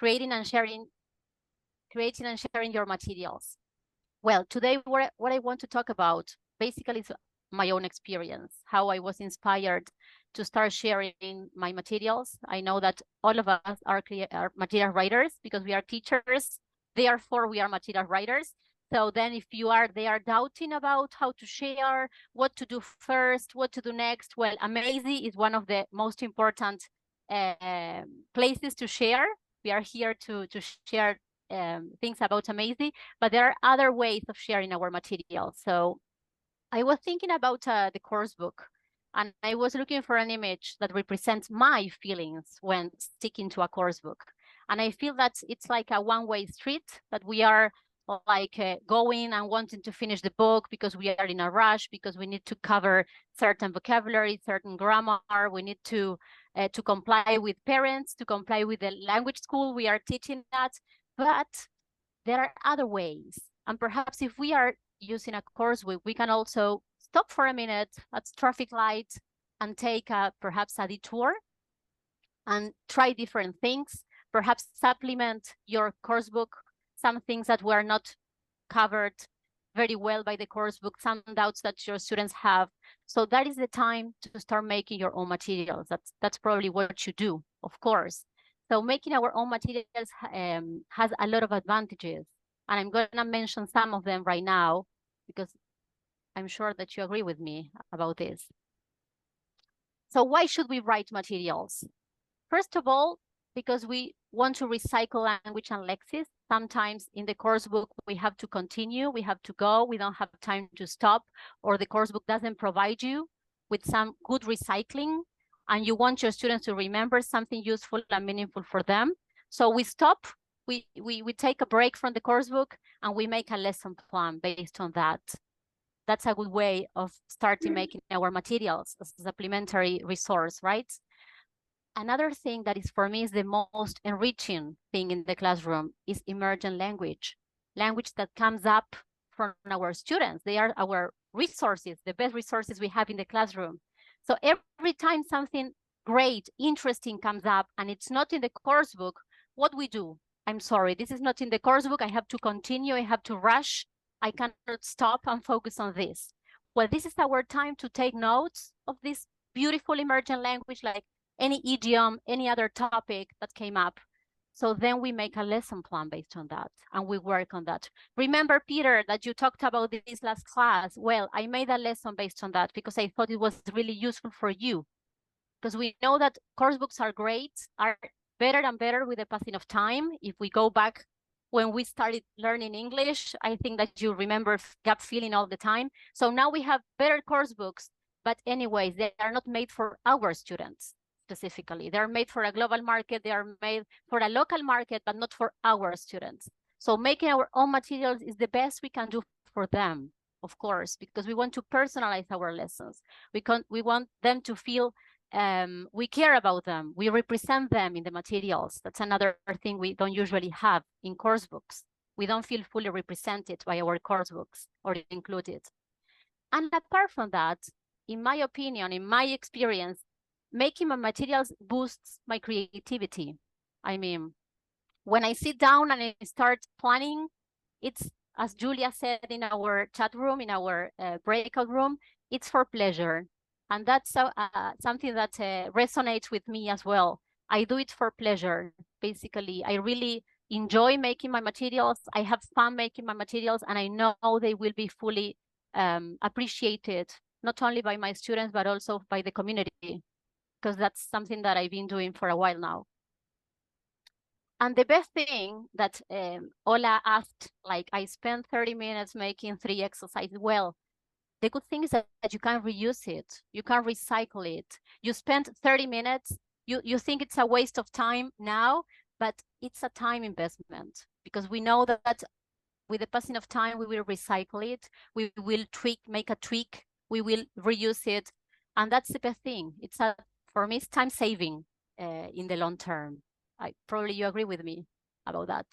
creating and sharing your materials. Well, today what I want to talk about basically is my own experience, how I was inspired to start sharing my materials. I know that all of us are material writers because we are teachers. Therefore, we are material writers. So then if you are there doubting about how to share, what to do first, what to do next, well, Amazy is one of the most important places to share. We are here to share things about Amazy, but there are other ways of sharing our material. So I was thinking about the course book, and I was looking for an image that represents my feelings when sticking to a course book. And I feel that it's like a one-way street, that we are like going and wanting to finish the book because we are in a rush, because we need to cover certain vocabulary, certain grammar. We need to comply with parents, to comply with the language school we are teaching at. But there are other ways. And perhaps if we are using a course book, we can also stop for a minute at traffic light and take perhaps a detour and try different things, perhaps supplement your course book, some things that were not covered very well by the course book, some doubts that your students have. So that is the time to start making your own materials. That's probably what you do, of course. So making our own materials has a lot of advantages. And I'm going to mention some of them right now because I'm sure that you agree with me about this. So why should we write materials? First of all, because we want to recycle language and lexis. Sometimes in the course book, we have to continue, we have to go, we don't have time to stop, or the course book doesn't provide you with some good recycling, and you want your students to remember something useful and meaningful for them. So we stop, we take a break from the course book, and we make a lesson plan based on that. That's a good way of starting making our materials as a supplementary resource, right? Another thing that is for me is the most enriching thing in the classroom is emergent language that comes up from our students. They are our resources, the best resources we have in the classroom. So every time something great, interesting comes up and it's not in the course book, what we do? I'm sorry, this is not in the course book. I have to continue, I have to rush. I cannot stop and focus on this. Well, this is our time to take notes of this beautiful emergent language, like any idiom, any other topic that came up. So then we make a lesson plan based on that, and we work on that. Remember, Peter, that you talked about this last class? Well, I made a lesson based on that because I thought it was really useful for you. Because we know that course books are great, are better and better with the passing of time. If we go back when we started learning English, I think that you remember gap filling all the time. So now we have better course books, but anyways, they are not made for our students. Specifically, they're made for a global market, they are made for a local market, but not for our students. So making our own materials is the best we can do for them, of course, because we want to personalize our lessons. We want them to feel we care about them, we represent them in the materials. That's another thing we don't usually have in course books. We don't feel fully represented by our course books or included. And apart from that, in my opinion, in my experience, making my materials boosts my creativity. I mean, when I sit down and I start planning, it's, as Julia said in our chat room, in our breakout room, it's for pleasure. And that's something that resonates with me as well. I do it for pleasure, basically. I really enjoy making my materials. I have fun making my materials, and I know they will be fully appreciated, not only by my students, but also by the community, because that's something that I've been doing for a while now. And the best thing that Ola asked, like, I spent 30 minutes making 3 exercises. Well, the good thing is that you can reuse it. You can recycle it. You spent 30 minutes. You think it's a waste of time now, but it's a time investment, because we know that with the passing of time, we will recycle it. We will make a tweak. We will reuse it. And that's the best thing. For me, it's time saving in the long term. Probably you agree with me about that.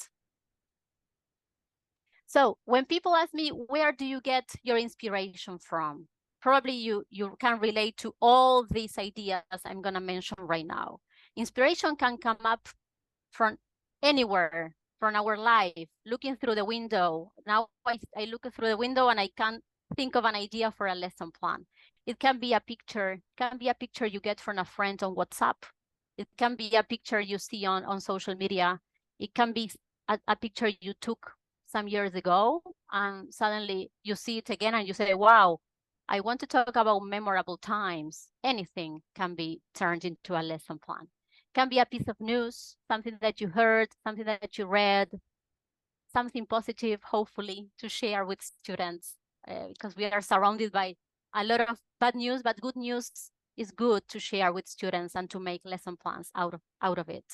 So when people ask me, where do you get your inspiration from? Probably you can relate to all these ideas I'm going to mention right now. Inspiration can come up from anywhere from our life, looking through the window. Now I look through the window and I can think of an idea for a lesson plan. It can be a picture, you get from a friend on WhatsApp. It can be a picture you see on social media. It can be a picture you took some years ago and suddenly you see it again and you say, wow, I want to talk about memorable times. Anything can be turned into a lesson plan. Can be a piece of news, something that you heard, something that you read, something positive, hopefully, to share with students, because we are surrounded by a lot of bad news, but good news is good to share with students and to make lesson plans out of it.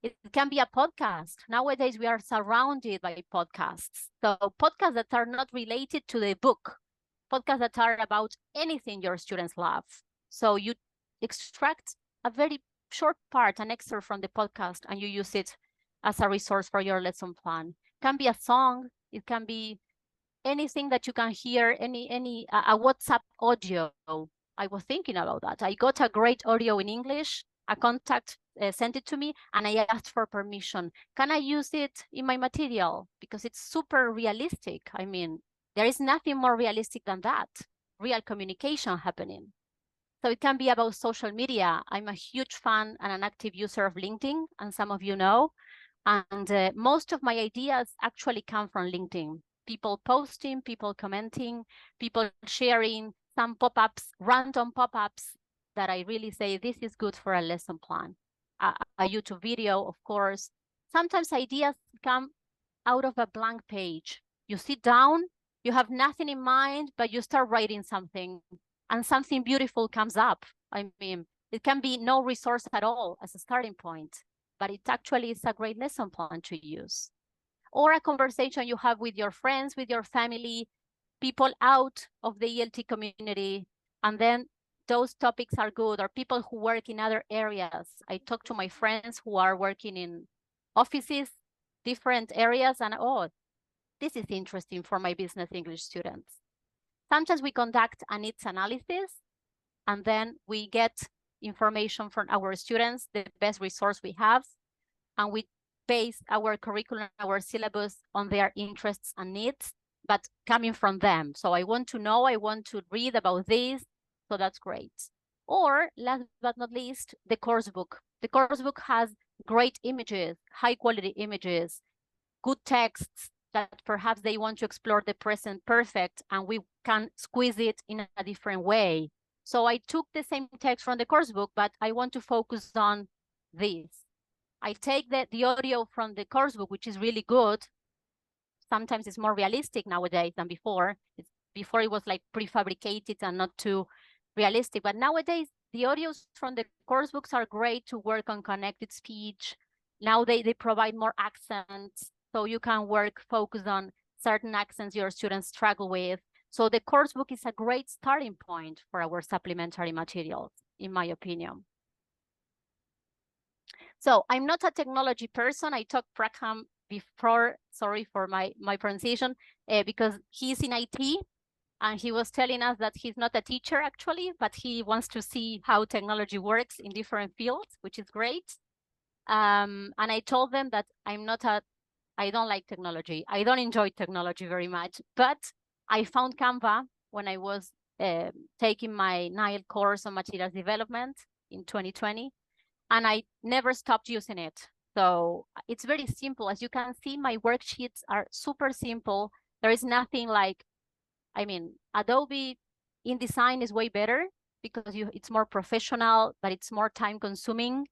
It can be a podcast. Nowadays, we are surrounded by podcasts. So podcasts that are not related to the book, podcasts that are about anything your students love. So you extract a very short part, an excerpt from the podcast, and you use it as a resource for your lesson plan. It can be a song. It can be anything that you can hear, a WhatsApp audio. I was thinking about that. I got a great audio in English. A contact sent it to me, and I asked for permission. Can I use it in my material? Because it's super realistic. I mean, there is nothing more realistic than that. Real communication happening. So it can be about social media. I'm a huge fan and an active user of LinkedIn, and some of you know. And most of my ideas actually come from LinkedIn. People posting, people commenting, people sharing some pop-ups, random pop-ups that I really say, this is good for a lesson plan. A YouTube video, of course. Sometimes ideas come out of a blank page. You sit down, you have nothing in mind, but you start writing something and something beautiful comes up. I mean, it can be no resource at all as a starting point, but it actually is a great lesson plan to use. Or a conversation you have with your friends, with your family, people out of the ELT community, and then those topics are good, or people who work in other areas. I talk to my friends who are working in offices, different areas, and oh, this is interesting for my business English students. Sometimes we conduct a needs analysis, and then we get information from our students, the best resource we have, and we base our curriculum, our syllabus on their interests and needs, but coming from them. So I want to know, I want to read about this, so that's great. Or last but not least, the course book. The course book has great images, high quality images, good texts that perhaps they want to explore the present perfect, and we can squeeze it in a different way. So I took the same text from the course book, but I want to focus on this. I take the audio from the course book, which is really good. Sometimes it's more realistic nowadays than before. Before it was like prefabricated and not too realistic, but nowadays the audios from the course books are great to work on connected speech. Now they provide more accents, so you can focus on certain accents your students struggle with. So the course book is a great starting point for our supplementary materials, in my opinion. So I'm not a technology person. I talked Praham before, sorry for my pronunciation, because he's in IT, and he was telling us that he's not a teacher actually, but he wants to see how technology works in different fields, which is great. And I told them that I don't like technology. I don't enjoy technology very much, but I found Canva when I was taking my NIL course on materials development in 2020, and I never stopped using it. So it's very simple. As you can see, my worksheets are super simple. There is nothing like, I mean, Adobe InDesign is way better because it's more professional, but it's more time consuming,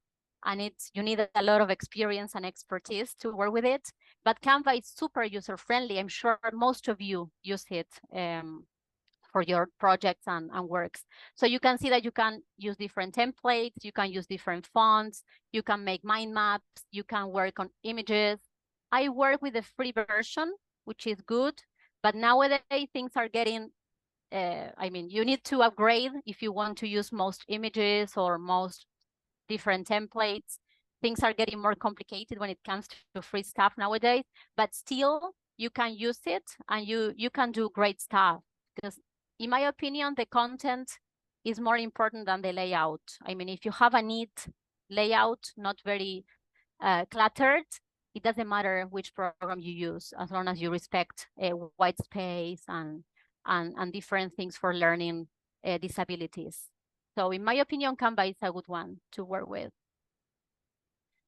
and you need a lot of experience and expertise to work with it. But Canva is super user friendly. I'm sure most of you use it for your projects and works. So you can see that you can use different templates, you can use different fonts, you can make mind maps, you can work on images. I work with the free version, which is good, but nowadays things are getting, I mean, you need to upgrade if you want to use most images or most different templates. Things are getting more complicated when it comes to free stuff nowadays, but still you can use it and you can do great stuff, because in my opinion, the content is more important than the layout. I mean, if you have a neat layout, not very cluttered, It doesn't matter which program you use, as long as you respect white space and different things for learning disabilities. So in my opinion, Canva is a good one to work with.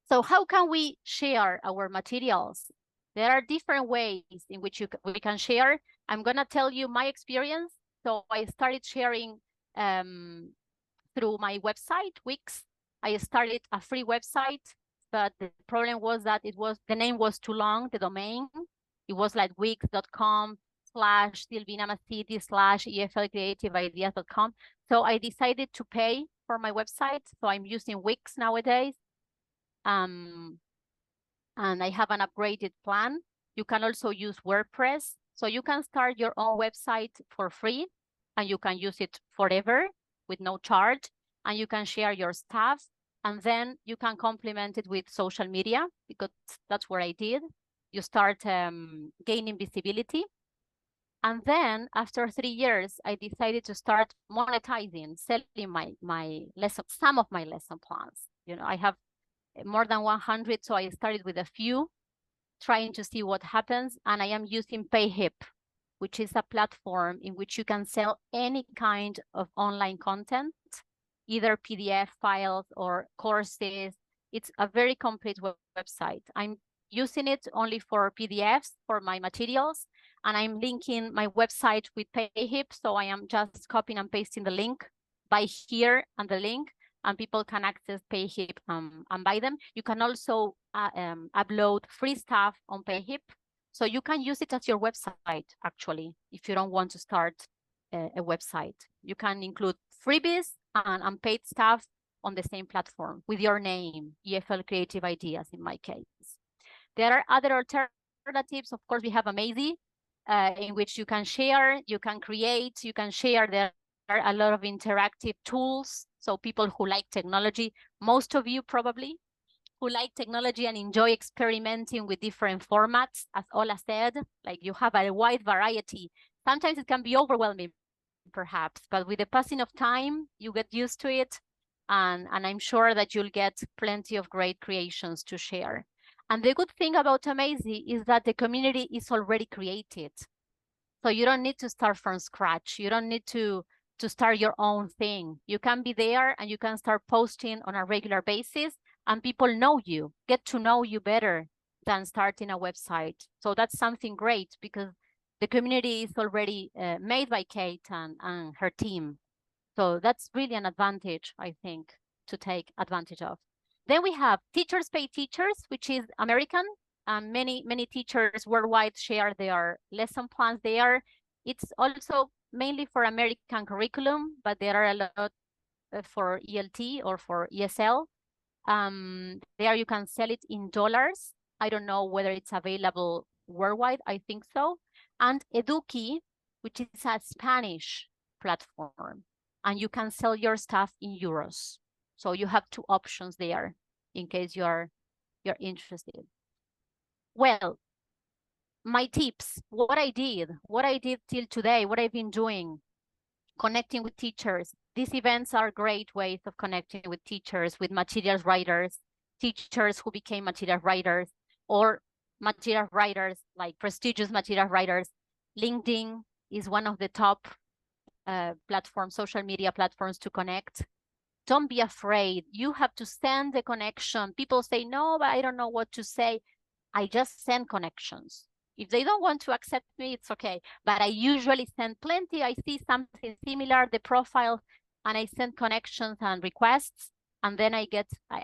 So how can we share our materials? There are different ways in which we can share. I'm gonna tell you my experience. So I started sharing through my website, Wix. I started a free website, but the problem was that the name was too long, the domain. It was like wix.com/SILVINA MASCITTI/EFLCreativeIdeas.com. So I decided to pay for my website. So I'm using Wix nowadays. And I have an upgraded plan. You can also use WordPress. So you can start your own website for free, and you can use it forever with no charge, and you can share your stuff, and then you can complement it with social media, because that's what I did. You start gaining visibility. And then after 3 years, I decided to start monetizing, selling some of my lesson plans. You know, I have more than 100, so I started with a few, trying to see what happens. And I am using PayHip, which is a platform in which you can sell any kind of online content, either PDF files or courses. It's a very complete website. I'm using it only for PDFs for my materials, and I'm linking my website with PayHip. So I am just copying and pasting the link by here and the link, and people can access PayHip and buy them. You can also upload free stuff on PayHip. So you can use it as your website, actually, if you don't want to start a website. You can include freebies and unpaid stuff on the same platform with your name, EFL Creative Ideas in my case. There are other alternatives. Of course, we have Amazy, in which you can share, you can create, you can share. There are a lot of interactive tools. So people who like technology, most of you probably, who like technology and enjoy experimenting with different formats, as Ola said, like you have a wide variety. Sometimes it can be overwhelming, perhaps, but with the passing of time, you get used to it. And I'm sure that you'll get plenty of great creations to share. And the good thing about Amazy is that the community is already created. So you don't need to start from scratch. You don't need to start your own thing. You can be there and you can start posting on a regular basis, and people know you, get to know you better than starting a website. So that's something great, because the community is already made by Kate and her team. So that's really an advantage, I think, to take advantage of. Then we have Teachers Pay Teachers, which is American. Many teachers worldwide share their lesson plans there. It's also mainly for American curriculum, but there are a lot for ELT or for ESL. There you can sell it in dollars. I don't know whether it's available worldwide. I think so. And Eduki, which is a Spanish platform, and you can sell your stuff in euros. So you have two options there in case you're interested. Well, my tips, what I did till today, what I've been doing, connecting with teachers. These events are great ways of connecting with teachers, with materials writers, teachers who became material writers, or material writers, like prestigious material writers. LinkedIn is one of the top social media platforms to connect. Don't be afraid. You have to send the connection. People say, no, but I don't know what to say. I just send connections. If they don't want to accept me, it's okay. But I usually send plenty. I see something similar, the profile, and I send connections and requests. And then I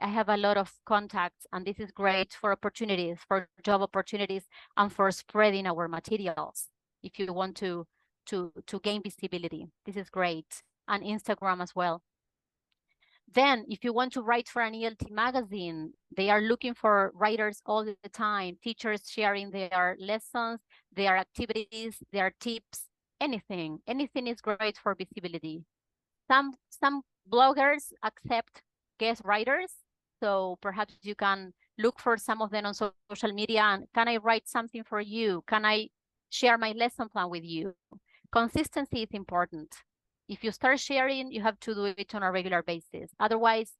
have a lot of contacts. And this is great for opportunities, for job opportunities, and for spreading our materials. If you want to gain visibility, this is great. And Instagram as well. Then, if you want to write for an ELT magazine, they are looking for writers all the time, teachers sharing their lessons, their activities, their tips, anything. Anything is great for visibility. Some bloggers accept guest writers, so perhaps you can look for some of them on social media and, can I write something for you? Can I share my lesson plan with you? Consistency is important. If you start sharing, you have to do it on a regular basis. Otherwise,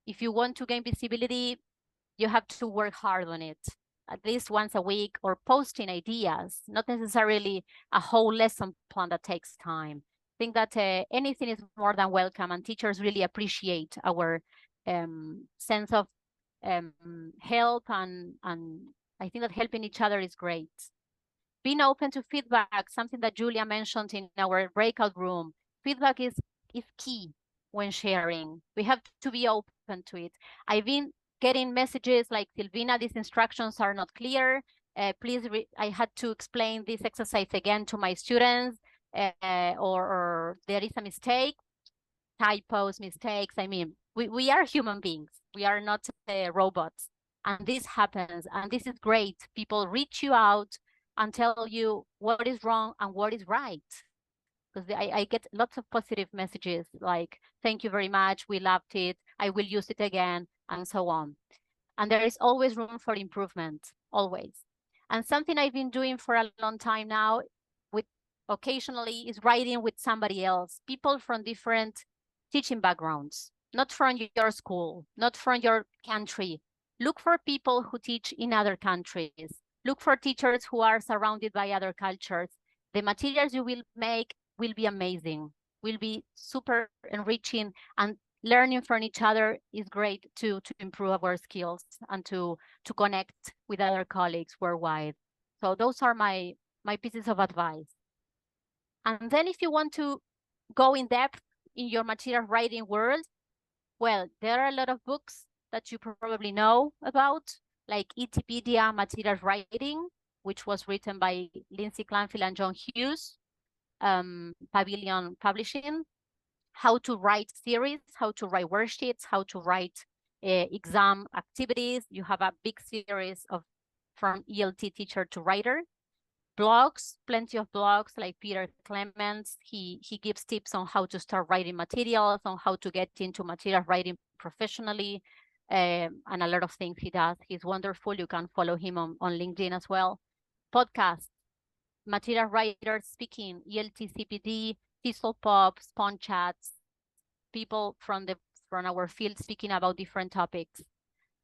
if you want to gain visibility, you have to work hard on it. at least once a week, or posting ideas, not necessarily a whole lesson plan that takes time. I think that anything is more than welcome, and teachers really appreciate our sense of help, and I think that helping each other is great. Being open to feedback, something that Julia mentioned in our breakout room. Feedback is key when sharing. We have to be open to it. I've been getting messages like, Silvina, these instructions are not clear. Please, I had to explain this exercise again to my students, or there is a mistake, typos, mistakes. I mean, we are human beings. We are not robots. And this happens, and this is great. People reach you out and tell you what is wrong and what is right. Because I get lots of positive messages like, thank you very much, we loved it, I will use it again, and so on. And there is always room for improvement, always. And something I've been doing for a long time now, with occasionally, is writing with somebody else, people from different teaching backgrounds, not from your school, not from your country. Look for people who teach in other countries. Look for teachers who are surrounded by other cultures. The materials you will make will be amazing, will be super enriching, and learning from each other is great to improve our skills and to connect with other colleagues worldwide. So those are my pieces of advice. And then if you want to go in depth in your material writing world, well, there are a lot of books that you probably know about, like Wikipedia Material Writing, which was written by Lindsay Clanfield and John Hughes, Pavilion Publishing, how to write theories, how to write worksheets, how to write exam activities. You have a big series of from ELT teacher to writer. Blogs, plenty of blogs like Peter Clements. He gives tips on how to start writing materials, on how to get into material writing professionally, and a lot of things he does. He's wonderful. You can follow him on LinkedIn as well. Podcasts, material writers speaking, ELT CPD, TESOL Pop, Spawn Chats, people from our field speaking about different topics.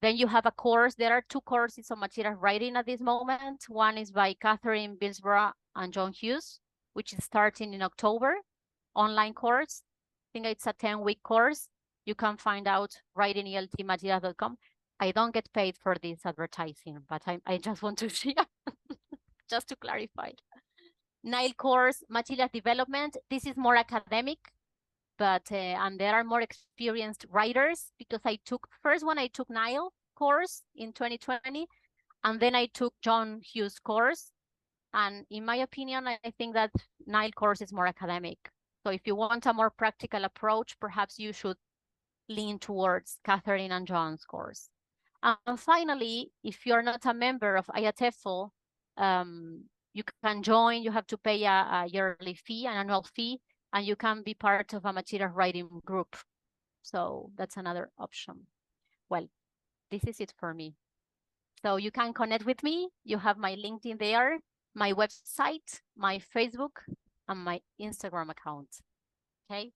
Then you have a course. There are 2 courses on material writing at this moment. One is by Catherine Bilsborough and John Hughes, which is starting in October, online course. I think it's a 10-week course. You can find out writingeltmaterial.com. I don't get paid for this advertising, but I just want to share, just to clarify. Nile course, material development. This is more academic, but and there are more experienced writers, because I took Nile course in 2020, and then I took John Hughes course. And in my opinion, I think that Nile course is more academic. So if you want a more practical approach, perhaps you should lean towards Catherine and John's course. And finally, if you're not a member of IATEFL, you can join. You have to pay a yearly fee, an annual fee, and you can be part of a material writing group. So that's another option. Well, this is it for me. So you can connect with me. You have my LinkedIn there, my website, my Facebook, and my Instagram account. Okay.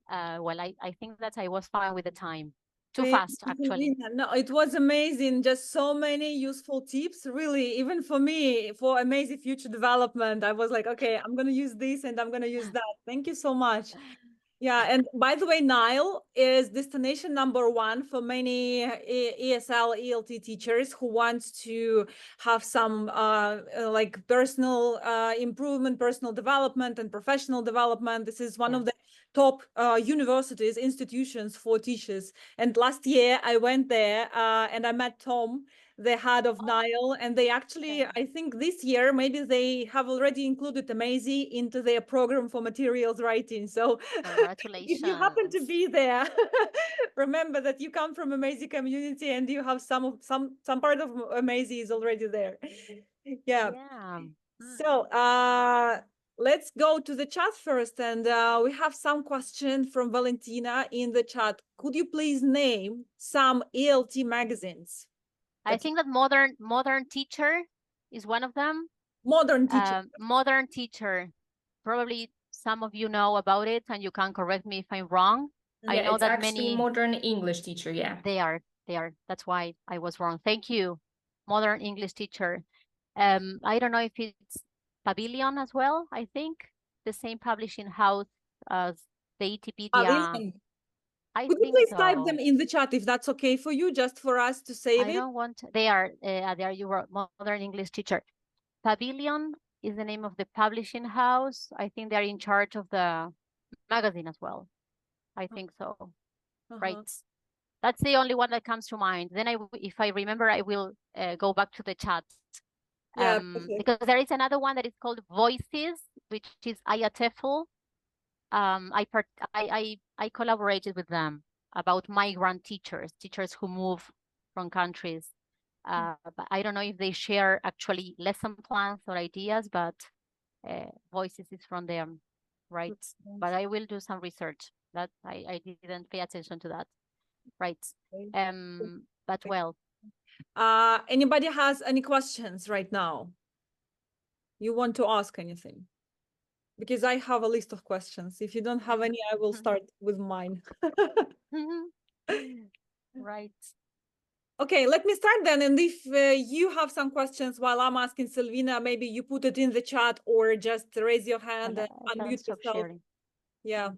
Well, I think that I was fine with the time. Too fast, actually. No, it was amazing. Just so many useful tips, really. Even for me, for Amazy future development, I was like, okay, I'm going to use this and I'm going to use that. Thank you so much. Yeah, and by the way, Nile is destination #1 for many ESL, ELT teachers who want to have some like personal improvement, personal development, and professional development. This is one of the top universities, institutions for teachers. And last year I went there and I met Tom, the head of Nile, and they actually, I think this year, maybe they have already included Amazy into their program for materials writing. So congratulations. if you happen to be there, remember that you come from Amazy community and you have some part of Amazy is already there. Yeah. So let's go to the chat first, and we have some question from Valentina in the chat. Could you please name some ELT magazines? I think that Modern Teacher is one of them. Modern Teacher. Modern Teacher. Probably some of you know about it, and you can correct me if I'm wrong. Yeah, I know it's that actually many Modern English Teacher. Yeah, they are. That's why I was wrong. Thank you. modern English teacher. I don't know if it's Pavilion as well, I think. The same publishing house as the Wikipedia. Really? I Could you think please type them so. in the chat if that's okay for you, just for us to save I it? don't want, they are your modern English teacher. Pavilion is the name of the publishing house. I think they're in charge of the magazine as well. I think so. Right. That's the only one that comes to mind. Then if I remember, I will go back to the chat. Yeah, Because there is another one that is called Voices, which is Ayateful. I collaborated with them about migrant teachers who move from countries. But I don't know if they share actually lesson plans or ideas, but Voices is from them, right? But I will do some research. That I didn't pay attention to that, right? But well. Anybody has any questions right now? You want to ask anything? Because I have a list of questions. If you don't have any, I will start with mine. Right. Okay, let me start then. And if you have some questions while I'm asking Silvina, maybe you put it in the chat or just raise your hand and unmute yourself. Sharing. Yeah.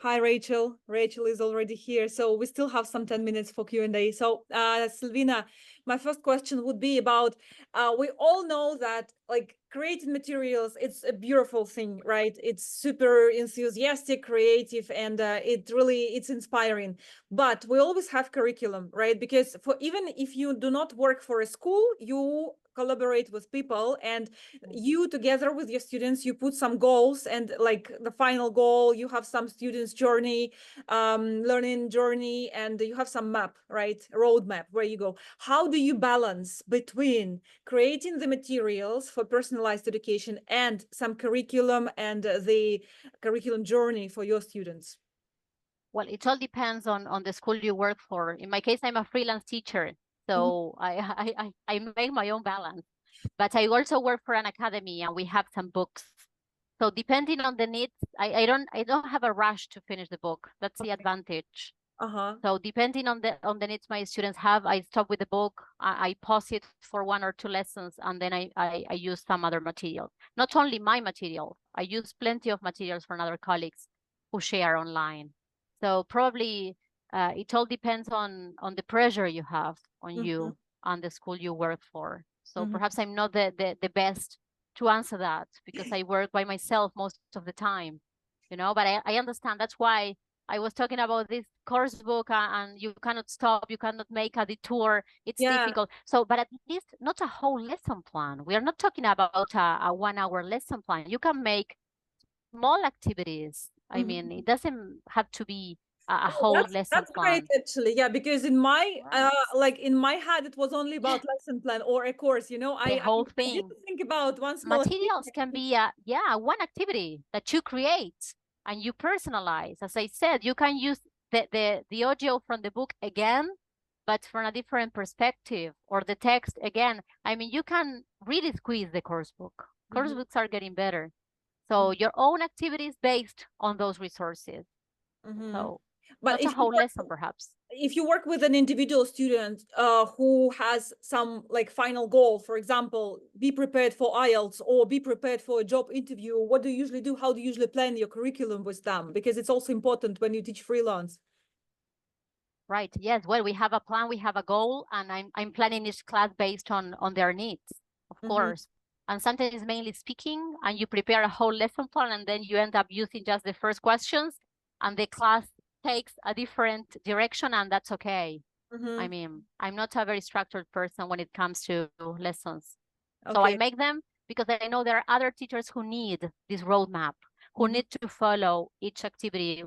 Hi, Rachel. Rachel is already here. So we still have some 10 minutes for Q&A. So Silvina, my first question would be about, we all know that like creating materials, it's a beautiful thing, right? It's super enthusiastic, creative, and it's inspiring. But we always have curriculum, right? Because even if you do not work for a school, you collaborate with people, and you together with your students, you put some goals, and like the final goal, you have some students journey, learning journey, and you have some map, right? Roadmap where you go. How do you balance between creating the materials for personalized education and some curriculum and the curriculum journey for your students? Well, it all depends on the school you work for. In my case, I'm a freelance teacher, so I make my own balance. But I also work for an academy, and we have some books. So depending on the needs, I don't have a rush to finish the book. That's the advantage. So depending on the needs my students have, I stop with the book. I pause it for 1 or 2 lessons, and then I use some other material. Not only my material, I use plenty of materials from other colleagues who share online. So probably it all depends on the pressure you have on you and the school you work for. So perhaps I'm not the best to answer that, because I work by myself most of the time, but I understand. That's why I was talking about this course book, and you cannot stop, you cannot make a detour. It's difficult. So, but at least not a whole lesson plan. We are not talking about a 1-hour lesson plan. You can make small activities. I mean, it doesn't have to be a whole lesson plan. That's great, actually. Yeah, because in my in my head, it was only about lesson plan or a course. The whole thing. I didn't think about one small materials can be one activity that you create and you personalize. As I said, you can use the audio from the book again, but from a different perspective, or the text again. I mean, you can really squeeze the course book. Course books are getting better. So your own activities based on those resources. So but not a whole lesson, perhaps. If you work with an individual student who has some like final goal, for example, be prepared for IELTS or be prepared for a job interview, what do you usually do? How do you usually plan your curriculum with them? Because it's also important when you teach freelance. Right. Yes. Well, we have a plan, we have a goal, and I'm planning each class based on their needs, of course. And sometimes it's mainly speaking, and you prepare a whole lesson plan, and then you end up using just the first questions, and the class takes a different direction, and that's okay. I mean, I'm not a very structured person when it comes to lessons. So I make them because I know there are other teachers who need this roadmap, who need to follow each activity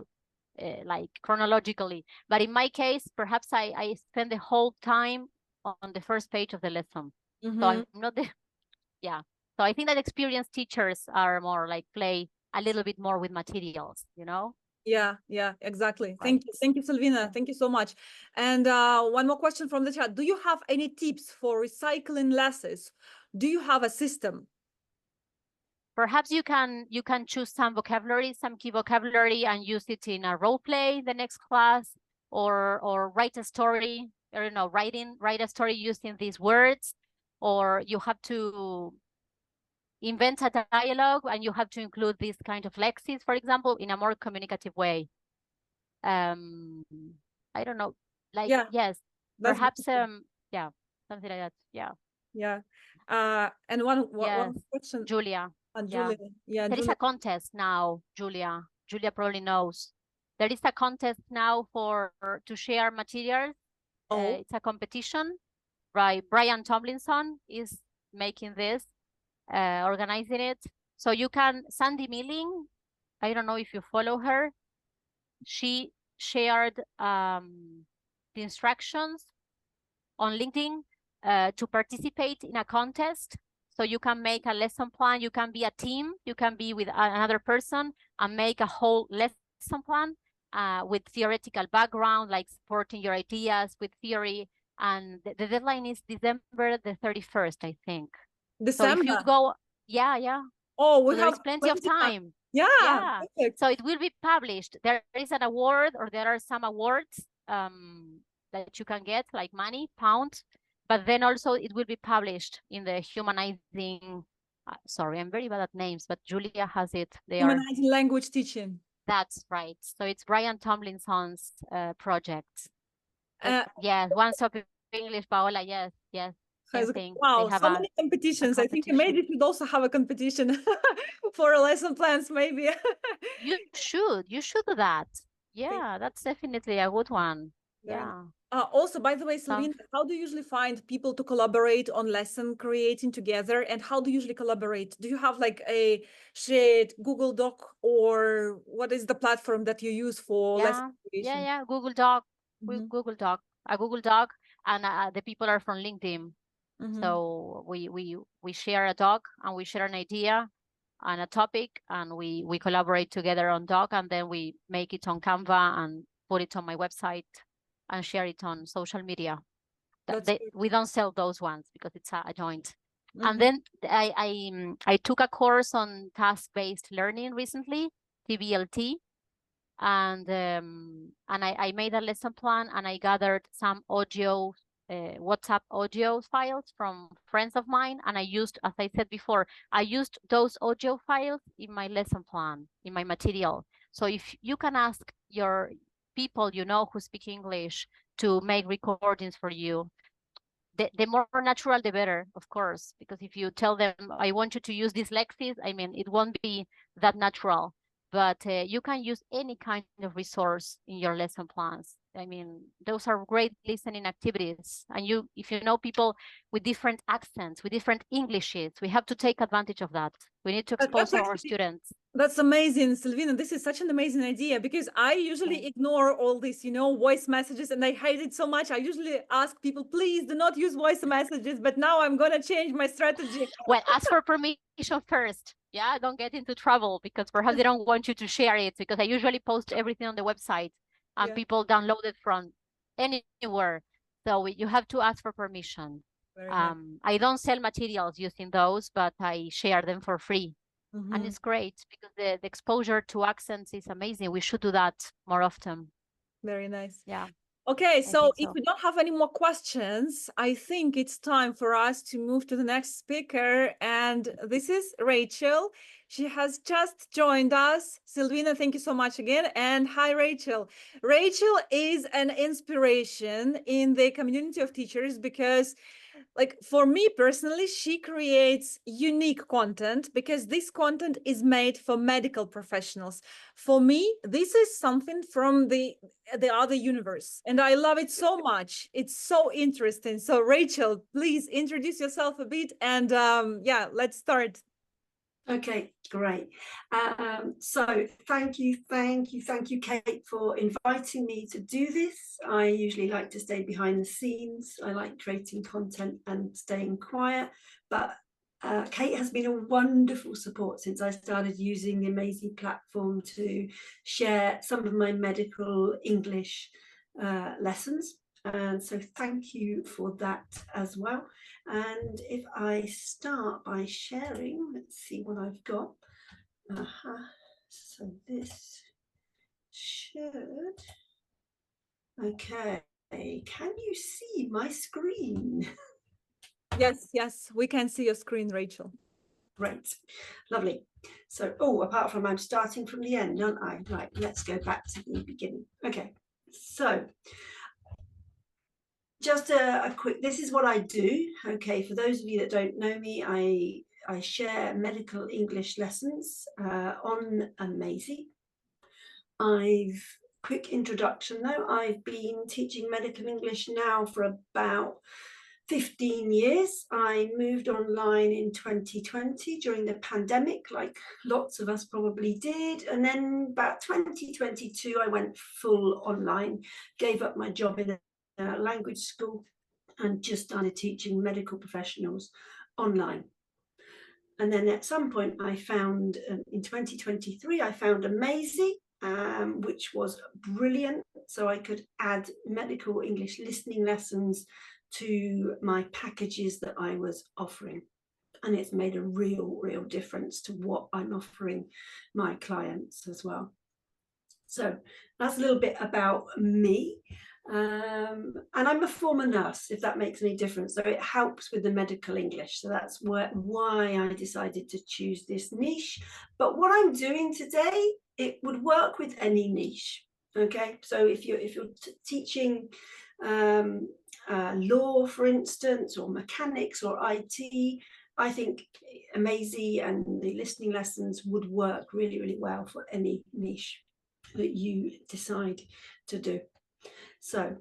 like chronologically. But in my case, perhaps I spend the whole time on the first page of the lesson. So I'm not the, So I think that experienced teachers are more like play a little bit more with materials, Yeah, exactly. Right. Thank you, Silvina. Thank you so much. And one more question from the chat. Do you have any tips for recycling lessons? Do you have a system? Perhaps you can choose some vocabulary, some key vocabulary, and use it in a role play the next class, or write a story I don't know, write a story using these words, or you have to invent a dialogue and you have to include these kind of lexis, for example, in a more communicative way. I don't know, like, Yeah, yes, that's perhaps, beautiful. yeah, something like that. Yeah. Yeah. And one Yes, question, Julia. Yeah. Julia. Yeah, There is Julia. a contest now, Julia. Julia probably knows. There is a contest now to share materials. Oh, It's a competition, right? Brian Tomlinson is making this, organizing it. So you can, Sandy Milling, I don't know if you follow her. She shared the instructions on LinkedIn to participate in a contest. So you can make a lesson plan. You can be a team. You can be with another person and make a whole lesson plan with theoretical background, like supporting your ideas with theory. And the deadline is December the 31st, I think. So if you December. go, yeah. Oh, we So there have is plenty of plenty time. time. Yeah, Yeah. perfect. So it will be published. There is an award, or there are some awards that you can get, like money, pounds, but then also it will be published in the humanizing. Sorry, I'm very bad at names, but Julia has it there. Humanizing language teaching. That's right. So it's Brian Tomlinson's project. But Uh, yes, One Stop English, Paola. Yes, same thing. They wow, have so a many competitions. I think competition. Amazy should also have a competition for lesson plans, maybe. You should do that. Yeah, that's definitely a good one. Very nice. Yeah. Also, by the way, Some, Silvina, how do you usually find people to collaborate on lesson creating together? And how do you usually collaborate? Do you have like a shared Google Doc, or what is the platform that you use for lesson creation? yeah. Google Doc, Mm-hmm. a Google Doc, and the people are from LinkedIn. Mm-hmm. So we share a doc and we share an idea and a topic, and we collaborate together on doc, and then we make it on Canva and put it on my website and share it on social media. That's good. We don't sell those ones because it's a joint. And Mm-hmm. then I took a course on task-based learning recently, TBLT, and I made a lesson plan, and I gathered some audio, WhatsApp audio files from friends of mine, and I used, as I said before, I used those audio files in my lesson plan, in my material. So if you can ask your people you know who speak English to make recordings for you, the more natural, the better, of course, because if you tell them, I want you to use dyslexic, I mean, it won't be that natural, but you can use any kind of resource in your lesson plans. I mean, those are great listening activities. And if you know people with different accents, with different Englishes, we have to take advantage of that. We need to expose our students. That's amazing, Silvina. This is such an amazing idea, because I usually ignore all these, voice messages, and I hate it so much. I usually ask people, please do not use voice messages, but now I'm going to change my strategy. Well, ask for permission first. Yeah, don't get into trouble, because perhaps they don't want you to share it, because I usually post everything on the website and people download it from anywhere. So you have to ask for permission. Very nice. I don't sell materials using those, but I share them for free. And it's great because the exposure to accents is amazing. We should do that more often. Very nice. Yeah. Okay, so if so. we don't have any more questions, I think it's time for us to move to the next speaker. And this is Rachel. She has just joined us. Silvina, thank you so much again. And hi, Rachel. Rachel is an inspiration in the community of teachers, because like for me personally, she creates unique content, because this content is made for medical professionals. For me, this is something from the other universe, and I love it so much. It's so interesting. So Rachel, please introduce yourself a bit, and yeah, let's start. Okay, great. So thank you, Kate, for inviting me to do this. I usually like to stay behind the scenes. I like creating content and staying quiet, but Kate has been a wonderful support since I started using the Amazy platform to share some of my medical English lessons. And so thank you for that as well. And if I start by sharing, let's see what I've got. So this should, okay. can you see my screen? Yes, yes, we can see your screen, Rachel. Great, lovely. So, oh, apart from I'm starting from the end, aren't I? Right, let's go back to the beginning. Okay, so just a quick, this is what I do. Okay, for those of you that don't know me, I share medical English lessons on Amazy. Quick introduction though, I've been teaching medical English now for about 15 years. I moved online in 2020 during the pandemic, like lots of us probably did. And then about 2022, I went full online, gave up my job in a language school and just started teaching medical professionals online. And then at some point I found, in 2023, I found Amazy, which was brilliant. So I could add medical English listening lessons to my packages that I was offering. And it's made a real difference to what I'm offering my clients as well. So that's a little bit about me. And I'm a former nurse, if that makes any difference. So it helps with the medical English. So that's why I decided to choose this niche. But what I'm doing today, it would work with any niche. Okay, so if you're teaching law, for instance, or mechanics or IT, I think Amazy and the listening lessons would work really well for any niche that you decide to do. So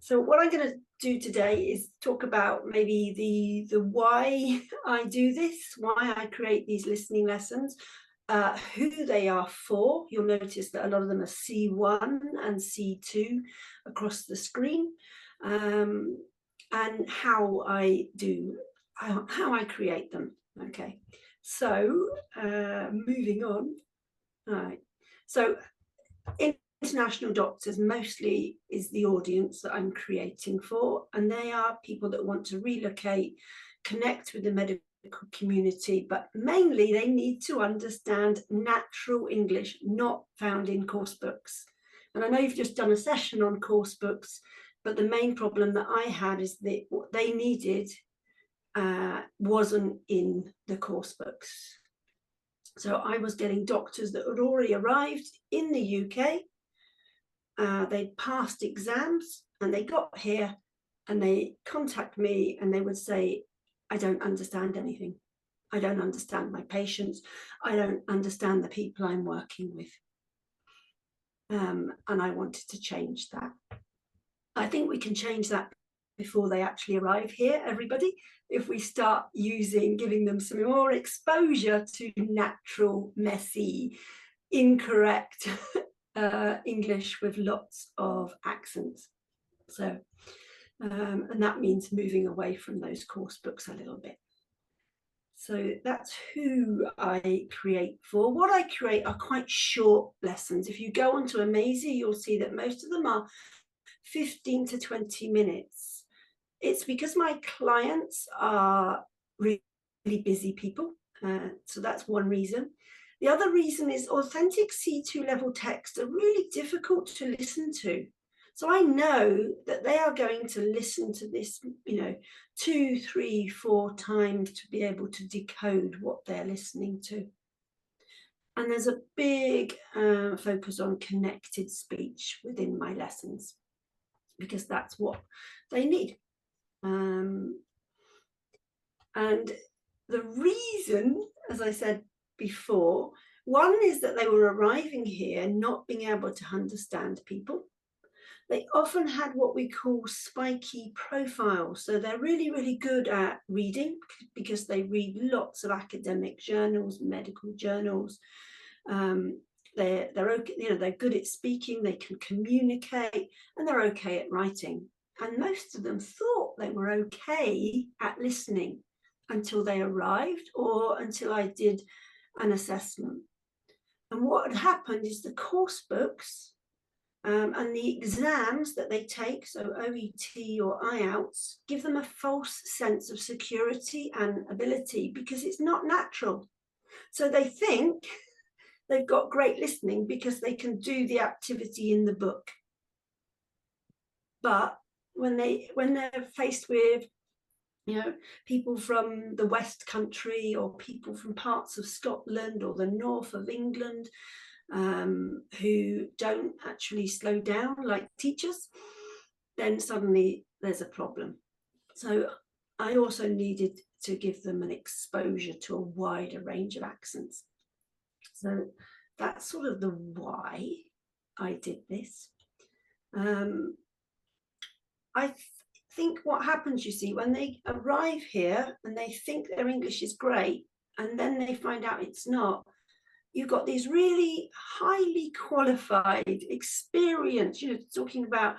so what I'm going to do today is talk about maybe the why I do this, why I create these listening lessons, who they are for. You'll notice that a lot of them are C1 and C2 across the screen, and how I create them. Okay, so moving on. All right, so international doctors mostly is the audience that I'm creating for, and they are people that want to relocate, connect with the medical community, but mainly they need to understand natural English not found in course books. And I know you've just done a session on course books, but the main problem that I had is that what they needed wasn't in the course books. So I was getting doctors that had already arrived in the UK. They'd passed exams and they got here and they contact me and they would say, I don't understand anything. I don't understand my patients. I don't understand the people I'm working with. And I wanted to change that. I think we can change that before they actually arrive here, everybody, if we start giving them some more exposure to natural, messy, incorrect English with lots of accents. So, and that means moving away from those course books a little bit. So that's who I create for. What I create are quite short lessons. If you go onto Amazy, you'll see that most of them are 15 to 20 minutes. It's because my clients are really busy people. So that's one reason. The other reason is authentic C2 level texts are really difficult to listen to. So I know that they are going to listen to this, 2, 3, 4 times to be able to decode what they're listening to. And there's a big focus on connected speech within my lessons, because that's what they need. And the reason, as I said before, one is that they were arriving here not being able to understand people. They often had what we call spiky profiles. So they're really good at reading because they read lots of academic journals, medical journals. They're okay, they're good at speaking, they can communicate, and they're okay at writing. And most of them thought they were okay at listening until they arrived or until I did an assessment. And what had happened is the course books and the exams that they take, so OET or IELTS, give them a false sense of security and ability because it's not natural. So they think they've got great listening because they can do the activity in the book. But when they're faced with, you know, people from the West Country or people from parts of Scotland or the north of England, who don't actually slow down like teachers, then suddenly there's a problem. So I also needed to give them an exposure to a wider range of accents. So that's sort of the why I did this. I think what happens, you see, when they arrive here and they think their English is great, and then they find out it's not, you've got these really highly qualified, experienced, you know, talking about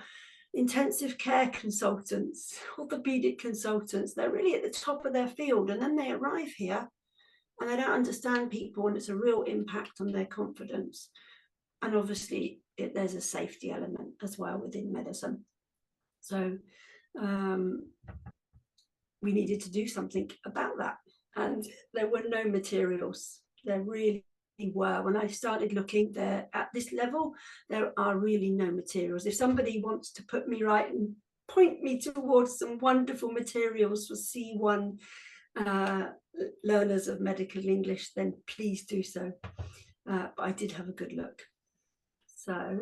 intensive care consultants, orthopedic consultants, they're really at the top of their field, and then they arrive here and they don't understand people, and it's a real impact on their confidence. And obviously there's a safety element as well within medicine. So we needed to do something about that, and there were no materials. There really were. When I started looking there at this level, there are really no materials. If somebody wants to put me right and point me towards some wonderful materials for C1 learners of medical English, then please do so. But I did have a good look. So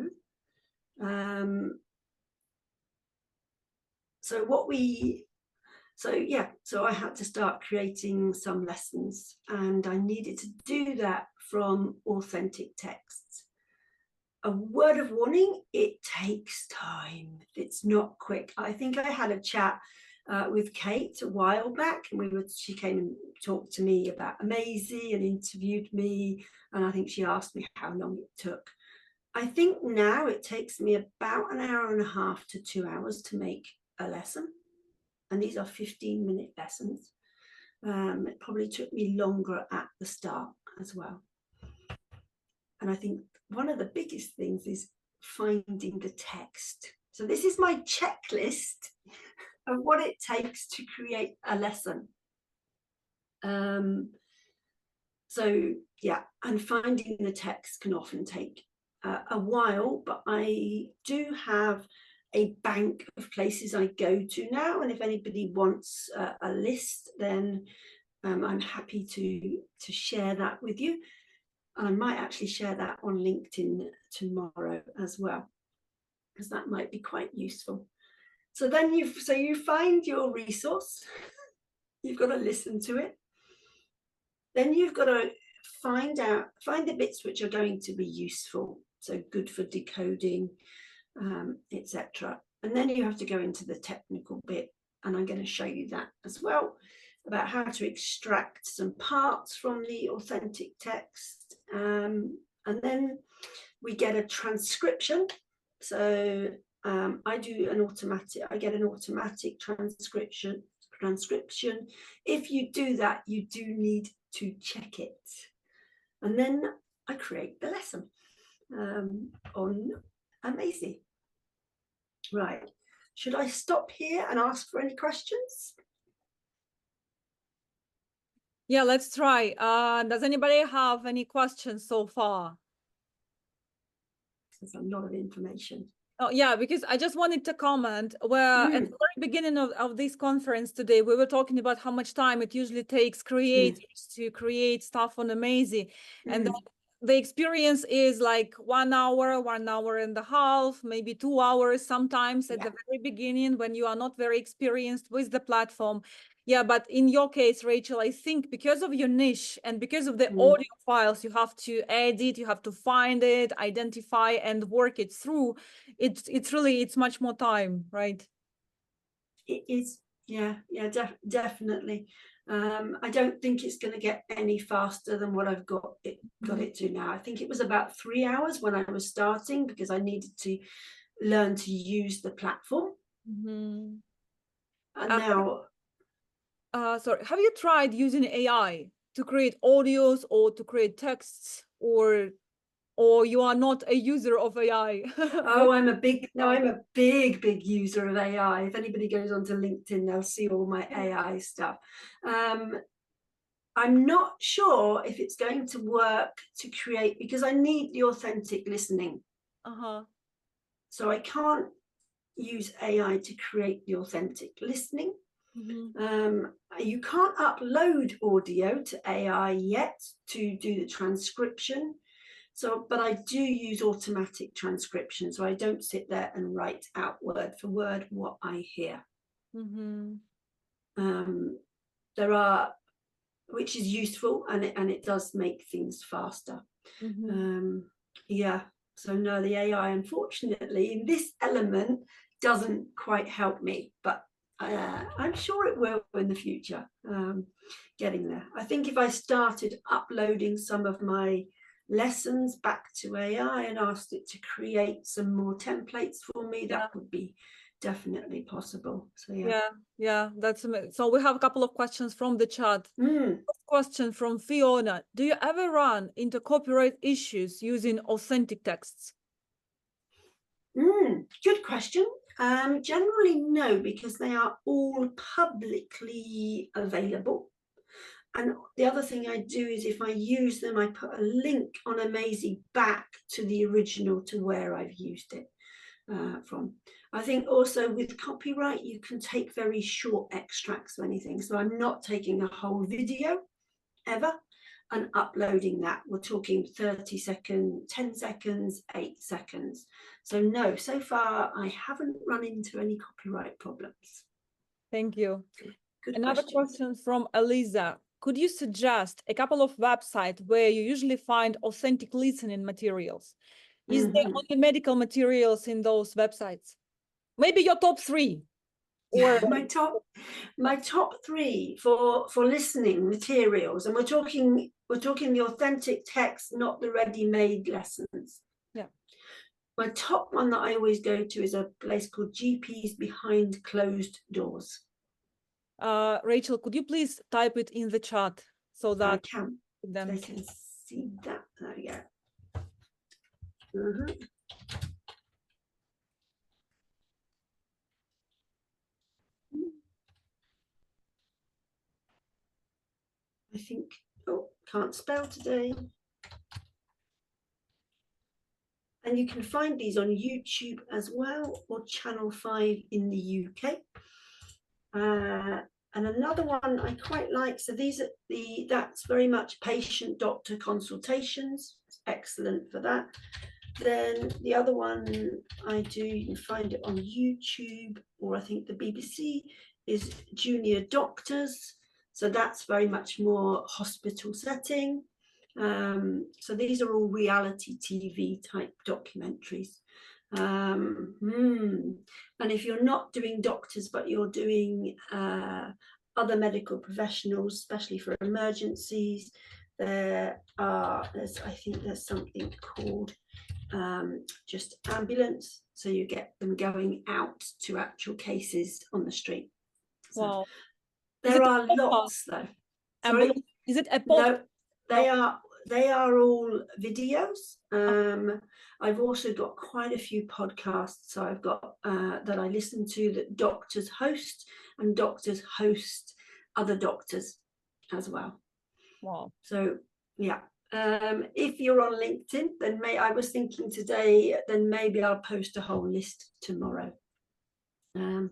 so I had to start creating some lessons, and I needed to do that from authentic texts. A word of warning, it takes time. It's not quick. I think I had a chat with Kate a while back, and she came and talked to me about Amazy and interviewed me, and I think she asked me how long it took. I think now it takes me about an hour and a half to 2 hours to make a lesson. And these are 15-minute lessons. It probably took me longer at the start as well. And I think one of the biggest things is finding the text. So this is my checklist of what it takes to create a lesson. So yeah, and finding the text can often take a while, but I do have a bank of places I go to now, and if anybody wants a list, then I'm happy to share that with you. And I might actually share that on LinkedIn tomorrow as well, because that might be quite useful. So then you find your resource, you've got to listen to it, then you've got to find the bits which are going to be useful, so good for decoding, etc. And then you have to go into the technical bit, and I'm going to show you that as well, about how to extract some parts from the authentic text. And then we get a transcription. So I get an automatic transcription. If you do that, you do need to check it. And then I create the lesson on Amazy. Right, should I stop here and ask for any questions? Yeah, let's try. Does anybody have any questions so far? There's a lot of information. Oh, yeah, because I just wanted to comment where at the very beginning of this conference today, we were talking about how much time it usually takes creators to create stuff on Amazy. And then the experience is like 1 hour, 1 hour and a half, maybe 2 hours sometimes at the very beginning when you are not very experienced with the platform. Yeah, but in your case, Rachel, I think because of your niche and because of the audio files you have to edit, you have to find it, identify and work it through, it's much more time, right? It is, definitely. I don't think it's going to get any faster than what I've got it to now. I think it was about 3 hours when I was starting, because I needed to learn to use the platform. And now sorry, have you tried using AI to create audios or to create texts, or you are not a user of AI? Oh, I'm a big user of AI. If anybody goes onto LinkedIn, they'll see all my AI stuff. I'm not sure if it's going to work to create, because I need the authentic listening. So I can't use AI to create the authentic listening. Mm-hmm. You can't upload audio to AI yet to do the transcription. So, but I do use automatic transcription. So I don't sit there and write out word for word what I hear. Mm-hmm. There are, which is useful, and it does make things faster. Mm-hmm. Yeah. So no, the AI, unfortunately, in this element doesn't quite help me, but I'm sure it will in the future. Getting there. I think if I started uploading some of my lessons back to AI and asked it to create some more templates for me, that would be definitely possible. So yeah, that's amazing. So we have a couple of questions from the chat. First question from Fiona: do you ever run into copyright issues using authentic texts? Good question. Generally no, because they are all publicly available. And the other thing I do is if I use them, I put a link on Amazy back to the original, to where I've used it from. I think also with copyright, you can take very short extracts of anything. So I'm not taking a whole video ever and uploading that. We're talking 30 seconds, 10 seconds, 8 seconds. So no, so far I haven't run into any copyright problems. Thank you. Good Another question from Eliza: could you suggest a couple of websites where you usually find authentic listening materials? Is there only medical materials in those websites? Maybe your top 3. Or my top 3 for listening materials, and we're talking the authentic text, not the ready-made lessons. Yeah. My top one that I always go to is a place called GPs Behind Closed Doors. Rachel, could you please type it in the chat so that they can see that? There we go. I think, can't spell today. And you can find these on YouTube as well, or Channel 5 in the UK. And another one I quite like, so these are that's very much patient-doctor consultations. It's excellent for that. Then the other one I do, you can find it on YouTube, or I think the BBC, is Junior Doctors. So that's very much more hospital setting. So these are all reality TV type documentaries. And if you're not doing doctors, but you're doing other medical professionals, especially for emergencies, I think there's something called just ambulance. So you get them going out to actual cases on the street. So wow. There are lots though. Sorry? Is it a podcast? No, they are all videos. I've also got quite a few podcasts I've got that I listen to that doctors host, and doctors host other doctors as well. Wow. So yeah. If you're on LinkedIn, then I was thinking today, then maybe I'll post a whole list tomorrow. And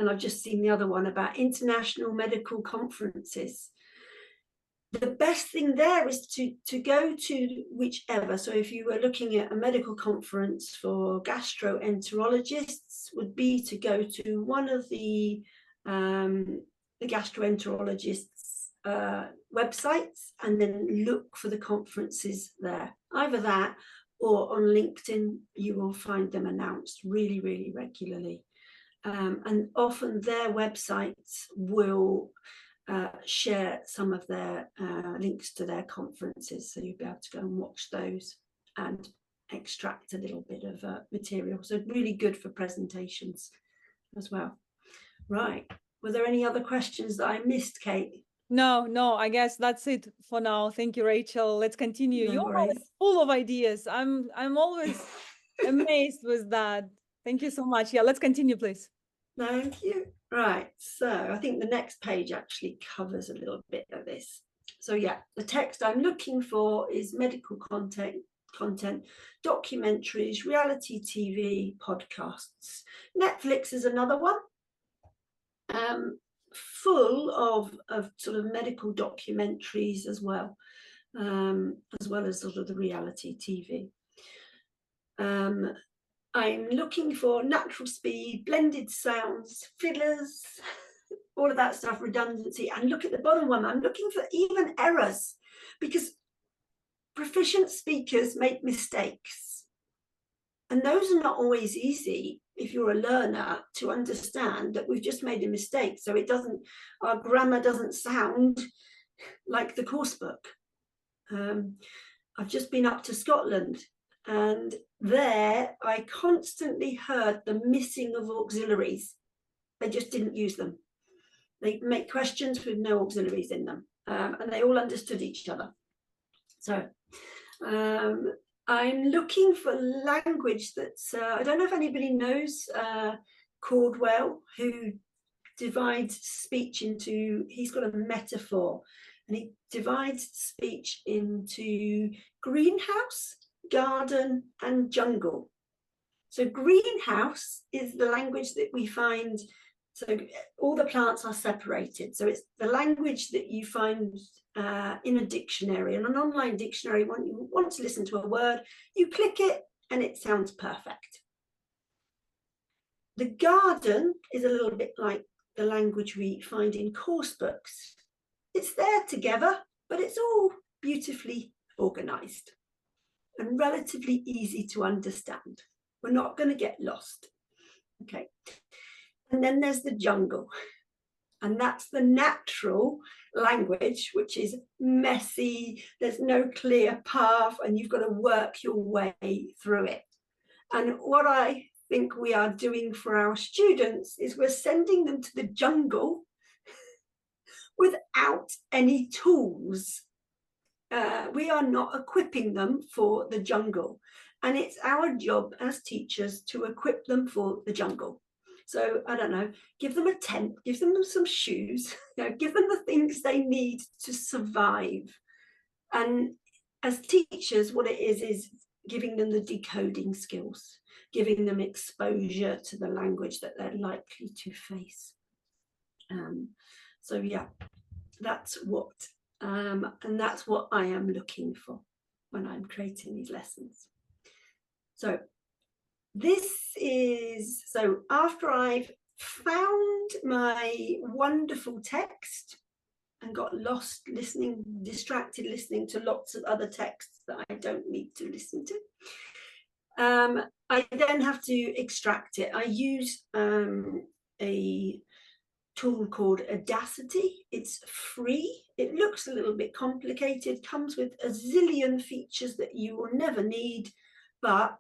I've just seen the other one about international medical conferences. The best thing there is to go to whichever. So if you were looking at a medical conference for gastroenterologists, would be to go to one of the gastroenterologists' websites and then look for the conferences there. Either that, or on LinkedIn, you will find them announced really, really regularly. And often their websites will share some of their links to their conferences, so you'll be able to go and watch those and extract a little bit of material. So really good for presentations as well. Right, were there any other questions that I missed, Kate? No, I guess that's it for now. Thank you, Rachel. Let's continue. You're always full of ideas. I'm always amazed with that. Thank you so much. Yeah, let's continue, please. Thank you. Right, so I think the next page actually covers a little bit of this. So yeah, the text I'm looking for is medical content, documentaries, reality TV, podcasts. Netflix is another one, full of sort of medical documentaries as well as sort of the reality TV. I'm looking for natural speed, blended sounds, fillers, all of that stuff, redundancy. And look at the bottom one, I'm looking for even errors, because proficient speakers make mistakes. And those are not always easy if you're a learner to understand that we've just made a mistake. So it doesn't, our grammar doesn't sound like the course book. I've just been up to Scotland, and there I constantly heard the missing of auxiliaries. They just didn't use them. They make questions with no auxiliaries in them, and they all understood each other. So I'm looking for language that's, I don't know if anybody knows Caldwell, who divides speech into, he's got a metaphor, and he divides speech into greenhouse, garden, and jungle. So greenhouse is the language that we find, so all the plants are separated. So it's the language that you find in a dictionary, in an online dictionary. When you want to listen to a word, you click it and it sounds perfect. The garden is a little bit like the language we find in course books. It's there together, but it's all beautifully organized and relatively easy to understand. We're not going to get lost. Okay. And then there's the jungle. And that's the natural language, which is messy. There's no clear path, and you've got to work your way through it. And what I think we are doing for our students is we're sending them to the jungle without any tools. We are not equipping them for the jungle. And it's our job as teachers to equip them for the jungle. So, I don't know, give them a tent, give them some shoes, give them the things they need to survive. And as teachers, what it is giving them the decoding skills, giving them exposure to the language that they're likely to face. So yeah, that's what, and that's what I am looking for when I'm creating these lessons. So this is, so after I've found my wonderful text and got lost listening, distracted listening to lots of other texts that I don't need to listen to, I then have to extract it. I use a tool called Audacity. It's free. It looks a little bit complicated, comes with a zillion features that you will never need, but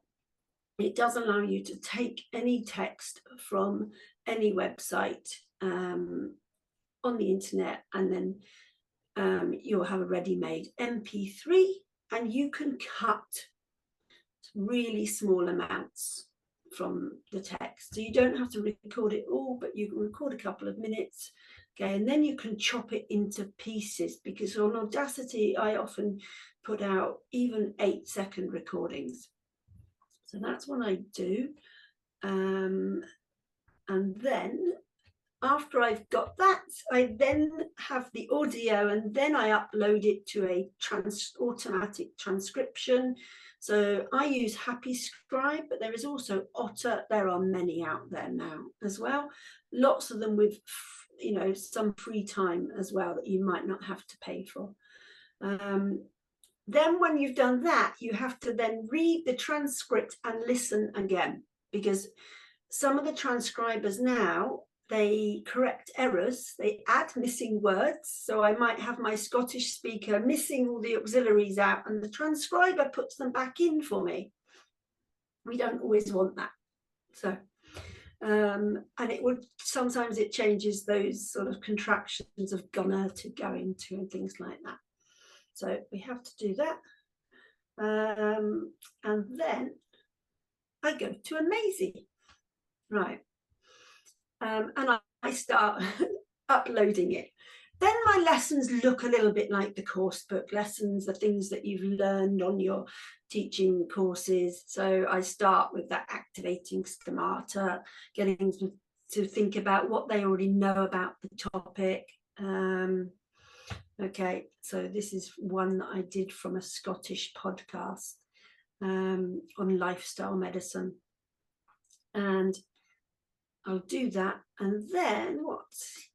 it does allow you to take any text from any website on the internet, and then you'll have a ready-made MP3, and you can cut really small amounts from the text. So you don't have to record it all, but you can record a couple of minutes, okay, and then you can chop it into pieces, because on Audacity I often put out even 8-second recordings. So that's what I do. And then after I've got that, I then have the audio, and then I upload it to a automatic transcription. So I use Happy Scribe, but there is also Otter. There are many out there now as well. Lots of them with, you know, some free time as well that you might not have to pay for. Then when you've done that, you have to then read the transcript and listen again, because some of the transcribers now, they correct errors, they add missing words. So I might have my Scottish speaker missing all the auxiliaries out, and the transcriber puts them back in for me. We don't always want that. So, and it would, sometimes it changes those sort of contractions of gonna to going to and things like that. So we have to do that. And then I go to Amazy. Right. And I start uploading it. Then my lessons look a little bit like the course book lessons, the things that you've learned on your teaching courses. So I start with that activating schemata, getting to think about what they already know about the topic. Okay, so this is one that I did from a Scottish podcast on lifestyle medicine. And I'll do that. And then what?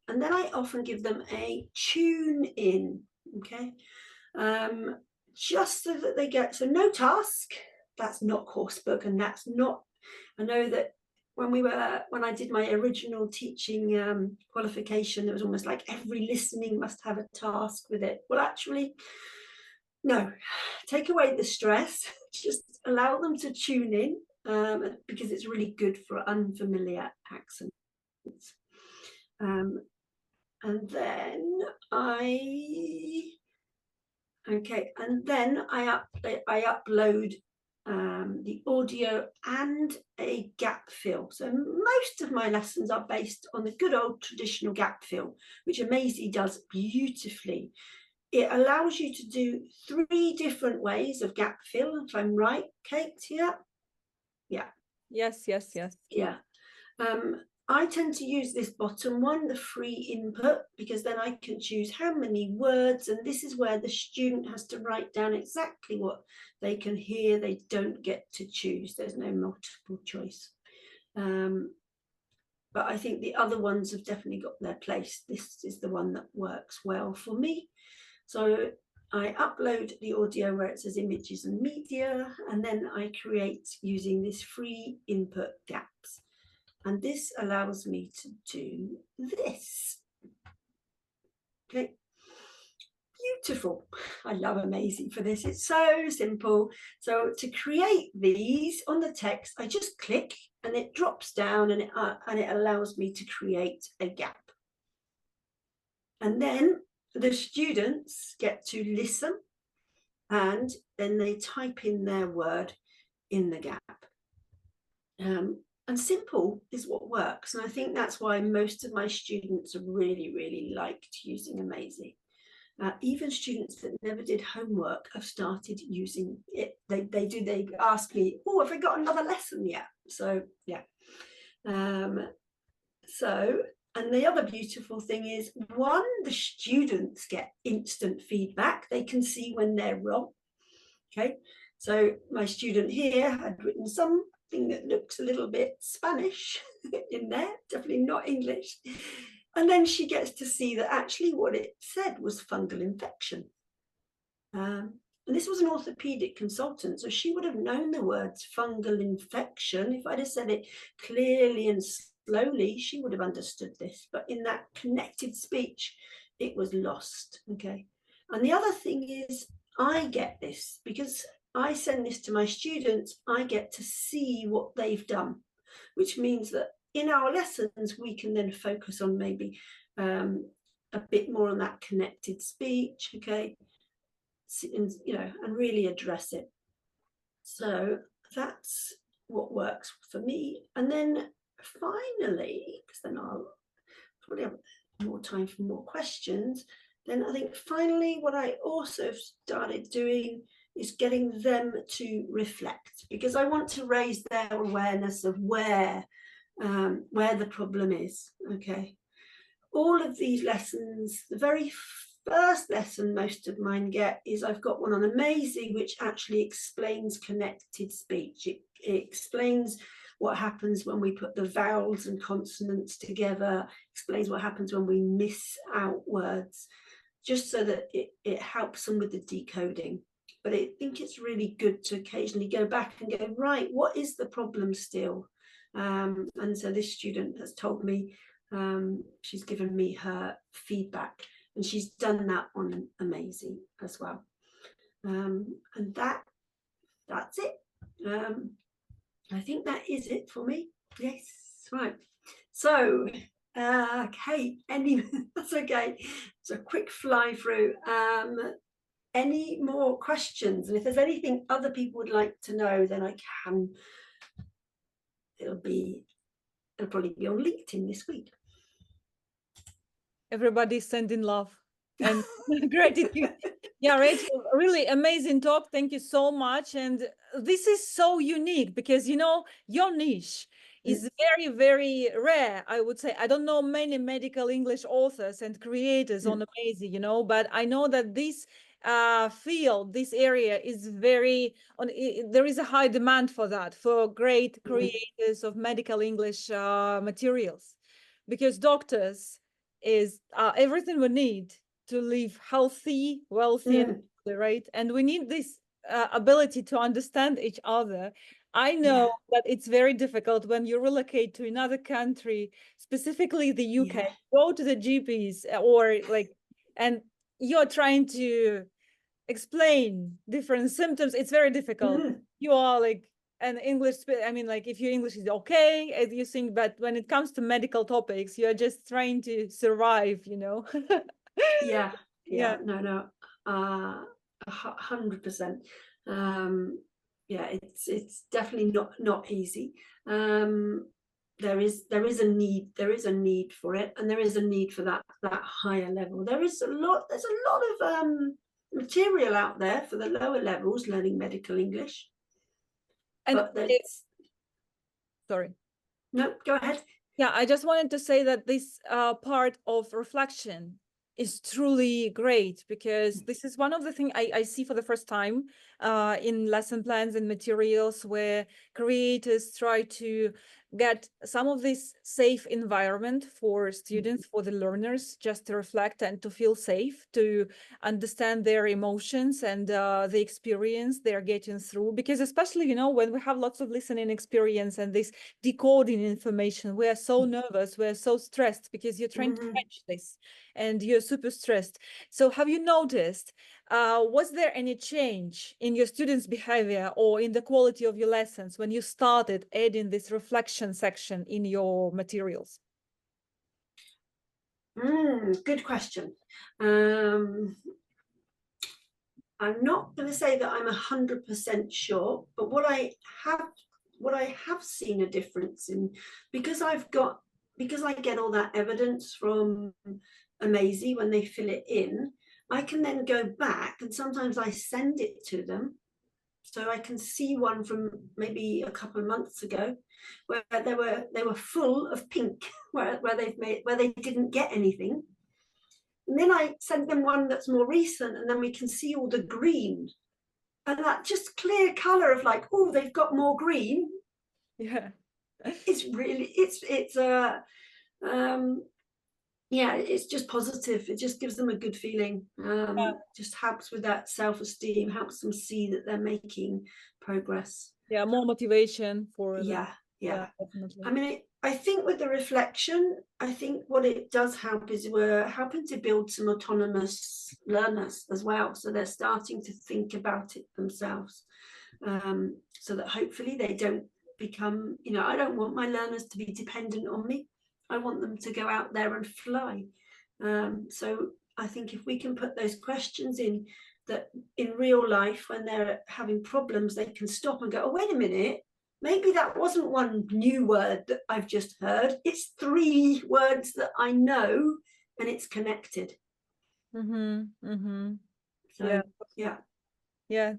And then I often give them a tune in, okay? Just so that they get, so no task, that's not course book, and that's not, I know that when I did my original teaching qualification, it was almost like every listening must have a task with it. Well, actually, no, take away the stress, just allow them to tune in, because it's really good for unfamiliar accents. And then I upload the audio and a gap fill. So most of my lessons are based on the good old traditional gap fill, which Amazy does beautifully. It allows you to do 3 different ways of gap fill, if I'm right, Kate, here? Yeah. Yes. Yeah. I tend to use this bottom one, the free input, because then I can choose how many words, and this is where the student has to write down exactly what they can hear. They don't get to choose. There's no multiple choice. But I think the other ones have definitely got their place. This is the one that works well for me. So I upload the audio where it says images and media, and then I create using this free input gaps. And this allows me to do this. Okay, beautiful. I love Amazy for this. It's so simple. So to create these on the text, I just click and it drops down, and it allows me to create a gap. And then the students get to listen, and then they type in their word in the gap. And simple is what works. And I think that's why most of my students really, really liked using Amazy. Even students that never did homework have started using it. They ask me, oh, have I got another lesson yet? So, yeah. And the other beautiful thing is, one, the students get instant feedback. They can see when they're wrong. Okay. So my student here had written something that looks a little bit Spanish in there, definitely not English. And then she gets to see that actually what it said was fungal infection. And this was an orthopedic consultant, so she would have known the words fungal infection. If I'd have said it clearly and slowly, she would have understood this. But in that connected speech, it was lost. Okay. And the other thing is, I get this because I send this to my students. I get to see what they've done, which means that in our lessons, we can then focus on maybe a bit more on that connected speech, okay, and, and really address it. So that's what works for me. And then finally, because then I'll probably have more time for more questions, then I think finally what I also started doing is getting them to reflect, because I want to raise their awareness of where the problem is. Okay, all of these lessons, the very first lesson most of mine get is, I've got one on Amazy, which actually explains connected speech. It explains what happens when we put the vowels and consonants together, explains what happens when we miss out words, just so that it helps them with the decoding. But I think it's really good to occasionally go back and go, right, what is the problem still? And so this student has told me, she's given me her feedback, and she's done that on Amazy as well. And that's it. I think that is it for me. Yes, right. So, Kate, that's okay. It's a quick fly through. Any more questions? And if there's anything other people would like to know, then I can. It'll probably be on LinkedIn this week. Everybody's sending love and gratitude. Yeah, Rachel, really amazing talk. Thank you so much. And this is so unique because, you know, your niche is very, very rare, I would say. I don't know many medical English authors and creators on Amazy, you know, but I know that this field, this area is very, there is a high demand for that, for great creators of medical English materials, because doctors is everything we need to live healthy, wealthy, and healthy, right? And we need this ability to understand each other. I know that it's very difficult when you relocate to another country, specifically the UK, go to the GPs or like, and you're trying to explain different symptoms. It's very difficult. You are like an English, I mean, like if your English is okay, as you think, but when it comes to medical topics, you're just trying to survive, you know? Yeah, no, 100%. Yeah, it's definitely not easy. There is a need for it, and there is a need for that higher level. There's a lot of material out there for the lower levels learning medical English. And but sorry. No, go ahead. Yeah, I just wanted to say that this part of reflection is truly great, because this is one of the things I see for the first time in lesson plans and materials, where creators try to get some of this safe environment for students, for the learners, just to reflect and to feel safe, to understand their emotions and the experience they're getting through. Because especially, you know, when we have lots of listening experience and this decoding information, we are so nervous, we're so stressed, because you're trying to catch this and you're super stressed. So have you noticed, was there any change in your students' behavior or in the quality of your lessons when you started adding this reflection section in your materials? Good question. I'm not going to say that I'm 100% sure, but what I have seen a difference in, because I get all that evidence from Amazy when they fill it in, I can then go back and sometimes I send it to them. So I can see one from maybe a couple of months ago where they were full of pink, where they didn't get anything. And then I send them one that's more recent, and then we can see all the green. And that just clear color of like, oh, they've got more green. Yeah. It's really, yeah, it's just positive. It just gives them a good feeling. Just helps with that self-esteem, helps them see that they're making progress. Yeah, more motivation for yeah definitely. I mean, I think with the reflection, I think what it does help is we're helping to build some autonomous learners as well, so they're starting to think about it themselves, so that hopefully they don't become, you know, I don't want my learners to be dependent on me. I want them to go out there and fly. So I think if we can put those questions in, that in real life when they're having problems, they can stop and go, oh, wait a minute, maybe that wasn't one new word that I've just heard. It's 3 words that I know, and it's connected. So, yeah.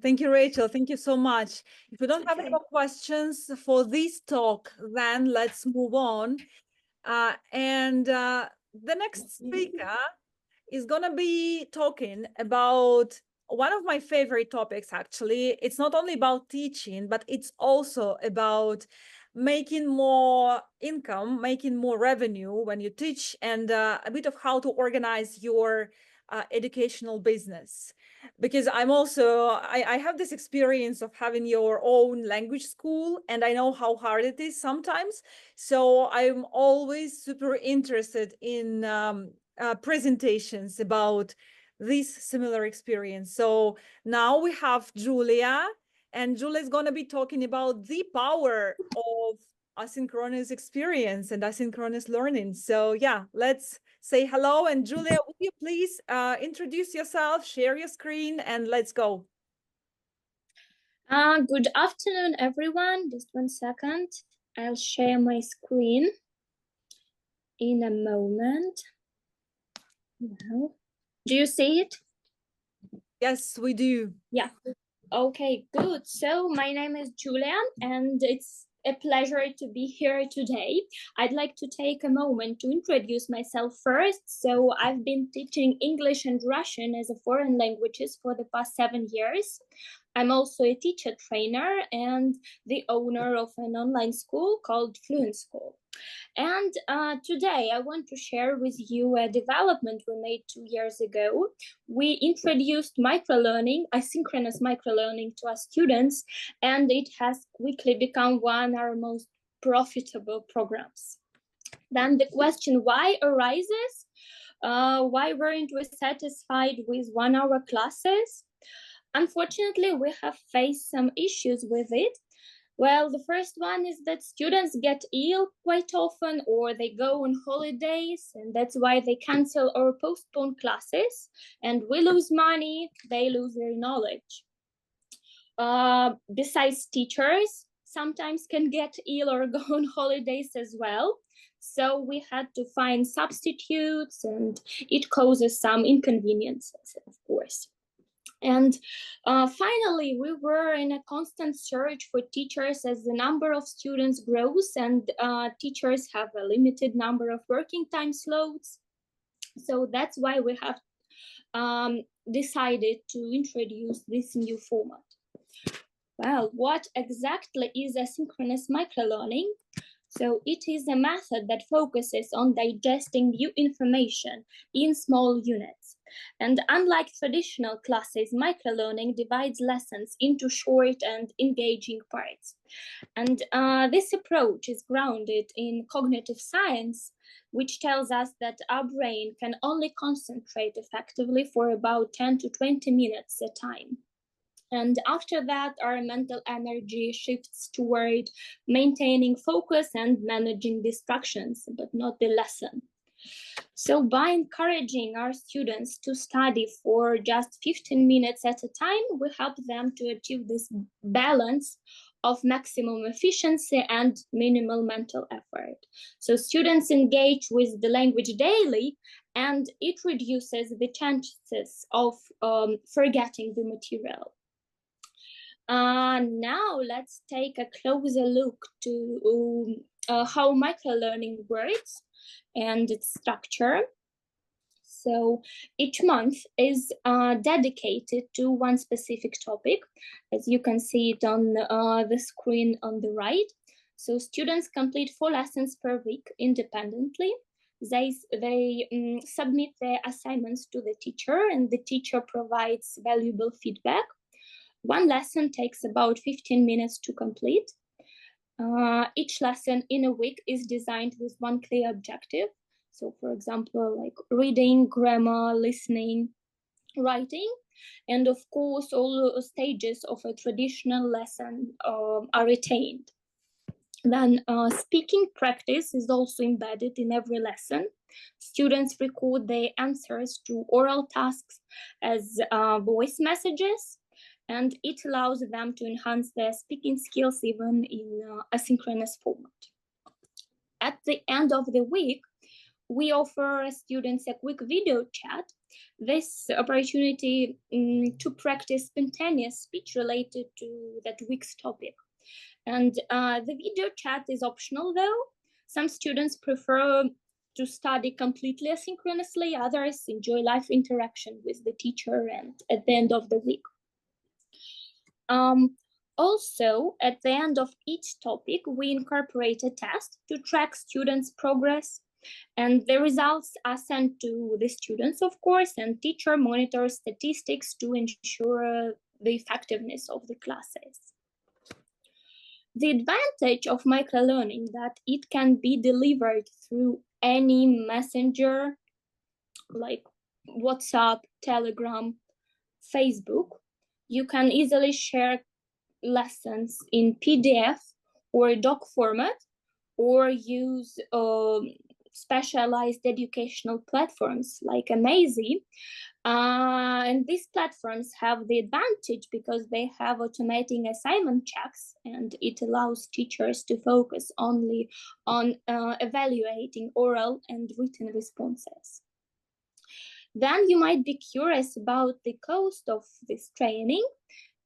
Thank you, Rachel. Thank you so much. If we don't have any more questions for this talk, then let's move on. And the next speaker is going to be talking about one of my favorite topics, actually. It's not only about teaching, but it's also about making more income, making more revenue when you teach, and a bit of how to organize your educational business. Because I'm also, I have this experience of having your own language school, and I know how hard it is sometimes. So I'm always super interested in presentations about this similar experience. So now we have Yulia, and Julia is going to be talking about the power of asynchronous experience and asynchronous learning. So yeah, let's say hello. And Julia, would you please introduce yourself, share your screen, and let's go. Good afternoon, everyone. Just 1 second. I'll share my screen in a moment. Now, do you see it? Yes, we do. Yeah. Okay, good. So my name is Yulia, and it's a pleasure to be here today. I'd like to take a moment to introduce myself first. So I've been teaching English and Russian as a foreign languages for the past 7 years. I'm also a teacher trainer and the owner of an online school called Fluent School. And today I want to share with you a development we made 2 years ago. We introduced microlearning, asynchronous microlearning to our students, and it has quickly become one of our most profitable programs. Then the question why arises? Why weren't we satisfied with 1 hour classes? Unfortunately, we have faced some issues with it. Well, the first one is that students get ill quite often, or they go on holidays, and that's why they cancel or postpone classes, and we lose money, they lose their knowledge. Besides, teachers sometimes can get ill or go on holidays as well. So we had to find substitutes, and it causes some inconveniences, of course. And finally, we were in a constant search for teachers as the number of students grows, and teachers have a limited number of working time slots. So that's why we have decided to introduce this new format. Well, what exactly is asynchronous microlearning? So it is a method that focuses on digesting new information in small units. And unlike traditional classes, microlearning divides lessons into short and engaging parts. And this approach is grounded in cognitive science, which tells us that our brain can only concentrate effectively for about 10 to 20 minutes at a time. And after that, our mental energy shifts toward maintaining focus and managing distractions, but not the lesson. So by encouraging our students to study for just 15 minutes at a time, we help them to achieve this balance of maximum efficiency and minimal mental effort. So students engage with the language daily, and it reduces the chances of forgetting the material. Now let's take a closer look to how microlearning works and its structure. So each month is dedicated to one specific topic, as you can see it on the screen on the right. So students complete 4 lessons per week independently. They submit their assignments to the teacher, and the teacher provides valuable feedback. 1 lesson takes about 15 minutes to complete. Each lesson in a week is designed with one clear objective. So for example, like reading, grammar, listening, writing, and of course, all stages of a traditional lesson are retained. Then speaking practice is also embedded in every lesson. Students record their answers to oral tasks as voice messages, and it allows them to enhance their speaking skills even in asynchronous format. At the end of the week, we offer students a quick video chat. This opportunity to practice spontaneous speech related to that week's topic. And the video chat is optional though. Some students prefer to study completely asynchronously, others enjoy live interaction with the teacher and at the end of the week. Also, at the end of each topic, we incorporate a test to track students' progress, and the results are sent to the students, of course, and teacher monitors statistics to ensure the effectiveness of the classes. The advantage of microlearning that it can be delivered through any messenger like WhatsApp, Telegram, Facebook. You can easily share lessons in PDF or doc format, or use specialized educational platforms like Amazy. And these platforms have the advantage because they have automating assignment checks, and it allows teachers to focus only on evaluating oral and written responses. Then you might be curious about the cost of this training.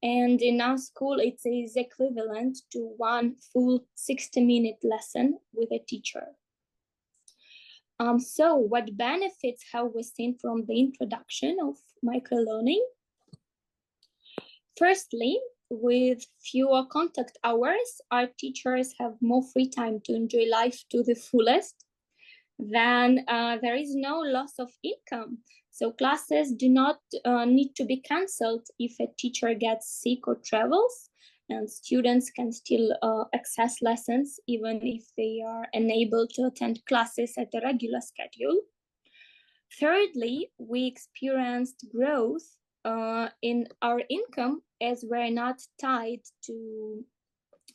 And in our school, it is equivalent to one full 60-minute lesson with a teacher. So what benefits have we seen from the introduction of microlearning? Firstly, with fewer contact hours, our teachers have more free time to enjoy life to the fullest. Then there is no loss of income. So classes do not need to be cancelled if a teacher gets sick or travels, and students can still access lessons even if they are unable to attend classes at a regular schedule. Thirdly, we experienced growth in our income as we're not tied to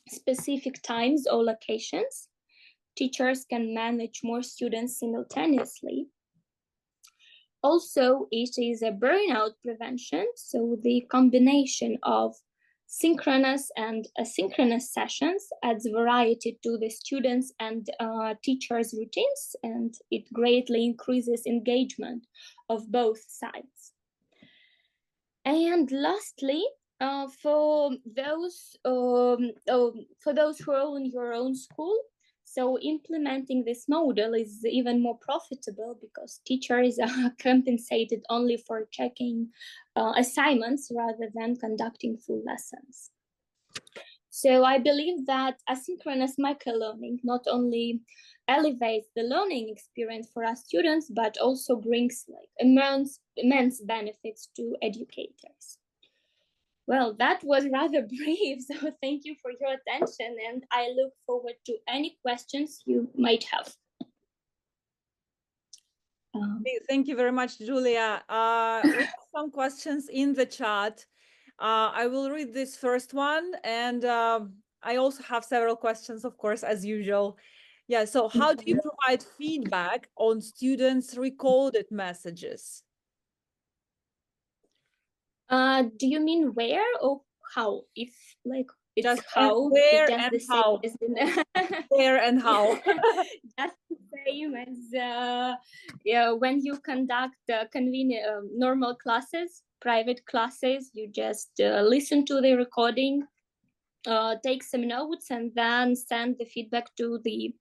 specific times or locations. Teachers can manage more students simultaneously. Also, it is a burnout prevention, so the combination of synchronous and asynchronous sessions adds variety to the students and teachers' routines, and it greatly increases engagement of both sides. And lastly, for those who own your own school, so implementing this model is even more profitable because teachers are compensated only for checking assignments rather than conducting full lessons. So I believe that asynchronous microlearning not only elevates the learning experience for our students, but also brings like immense benefits to educators. Well, that was rather brief, so thank you for your attention, and I look forward to any questions you might have. Thank you very much, Julia. We have some questions in the chat. I will read this first one, and I also have several questions, of course, as usual. Yeah, so how do you provide feedback on students' recorded messages? Do you mean where or how? If like it's just how, where just and the same how. as in Where and how. just the same as yeah, when you conduct convenient normal classes, private classes, you just listen to the recording, take some notes, and then send the feedback to the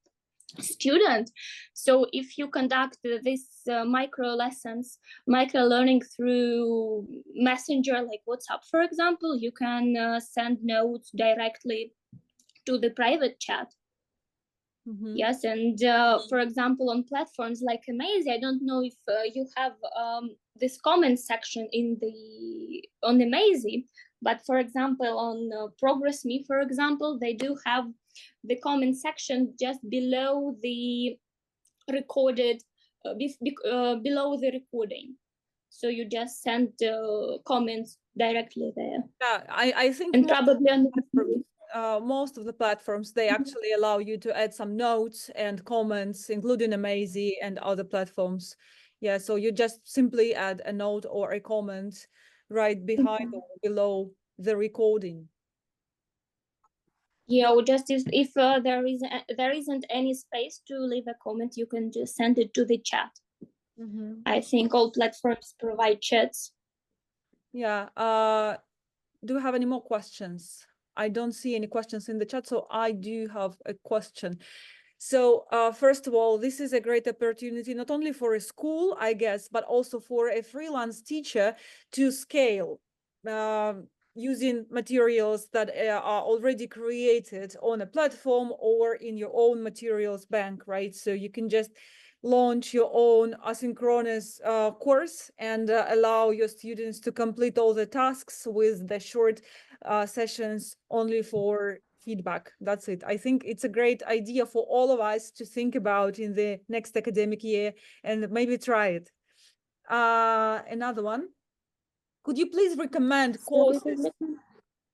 student. So if you conduct this micro learning through Messenger, like WhatsApp, for example, you can send notes directly to the private chat. Yes, and for example, on platforms like Amazy, I don't know if you have this comment section on Amazy, but for example, on ProgressMe, for example, they do have the comment section just below the recorded, below the recording. So you just send comments directly there. Yeah, I think and probably on most of the platforms, they actually allow you to add some notes and comments, including Amazy and other platforms. Yeah, so you just simply add a note or a comment right behind or below the recording. Yeah, or just if there isn't any space to leave a comment, you can just send it to the chat. I think all platforms provide chats. Yeah. Do you have any more questions? I don't see any questions in the chat, so I do have a question. So first of all, this is a great opportunity, not only for a school, I guess, but also for a freelance teacher to scale using materials that are already created on a platform or in your own materials bank, right? So you can just launch your own asynchronous course and allow your students to complete all the tasks with the short sessions only for feedback. That's it. I think it's a great idea for all of us to think about in the next academic year and maybe try it. Another one. Could you please recommend courses?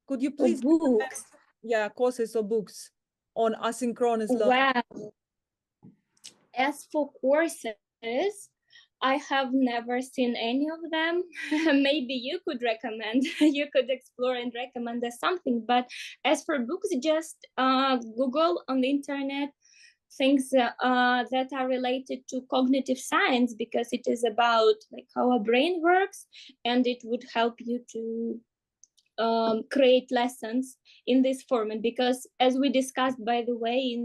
Could you please books? Yeah, courses or books on asynchronous learning? Well, as for courses, I have never seen any of them. Maybe you could recommend, you could explore and recommend us something. But as for books, just Google on the internet things that are related to cognitive science, because it is about like how our brain works, and it would help you to create lessons in this format. Because as we discussed, by the way,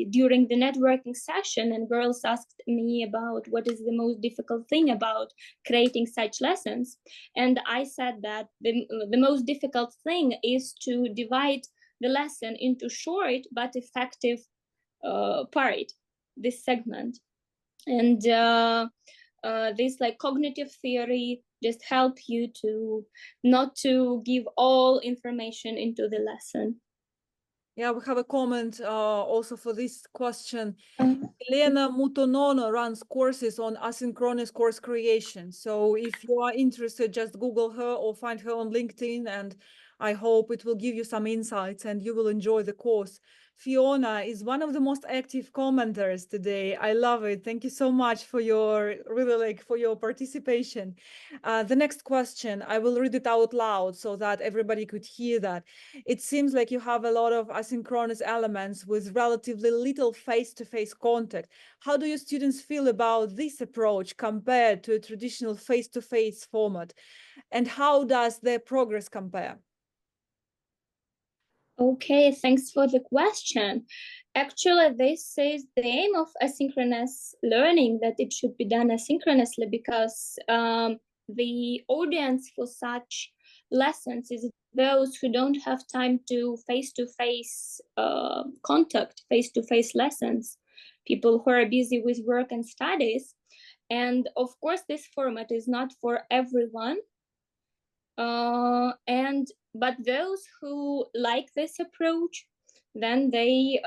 during the networking session, and girls asked me about what is the most difficult thing about creating such lessons, and I said that the most difficult thing is to divide the lesson into short but effective part, this segment. And this like cognitive theory just help you to not to give all information into the lesson. Yeah, we have a comment also for this question. Elena Mutonono runs courses on asynchronous course creation. So if you are interested, just Google her or find her on LinkedIn, and I hope it will give you some insights and you will enjoy the course. Fiona is one of the most active commenters today. I love it. Thank you so much for your for your participation. The next question, I will read it out loud so that everybody could hear that. It seems like you have a lot of asynchronous elements with relatively little face-to-face contact. How do your students feel about this approach compared to a traditional face-to-face format? And how does their progress compare? Okay, thanks for the question. Actually, this is the aim of asynchronous learning, that it should be done asynchronously, because the audience for such lessons is those who don't have time to face-to-face contact, face-to-face lessons, people who are busy with work and studies. And of course, this format is not for everyone. But those who like this approach, then they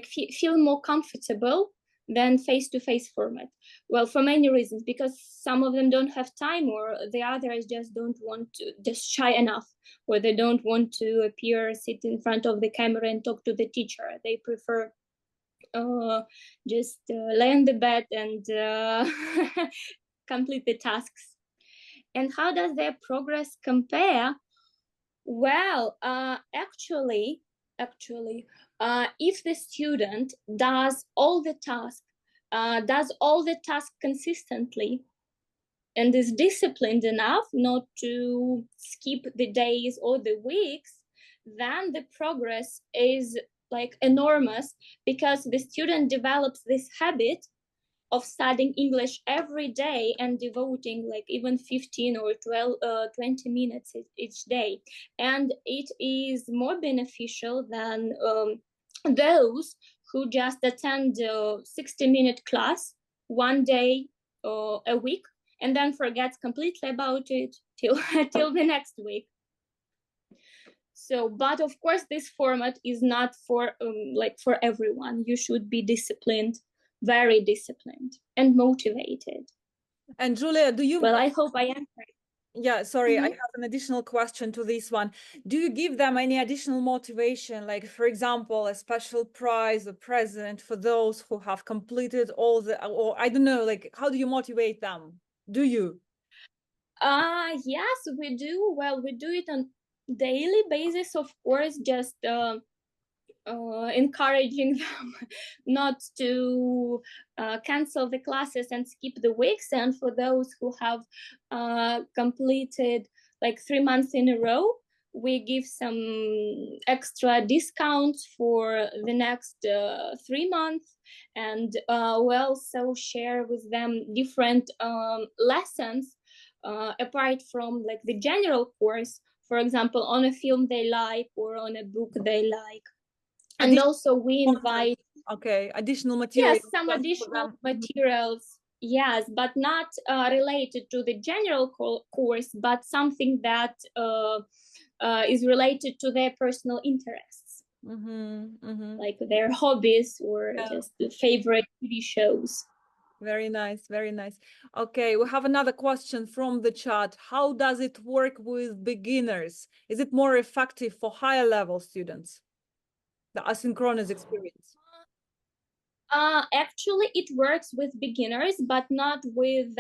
feel more comfortable than face-to-face format. Well, for many reasons, because some of them don't have time, or the others just don't want to, just shy enough, or they don't want to appear, sit in front of the camera and talk to the teacher. They prefer just lay on the bed and complete the tasks. And how does their progress compare? Well, actually, if the student does all the tasks consistently, and is disciplined enough not to skip the days or the weeks, then the progress is like enormous, because the student develops this habit of studying English every day and devoting like even 15 or 20 minutes each day. And it is more beneficial than those who just attend a 60-minute class one day a week and then forgets completely about it till the next week. So, but of course, this format is not for for everyone. You should be disciplined, very disciplined and motivated. And Julia, do you... Well, I hope I answered. Yeah, sorry, I have an additional question to this one. Do you give them any additional motivation, like, for example, a special prize or present for those who have completed all the, or I don't know, like, how do you motivate them? Do you? Yes, we do. Well, we do it on daily basis, of course, just encouraging them not to cancel the classes and skip the weeks. And for those who have completed like 3 months in a row, we give some extra discounts for the next 3 months. And we also share with them different lessons apart from like the general course, for example, on a film they like or on a book they like. And also we invite additional materials. Yes, some additional materials, yes, but not related to the general course, but something that is related to their personal interests, like their hobbies or just the favorite TV shows. Very nice, very nice. Okay, we have another question from the chat. How does it work with beginners? Is it more effective for higher level students? The asynchronous experience? Actually, it works with beginners, but not with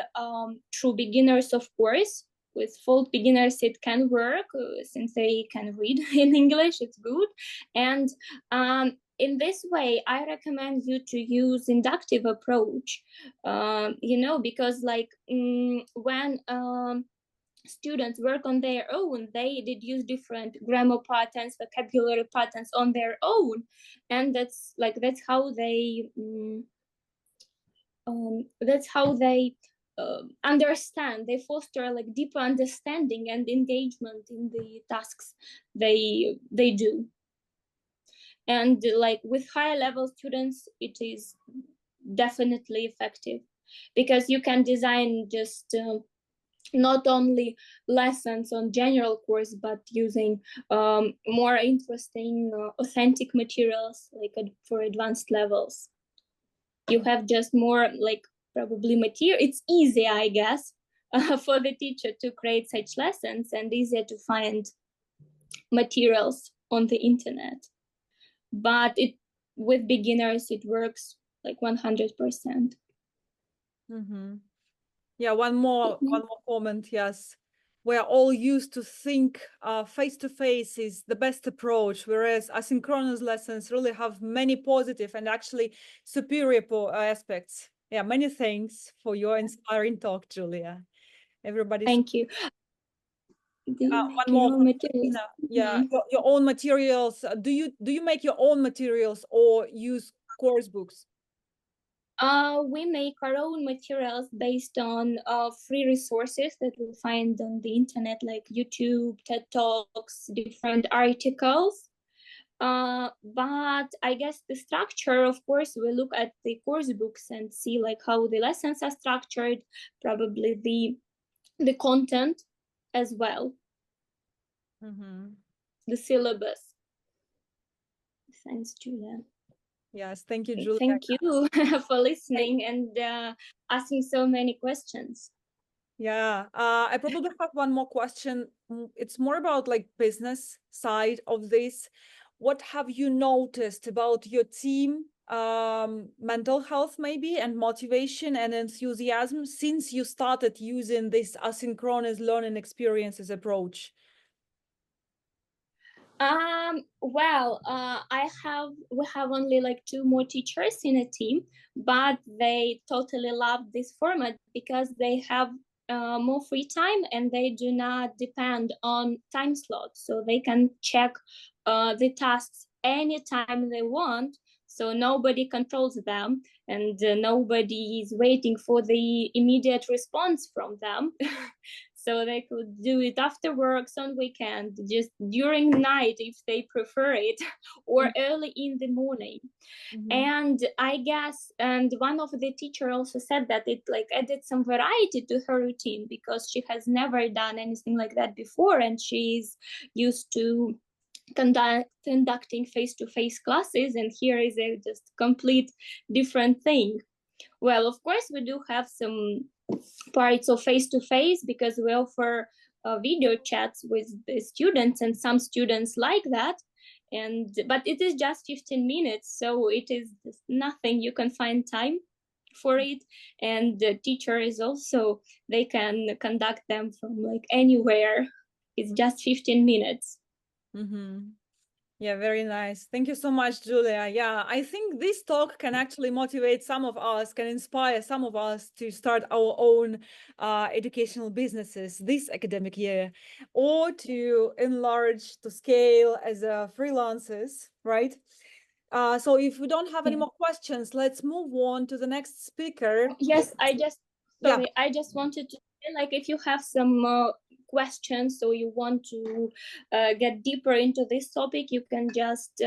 true beginners, of course. With full beginners, it can work since they can read in English, it's good. And in this way, I recommend you to use inductive approach, you know, because like when students work on their own, they deduce different grammar patterns, vocabulary patterns on their own, and that's how they understand. They foster like deeper understanding and engagement in the tasks they do. And like with higher level students, it is definitely effective, because you can design just not only lessons on general course, but using more interesting, authentic materials like for advanced levels. You have just more like probably material. It's easier, I guess, for the teacher to create such lessons, and easier to find materials on the internet. But with beginners, it works like 100%. Yeah, one more comment. Yes, we're all used to think face-to-face is the best approach, whereas asynchronous lessons really have many positive and actually superior aspects. Yeah, many thanks for your inspiring talk, Julia. Everybody. Thank you. One more materials. Yeah, your own materials. Do you make your own materials or use course books? We make our own materials based on free resources that we find on the internet, like YouTube, TED Talks, different articles. But I guess the structure, of course, we look at the course books and see like how the lessons are structured, probably the content as well, the syllabus. Thanks, Julia. Yes, thank you, Julia. Thank you for listening and asking so many questions. Yeah, I probably have one more question. It's more about like business side of this. What have you noticed about your team, mental health maybe, and motivation and enthusiasm since you started using this asynchronous learning experiences approach? Well, we have only like 2 more teachers in a team, but they totally love this format because they have more free time and they do not depend on time slots, so they can check the tasks anytime they want, so nobody controls them and nobody is waiting for the immediate response from them. So they could do it after work, on weekend, just during night if they prefer it, or early in the morning. And I guess, and one of the teacher also said that it like added some variety to her routine because she has never done anything like that before, and she's used to conducting face-to-face classes, and here is a just complete different thing. Well, of course, we do have some parts of face-to-face because we offer video chats with the students, and some students like that. But it is just 15 minutes, so it is nothing. You can find time for it, and the teacher is also, they can conduct them from like anywhere. It's just 15 minutes. Yeah, very nice. Thank you so much, Julia. Yeah, I think this talk can actually motivate some of us, can inspire some of us to start our own educational businesses this academic year, or to enlarge, to scale as freelancers, right? So if we don't have any more questions, let's move on to the next speaker. Yes, I just wanted to say, like, if you have some questions, so you want to get deeper into this topic, you can just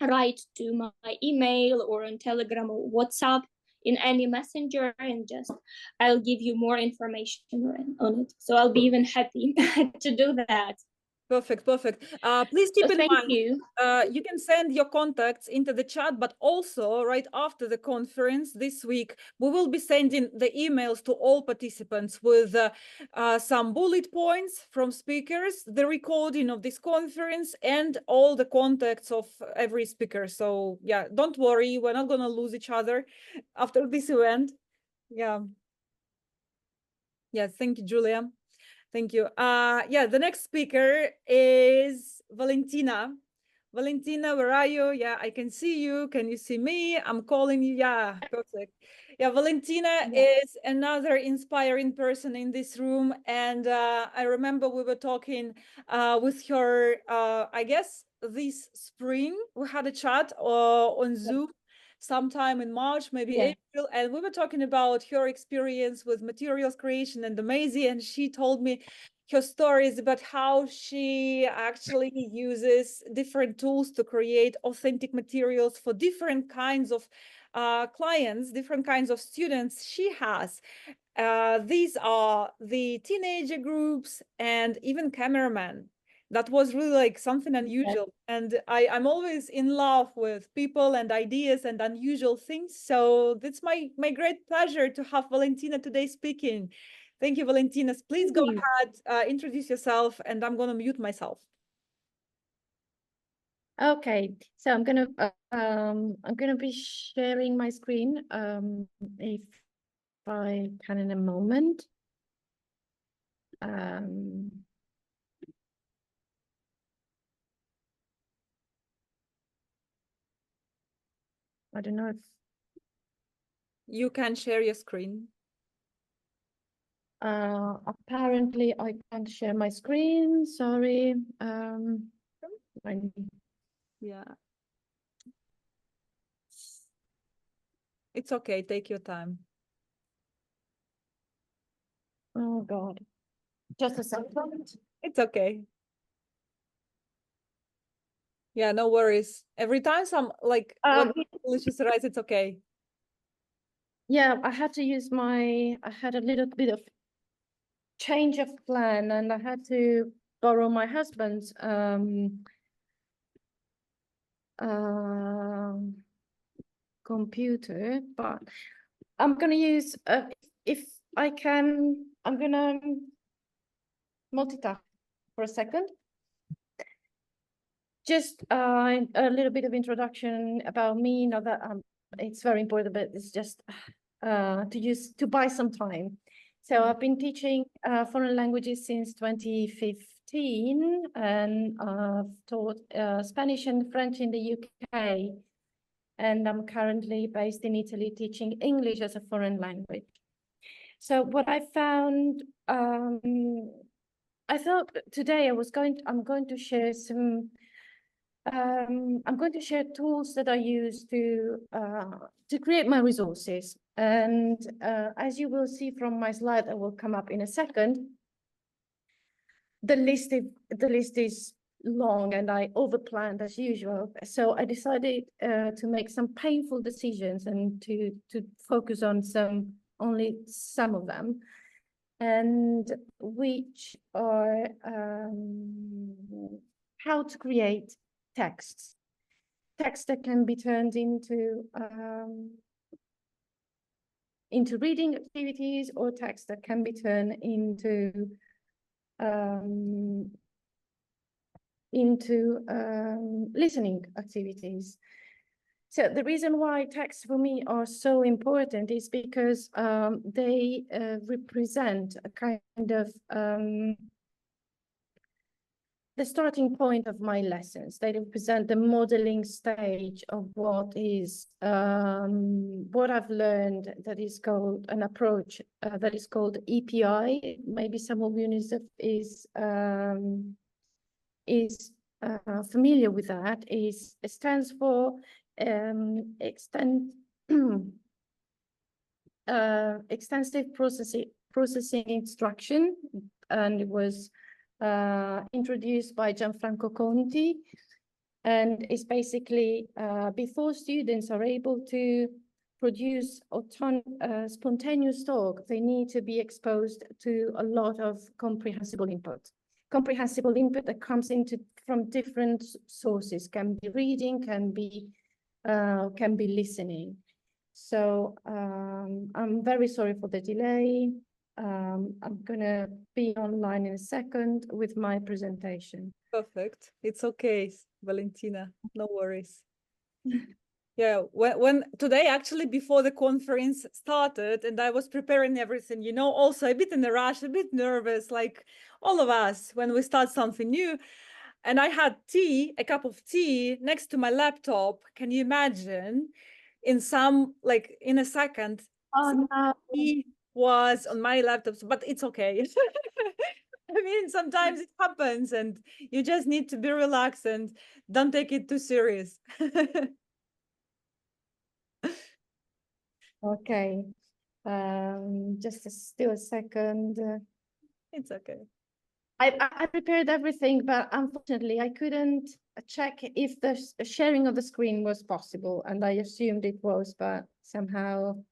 write to my email or on Telegram or WhatsApp in any messenger, and just I'll give you more information on it. So I'll be even happy to do that. Perfect. Please keep in mind, you can send your contacts into the chat, but also right after the conference this week, we will be sending the emails to all participants with some bullet points from speakers, the recording of this conference, and all the contacts of every speaker. So yeah, don't worry, we're not gonna lose each other after this event. Yeah, thank you, Julia. Thank you. Yeah, the next speaker is Valentina. Valentina, where are you? Yeah, I can see you. Can you see me? I'm calling you. Yeah, perfect. Yeah, Valentina is another inspiring person in this room. And I remember we were talking with her, I guess this spring. We had a chat on Zoom sometime in March, maybe April. And we were talking about her experience with materials creation and Amazy. And she told me her stories about how she actually uses different tools to create authentic materials for different kinds of clients, different kinds of students she has. These are the teenager groups and even cameramen. That was really like something unusual. And I'm always in love with people and ideas and unusual things. So it's my great pleasure to have Valentina today speaking. Thank you, Valentina. Please go ahead, introduce yourself, and I'm going to mute myself. Okay, so I'm gonna be sharing my screen if I can in a moment. I don't know if you can share your screen. Apparently I can't share my screen. Sorry. Yeah. It's okay. Take your time. Oh God. Just a second. It's okay. Yeah, no worries. Every time some like when English is right, it's okay. Yeah, I had to use I had a little bit of change of plan and I had to borrow my husband's computer, but I'm gonna use if I can, I'm gonna multitask for a second. Just a little bit of introduction about me. Not that it's very important, but it's just to buy some time. So I've been teaching foreign languages since 2015, and I've taught Spanish and French in the UK. And I'm currently based in Italy teaching English as a foreign language. So what I found, I thought today I'm going to share some, I'm going to share tools that I use to create my resources. And as you will see from my slide that will come up in a second, the list is long and I overplanned as usual. So I decided to make some painful decisions and to focus on only some of them, and which are how to create text that can be turned into reading activities, or text that can be turned into listening activities. So the reason why texts for me are so important is because they represent a kind of the starting point of my lessons. They represent the modeling stage of what I've learned, that is called an approach that is called EPI. Maybe some of you is familiar with that. It stands for extensive processing instruction, and it was introduced by Gianfranco Conti, and it's basically before students are able to produce spontaneous talk, they need to be exposed to a lot of comprehensible input that comes from different sources, can be reading, can be listening. So I'm very sorry for the delay. I'm gonna be online in a second with my presentation. Perfect. It's okay, Valentina. No worries. Yeah, when today, actually, before the conference started and I was preparing everything, you know, also a bit in a rush, a bit nervous, like all of us when we start something new. And I had tea, a cup of tea next to my laptop. Can you imagine? In a second, Oh no. tea was on my laptop, but it's okay. I mean, sometimes it happens and you just need to be relaxed and don't take it too serious. Okay. Still a second. It's okay. I prepared everything, but unfortunately I couldn't check if the sharing of the screen was possible, and I assumed it was, but somehow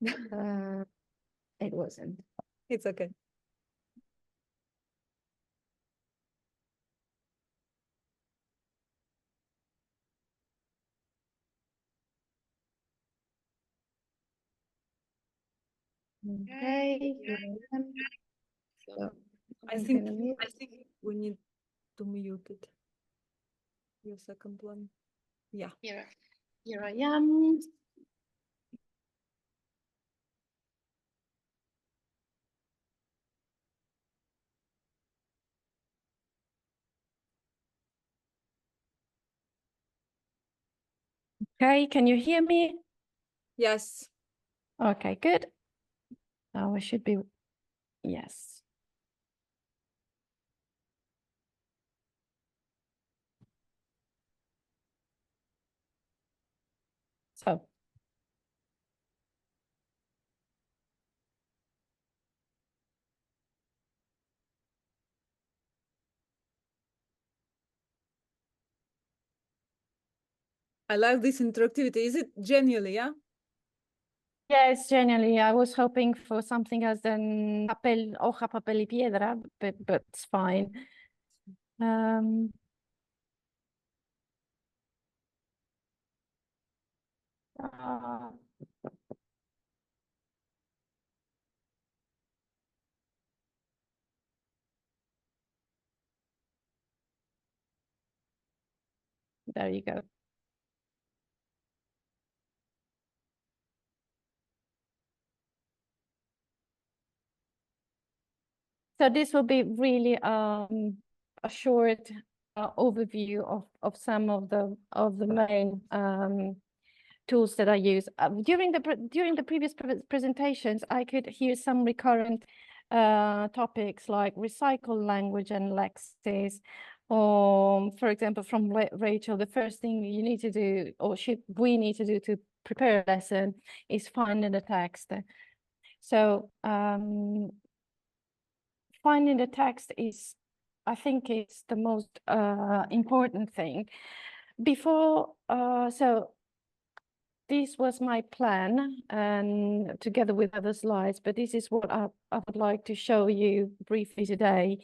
it wasn't. It's okay. Okay. So I think we need to mute it. Your second one. Yeah. Here I am. Okay, can you hear me? Yes. Okay, good. Now I should be, yes. So, I like this interactivity. Is it genuinely, yeah? yes, generally, I was hoping for something else than hoja, papel y piedra, but it's fine. There you go. So this will be really a short overview of some of the main tools that I use. During the previous presentations, I could hear some recurrent topics like recycle language and lexis. For example, from Rachel, the first thing you need to do, or we need to do to prepare a lesson, is find the text. So finding the text is, I think, it's the most important thing. So this was my plan, and together with other slides, but this is what I would like to show you briefly today.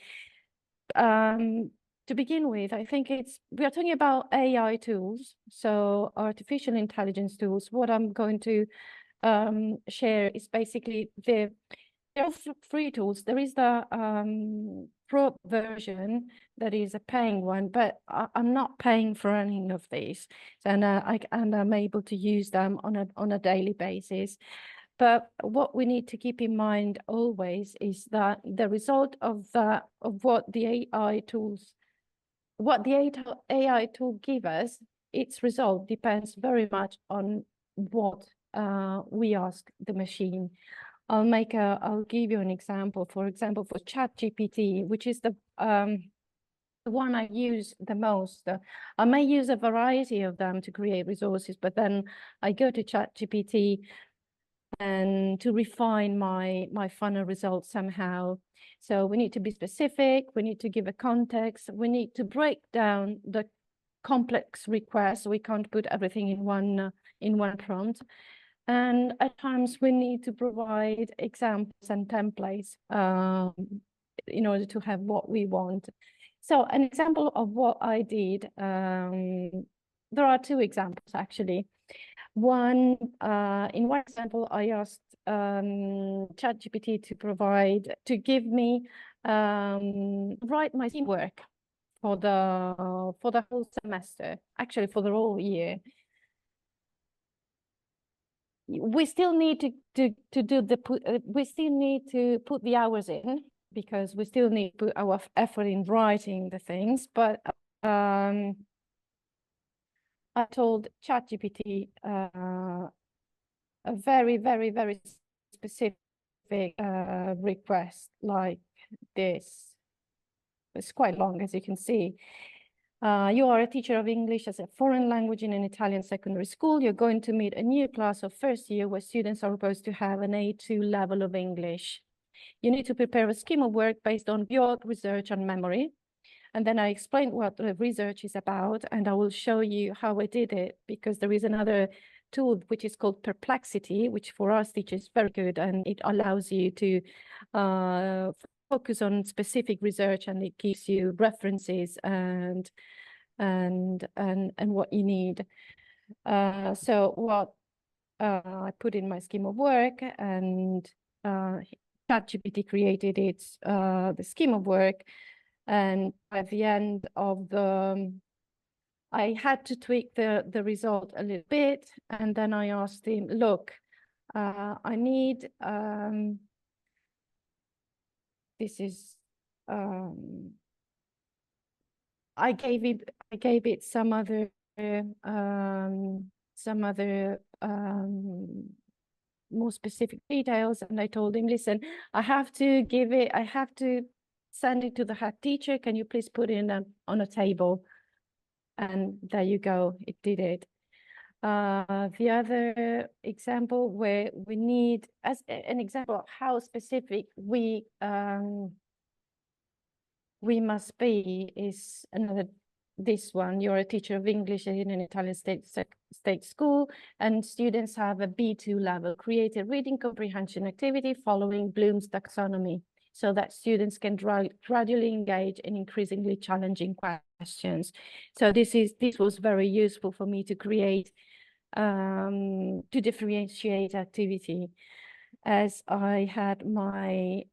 To begin with, I think we are talking about AI tools, so artificial intelligence tools. What I'm going to share is basically there are free tools. There is the pro version that is a paying one, but I'm not paying for any of these, and I'm able to use them on a daily basis. But what we need to keep in mind always is that the result of what the AI tool give us, its result depends very much on what we ask the machine. I'll give you an example. For example, for ChatGPT, which is the one I use the most. I may use a variety of them to create resources, but then I go to ChatGPT and to refine my final results somehow. So we need to be specific, we need to give a context, we need to break down the complex requests. We can't put everything in one prompt. And at times we need to provide examples and templates in order to have what we want. So an example of what I did, there are two examples actually. In one example, I asked ChatGPT to give me write my work for the whole semester, actually for the whole year. We still need to we still need to put the hours in, because we still need to put our effort in writing the things, but I told ChatGPT a very, very, very specific request like this. It's quite long, as you can see. You are a teacher of English as a foreign language in an Italian secondary school. You're going to meet a new class of first year where students are supposed to have an A2 level of English. You need to prepare a scheme of work based on your research and memory. And then I explained what the research is about, and I will show you how I did it, because there is another tool which is called Perplexity, which for us teachers is very good, and it allows you to focus on specific research, and it gives you references and what you need. So what I put in my scheme of work, and ChatGPT created its the scheme of work. And at the end of I had to tweak the result a little bit. And then I asked him, look, I need, this is, I gave it some other more specific details. And I told him, listen, I have to send it to the head teacher. Can you please put it on a table? And there you go, it did it. The other example where we need, as an example of how specific we must be, is this one. You're a teacher of English in an Italian state school, and students have a B2 level. Create a reading comprehension activity following Bloom's taxonomy, so that students can gradually engage in increasingly challenging questions. So this was very useful for me to create, to differentiate activity, as I had my,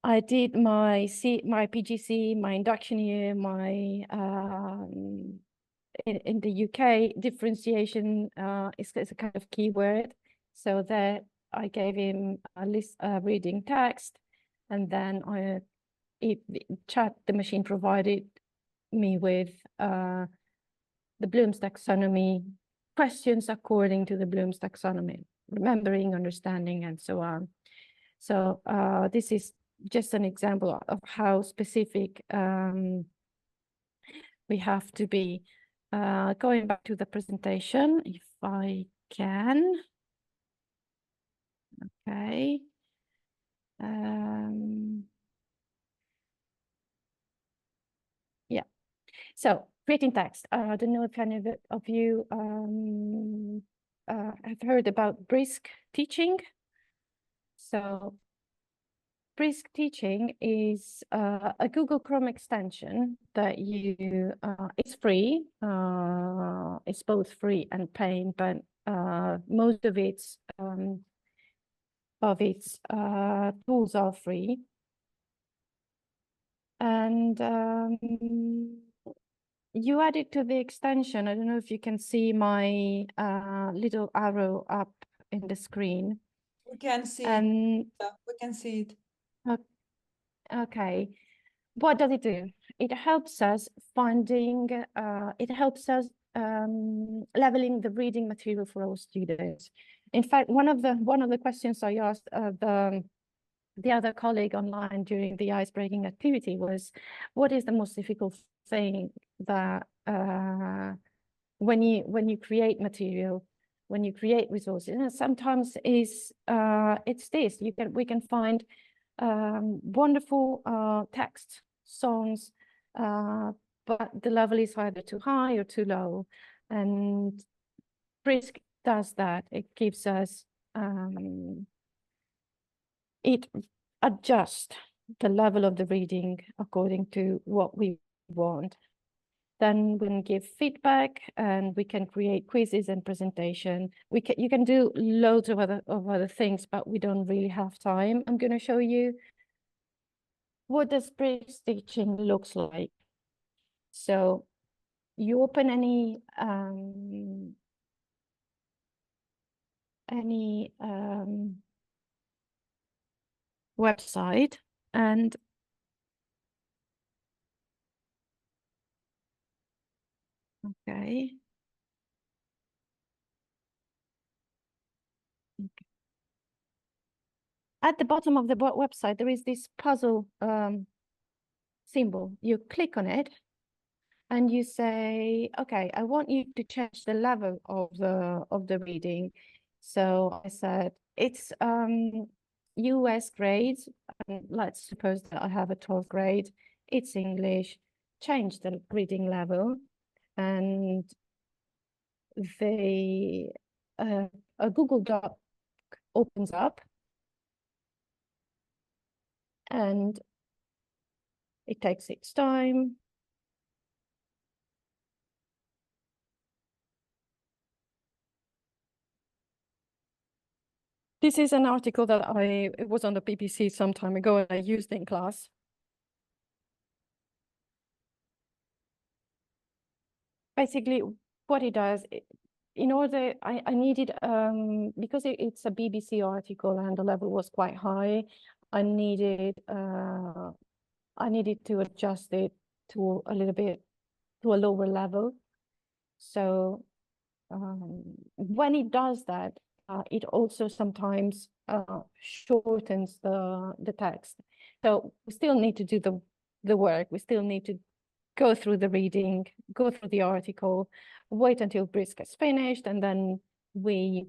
I did my PGC, my induction year, my in the UK, differentiation is a kind of keyword, so that I gave him a list, reading text, and then the machine provided me with the Bloom's taxonomy questions according to the Bloom's taxonomy, remembering, understanding, and so on. So this is just an example of how specific we have to be. Going back to the presentation, if I can. Okay. Yeah. So creating text. I don't know if any of you have heard about brisk teaching. So brisk teaching is a Google Chrome extension that it's free. It's both free and paying, but most of its tools are free. And you add it to the extension. I don't know if you can see my little arrow up in the screen. We can see and it. We can see it. Okay, what does it do? It helps us finding, leveling the reading material for our students. In fact, one of the questions I asked the other colleague online during the icebreaking activity was, what is the most difficult thing that when you create material, when you create resources? And sometimes it's this. We can find wonderful text, songs, but the level is either too high or too low. And Brisk does that. It gives us, it adjusts the level of the reading according to what we want. Then we can give feedback, and we can create quizzes and presentation. You can do loads of other things, but we don't really have time. I'm going to show you what does brisk teaching looks like. So you open any website, and Okay. At the bottom of the website, there is this puzzle symbol. You click on it and you say, okay, I want you to change the level of the reading. So I said, it's US grades. Let's suppose that I have a 12th grade. It's English. Change the reading level. And a Google Doc opens up. And it takes its time. This is an article that it was on the BBC some time ago and I used in class. Basically, what it does, in order, I needed, because it's a BBC article and the level was quite high, I needed to adjust it to a little bit, to a lower level. So when it does that, it also sometimes shortens the text. So we still need to do the work. We still need to go through the reading, go through the article, wait until Brisk has finished, and then we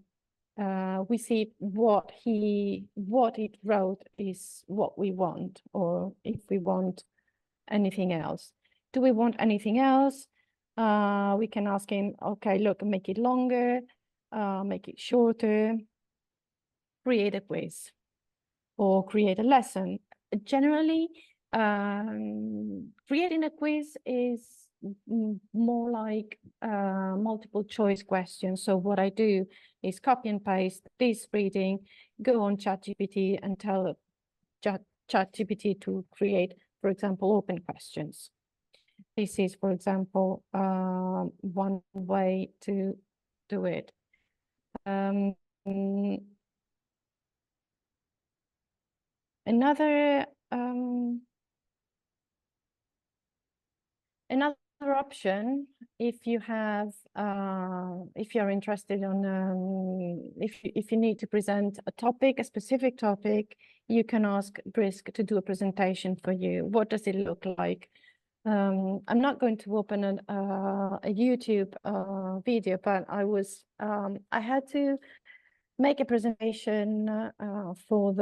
see what it wrote is what we want, or if we want anything else. Do we want anything else? We can ask him, okay, look, make it longer, make it shorter, create a quiz, or create a lesson. Generally, creating a quiz is more like multiple choice questions. So what I do is copy and paste this reading, go on ChatGPT and tell ChatGPT to create, for example, open questions. This is, for example, one way to do it. Another option, if you have, if you're interested on, if you need to present a topic, a specific topic, you can ask Brisk to do a presentation for you. What does it look like? I'm not going to open a YouTube video, but I had to make a presentation for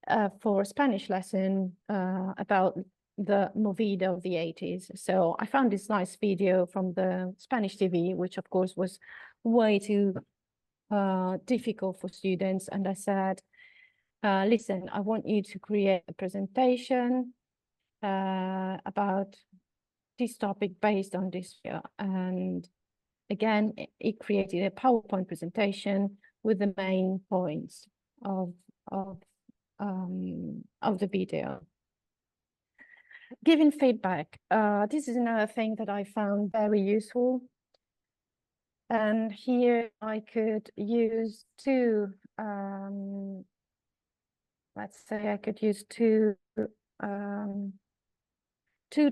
a Spanish lesson about the movida of the 80s. So I found this nice video from the Spanish TV, which of course was way too difficult for students. And I said, listen, I want you to create a presentation about this topic based on this video. And again, it created a PowerPoint presentation with the main points of the video. Giving feedback. This is another thing that I found very useful. And here I could use let's say I could use two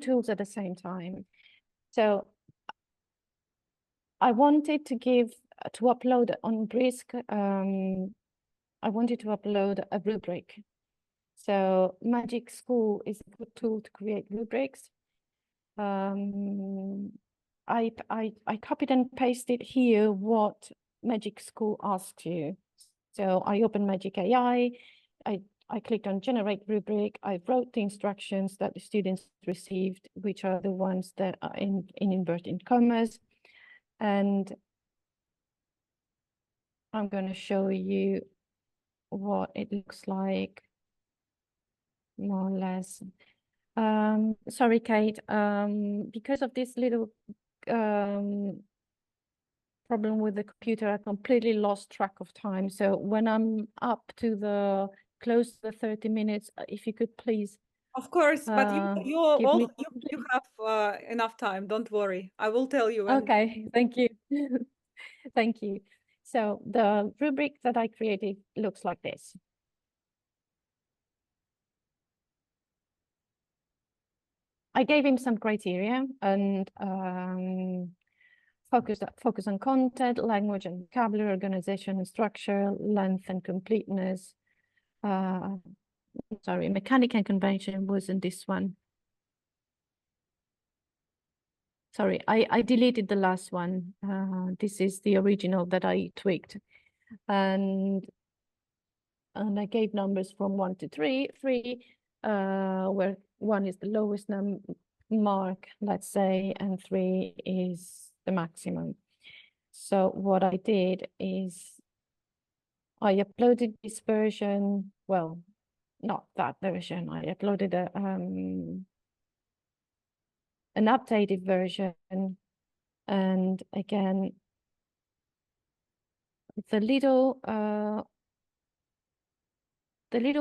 tools at the same time. So I wanted to upload on Brisk, I wanted to upload a rubric. So Magic School is a good tool to create rubrics. I copied and pasted here what Magic School asks you. So I opened Magic AI, I clicked on generate rubric, I wrote the instructions that the students received, which are the ones that are in inverted commas. And I'm going to show you what it looks like, more or less. Sorry, Kate, because of this little problem with the computer, I completely lost track of time. So when I'm up to close to the 30 minutes, if you could please. Of course, but you have enough time. Don't worry. I will tell you when. Okay, thank you. Thank you. So the rubric that I created looks like this. I gave him some criteria and focus on content, language and vocabulary, organization and structure, length and completeness. Sorry, mechanic and convention wasn't this one. Sorry, I deleted the last one. This is the original that I tweaked. And I gave numbers from 1 to 3, where 1 is the lowest mark, let's say, and 3 is the maximum. So what I did is I uploaded this version, well, not that version, I uploaded an updated version, and again, the little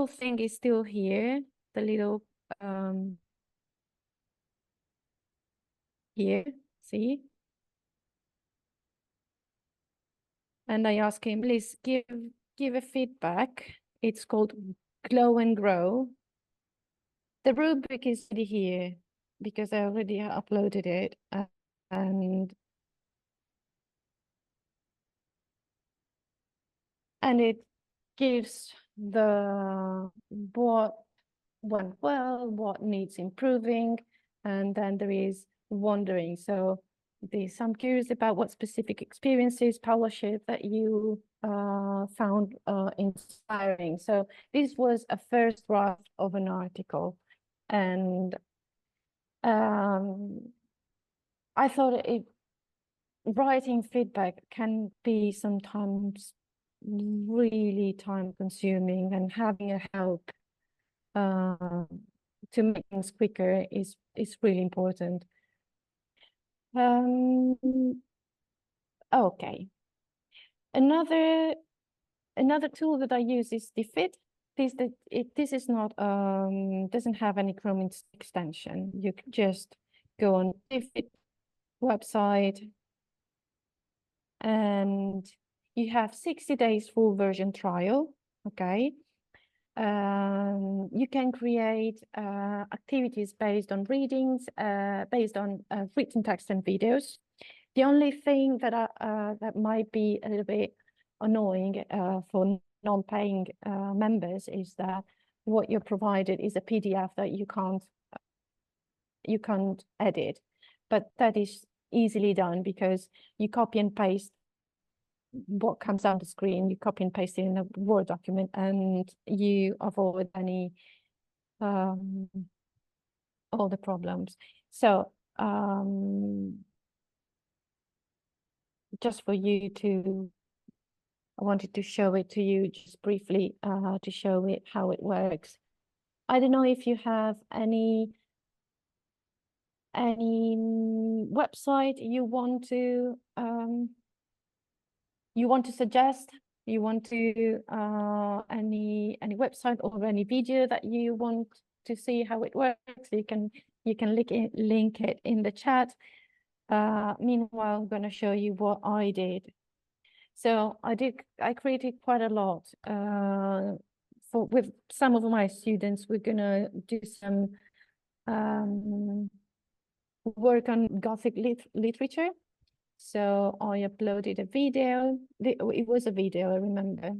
thing is still here, the little here, see? And I asked him, please give a feedback. It's called Glow and Grow. The rubric is already here because I already uploaded it, and it gives the what went well, what needs improving, and then there is wondering. So I'm curious about what specific experiences, PowerShare that you found inspiring. So this was a first draft of an article, and I thought writing feedback can be sometimes really time consuming, and having a help to make things quicker is really important. Okay. Another tool that I use is DFID. This is not doesn't have any Chrome extension. You can just go on DFID website, and you have 60 days full version trial. Okay. You can create activities based on readings, based on written text and videos. The only thing that that might be a little bit annoying for non-paying members is that what you're provided is a PDF that you can't edit, but that is easily done because you copy and paste what comes on the screen, you copy and paste it in a Word document, and you avoid any all the problems. So just for you to, I wanted to show it to you just briefly to show it how it works. I don't know if you have any website you want to suggest, you want to any website or any video that you want to see how it works. You can link it in the chat. Meanwhile, I'm going to show you what I did. So I created quite a lot with some of my students. We're going to do some work on Gothic literature. So I uploaded a video. It was a video, I remember.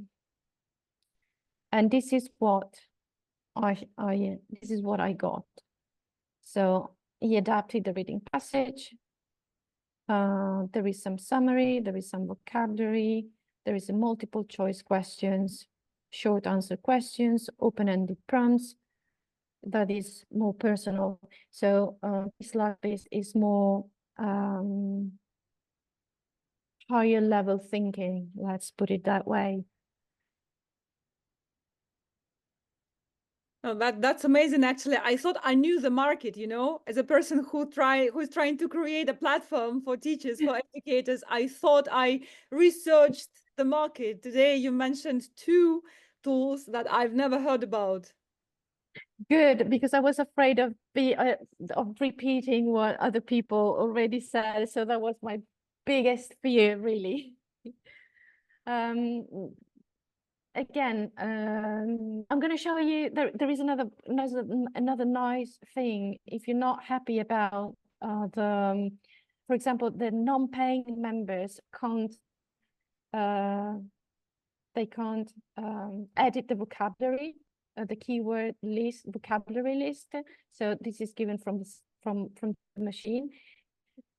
And this is what I got. So he adapted the reading passage. There is some summary, there is some vocabulary, there is a multiple choice questions, short answer questions, open-ended prompts. That is more personal. So this lab is more higher level thinking, let's put it that way. Oh, that's amazing. Actually, I thought I knew the market, you know, as a person who's trying to create a platform for teachers, for educators. I thought I researched the market. Today you mentioned 2 tools that I've never heard about. Good, because I was afraid of repeating what other people already said. So that was my biggest fear, really. again, I'm going to show you, there is another nice thing. If you're not happy about for example, the non-paying members can't, they can't edit the vocabulary, the keyword list, vocabulary list. So this is given from the machine.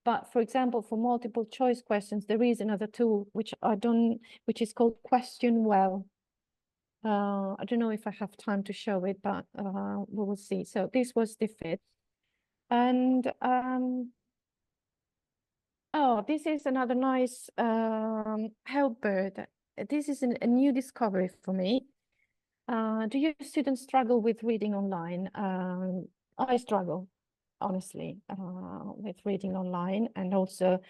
But for example, for multiple choice questions, there is another tool which is called Question Well. I don't know if I have time to show it, but we will see. So this was the fit. And oh, this is another nice help bird. This is a new discovery for me. Do your students struggle with reading online? I struggle, honestly, with reading online, and also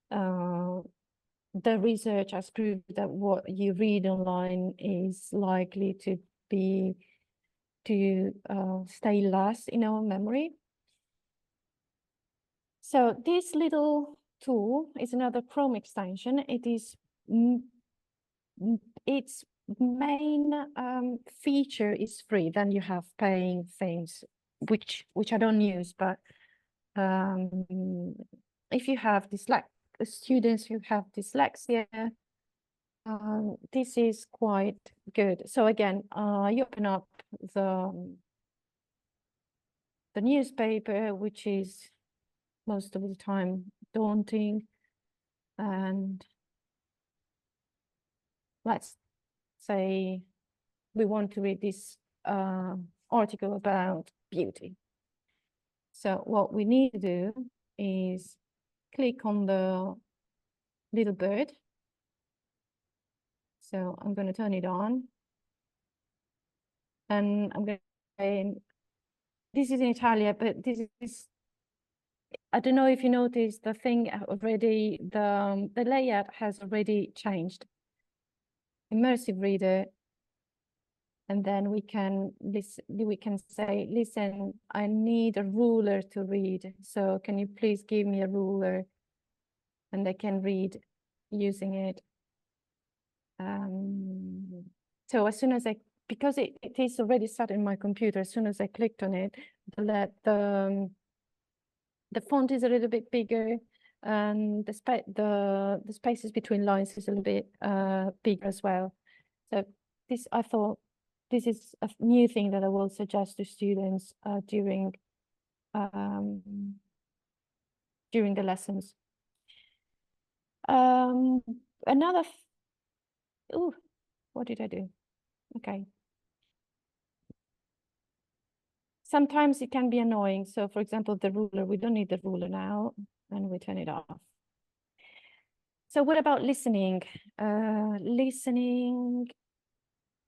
the research has proved that what you read online is likely to stay less in our memory. So this little tool is another Chrome extension. It is its main feature is free. Then you have paying things, which I don't use. But if you have students who have dyslexia, this is quite good. So again, you open up the newspaper, which is most of the time daunting, and let's say we want to read this article about beauty. So what we need to do is click on the little bird. So I'm going to turn it on, and I'm going to say, this is in Italian, but this is, I don't know if you noticed the thing already, the layout has already changed. Immersive reader, and then we can say, listen, I need a ruler to read, so can you please give me a ruler? And they can read using it. So as soon as because it is already set in my computer, as soon as I clicked on it, the font is a little bit bigger, and the spaces between lines is a little bit bigger as well. So I thought this is a new thing that I will suggest to students during the lessons. Another, oh, what did I do? Okay. Sometimes it can be annoying. So for example, the ruler, we don't need the ruler now, and we turn it off. So what about listening? Listening,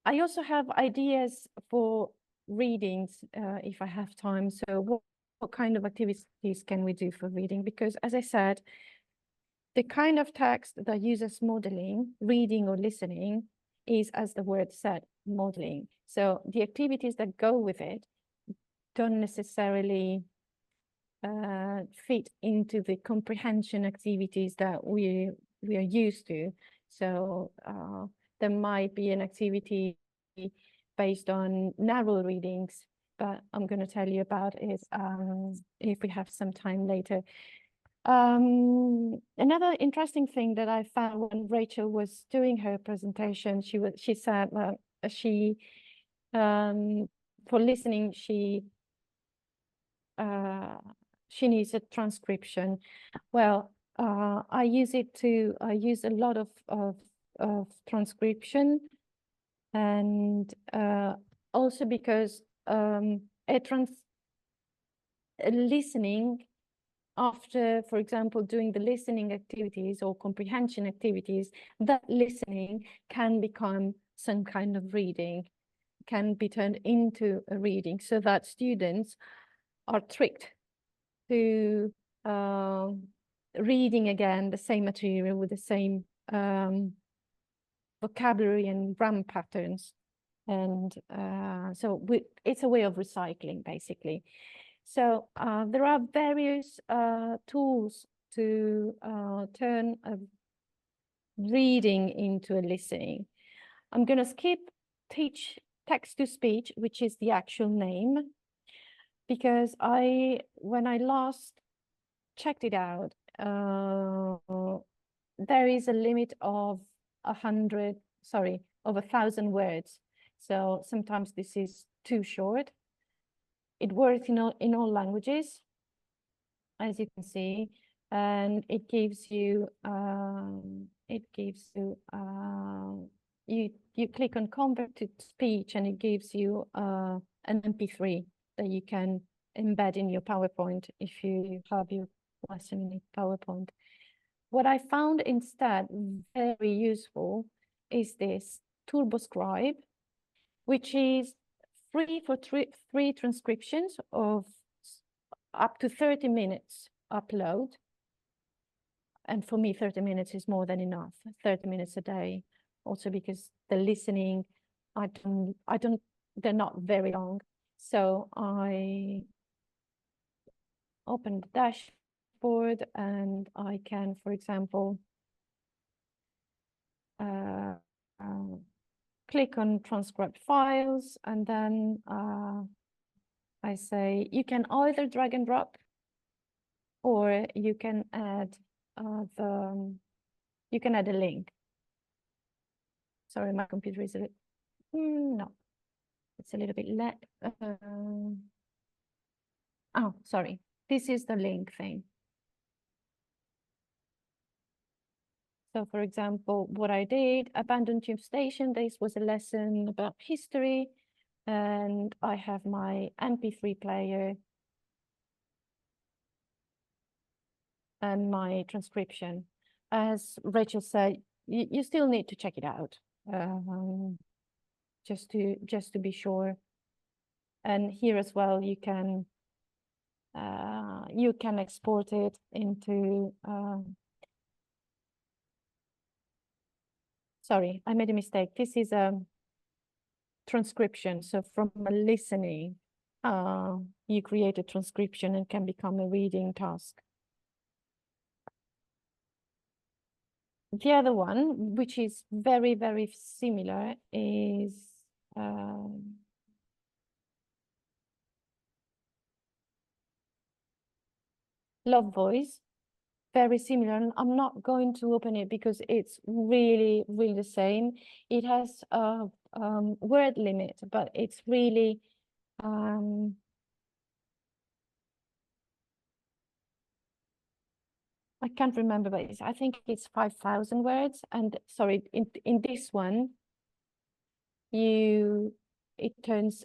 I also have ideas for readings if I have time. So what kind of activities can we do for reading? Because as I said, the kind of text that uses modeling, reading or listening, is, as the word said, modeling. So the activities that go with it don't necessarily fit into the comprehension activities that we are used to. So there might be an activity based on narrow readings, but I'm going to tell you about it if we have some time later. Another interesting thing that I found when Rachel was doing her presentation, she said for listening she needs a transcription. Well, I use a lot of transcription, and also because listening after, for example, doing the listening activities or comprehension activities, that listening can become some kind of reading, can be turned into a reading, so that students are tricked to reading again the same material with the same vocabulary and grammar patterns. And so it's a way of recycling, basically. So there are various tools to turn a reading into a listening. I'm going to skip teach text-to-speech, which is the actual name, because when I last checked it out, there is a limit of 1,000 words. So sometimes this is too short. It works in all languages, as you can see, and it gives you you click on convert to speech, and it gives you an MP3 that you can embed in your PowerPoint if you have your lesson in PowerPoint. What I found instead very useful is this TurboScribe, which is free for three transcriptions of up to 30 minutes upload. And for me, 30 minutes is more than enough, 30 minutes a day. Also because the listening, they're not very long. So I open the dashboard and I can, for example, click on transcribed files, and then I say you can either drag and drop, or you can add a link. Sorry, my computer is a bit, no, it's a little bit oh, sorry, this is the link thing. So for example, what I did, abandoned tube station, this was a lesson about history, and I have my MP3 player and my transcription. As Rachel said, you still need to check it out, just to be sure. And here as well, you can export it into. Sorry, I made a mistake. This is a transcription. So from a listening, you create a transcription and can become a reading task. The other one, which is very, very similar, is Love Voice. Very similar, and I'm not going to open it because it's really, really the same. It has a word limit, but it's really I can't remember, but I think it's 5,000 words. And sorry, in this one, it turns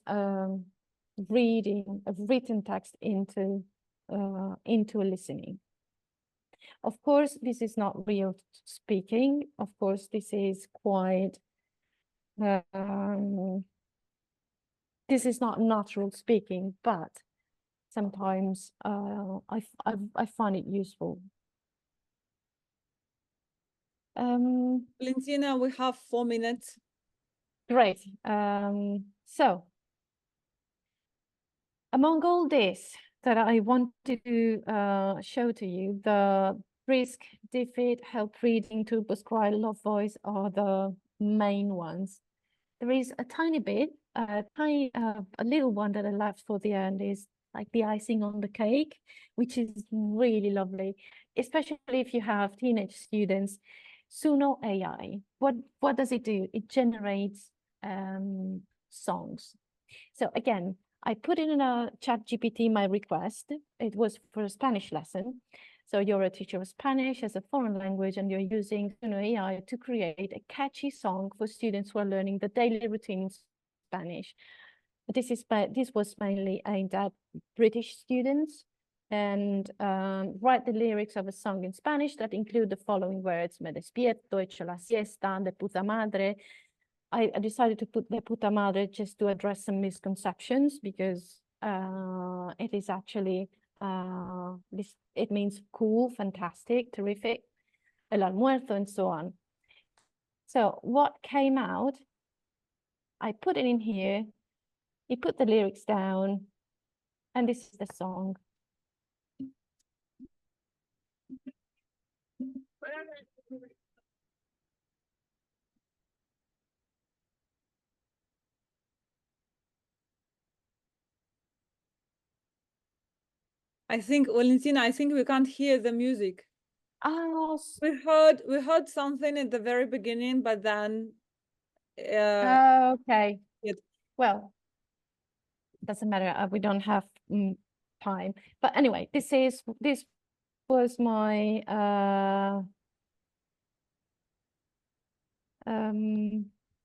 reading a written text into a listening. Of course, this is not real speaking. Of course, this is quite. This is not natural speaking, but sometimes I find it useful. Valentina, we have 4 minutes. Great. So among all this that I wanted to show to you, the brisk, defeat, help reading, TurboScribe, Love Voice are the main ones. There is a tiny bit, a little one that I left for the end, is like the icing on the cake, which is really lovely, especially if you have teenage students. Suno AI, what does it do? It generates songs. So again, I put in a ChatGPT my request. It was for a Spanish lesson. So you're a teacher of Spanish as a foreign language, and you're using Suno AI to create a catchy song for students who are learning the daily routine in Spanish. This was mainly aimed at British students, and write the lyrics of a song in Spanish that include the following words: me despierto, echo la siesta, de puta madre. I decided to put de puta madre just to address some misconceptions, because it is actually, it means cool, fantastic, terrific, el almuerzo, and so on. So what came out, I put it in here, he put the lyrics down, and this is the song. I think, Valentina, I think we can't hear the music. Oh, We heard something at the very beginning, but then okay. it, Well, doesn't matter. We don't have time. But anyway, this was my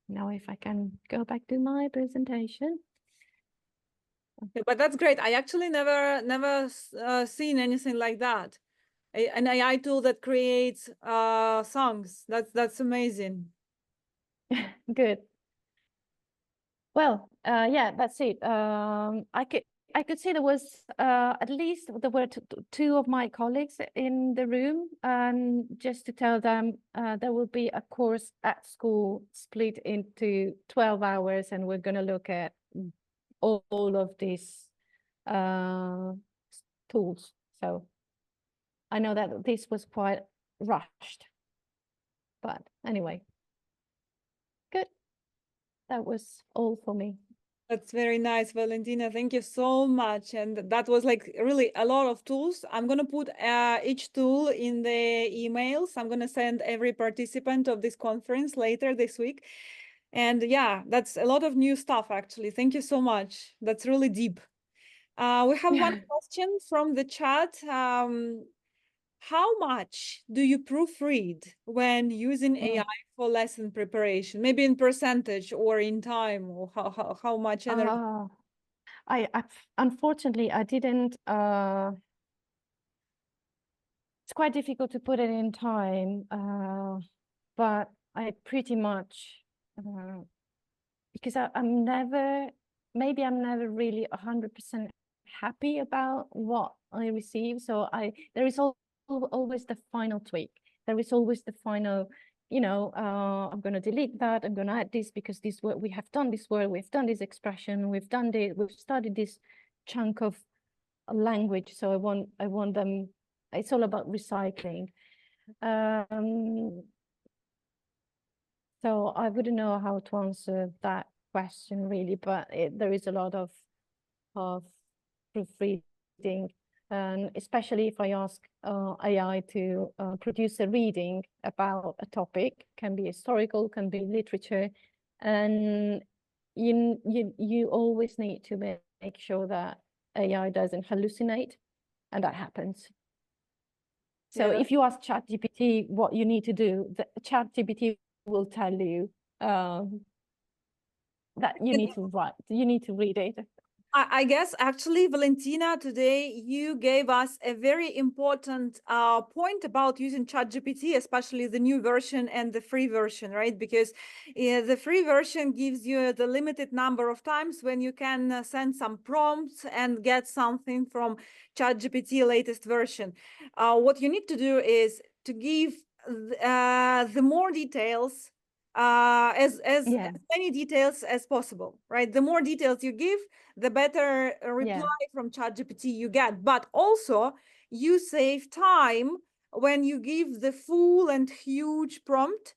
now if I can go back to my presentation. but that's great. I actually never seen anything like that. An AI tool that creates songs. That's amazing. Good. Well, yeah, that's it. I could see there was at least there were two of my colleagues in the room, and just to tell them there will be a course at school split into 12 hours, and we're going to look at all of these tools. So I know that this was quite rushed, but anyway, good. That was all for me. That's very nice, Valentina. Thank you so much. And that was like really a lot of tools. I'm going to put each tool in the emails. I'm going to send every participant of this conference later this week. And yeah, that's a lot of new stuff, actually. Thank you so much. That's really deep. We have one question from the chat. How much do you proofread when using AI for lesson preparation? Maybe in percentage or in time, or how much energy? I unfortunately I didn't. It's quite difficult to put it in time, but I pretty much because I'm never really 100% happy about what I receive. So there is always the final tweak. There is always the final, you know, I'm going to delete that. I'm going to add this because this word, we have done this word, we've done this expression, we've studied this chunk of language. So I want them. It's all about recycling. So I wouldn't know how to answer that question really, but there is a lot of proofreading, and especially if I ask AI to produce a reading about a topic, can be historical, can be literature, and you always need to make sure that AI doesn't hallucinate, and that happens. So if you ask ChatGPT what you need to do, the ChatGPT will tell you that you need to read it. I guess actually, Valentina, today you gave us a very important point about using ChatGPT, especially the new version and the free version, right? Because the free version gives you the limited number of times when you can send some prompts and get something from ChatGPT latest version. What you need to do is to give the more details, as many details as possible, right? The more details you give, the better reply from ChatGPT you get. But also, you save time when you give the full and huge prompt,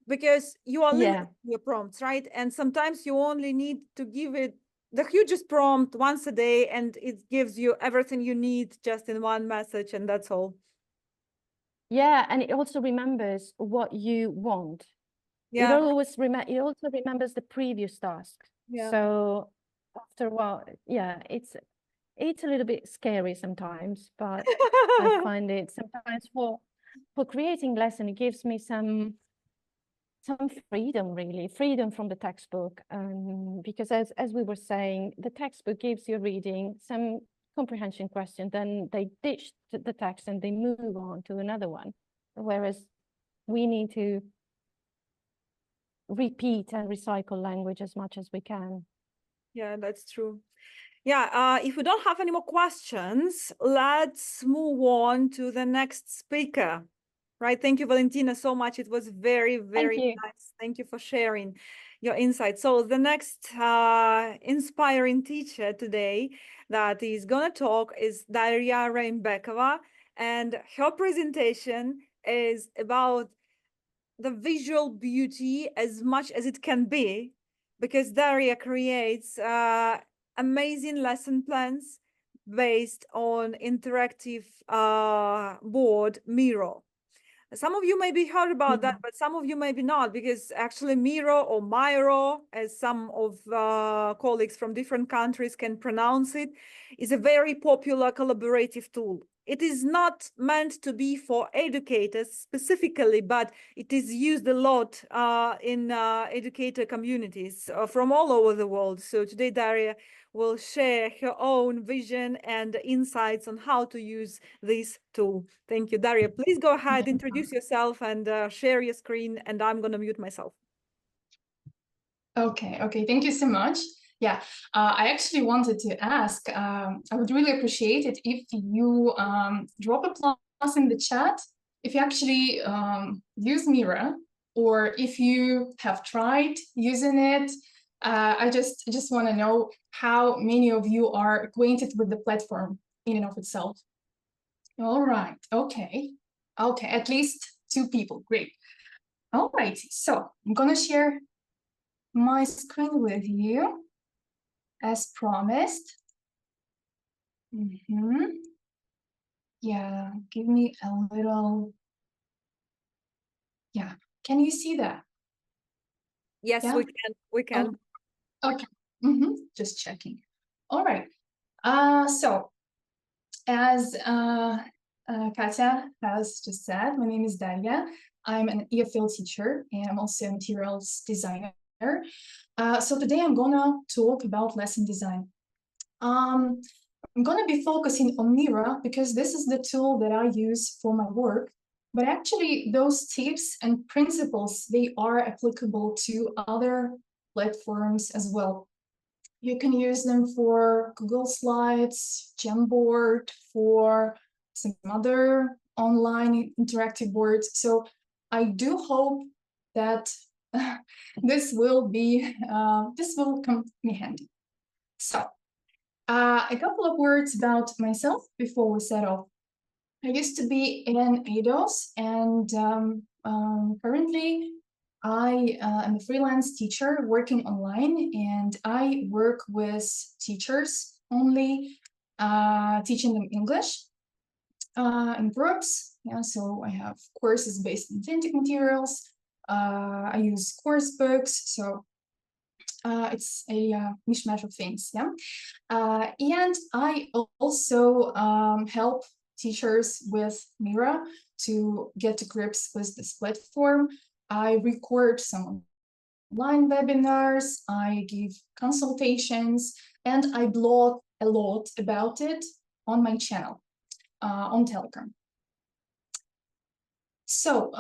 because you are limiting your prompts, right? And sometimes you only need to give it the hugest prompt once a day, and it gives you everything you need just in one message, and that's all. Yeah, and it also remembers what you want. It always it also remembers the previous task. So after a while, it's a little bit scary sometimes, but I find it sometimes for creating lesson, it gives me some freedom, really, freedom from the textbook. Because as we were saying, the textbook gives you reading, some comprehension question, then they ditch the text and they move on to another one. Whereas we need to repeat and recycle language as much as we can. Yeah, that's true. Yeah, if we don't have any more questions, let's move on to the next speaker. Right. Thank you, Valentina, so much. It was very, very nice. Thank you for sharing your insights. So the next inspiring teacher today that is going to talk is Daria RAIMBEKOVA, and her presentation is about the visual beauty as much as it can be, because Daria creates amazing lesson plans based on interactive board MIRO. Some of you maybe heard about that, but some of you maybe not, because actually MIRO or MIRO, as some of colleagues from different countries can pronounce it, is a very popular collaborative tool. It is not meant to be for educators specifically, but it is used a lot in educator communities from all over the world. So today Daria will share her own vision and insights on how to use this tool. Thank you, Daria. Please go ahead, introduce yourself and share your screen, and I'm going to mute myself. Okay, thank you so much. Yeah, I actually wanted to ask, I would really appreciate it if you drop a plus in the chat, if you actually use MIRO, or if you have tried using it. I just want to know how many of you are acquainted with the platform in and of itself. All right, okay, at least 2 people, great. All right, so I'm gonna share my screen with you as promised. Yeah, give me a little. Yeah, can you see that? Yes, yeah? we can. Oh, okay, just checking. All right, so as Katya has just said, my name is Daria. I'm an EFL teacher and I'm also a materials designer. So today I'm gonna talk about lesson design. I'm gonna be focusing on MIRO because this is the tool that I use for my work. But actually, those tips and principles, they are applicable to other platforms as well. You can use them for Google Slides, Jamboard, for some other online interactive boards. So I do hope that this will come in handy. So a couple of words about myself before we set off. I used to be an ADOS, and currently I am a freelance teacher working online, and I work with teachers only, teaching them English in groups. Yeah, so I have courses based on authentic materials. I use COURSEBOOKs, so it's a mishmash of things. Yeah, and I also help teachers with MIRO to get to grips with this platform. I record some online webinars, I give consultations, and I blog a lot about it on my channel on Telegram. So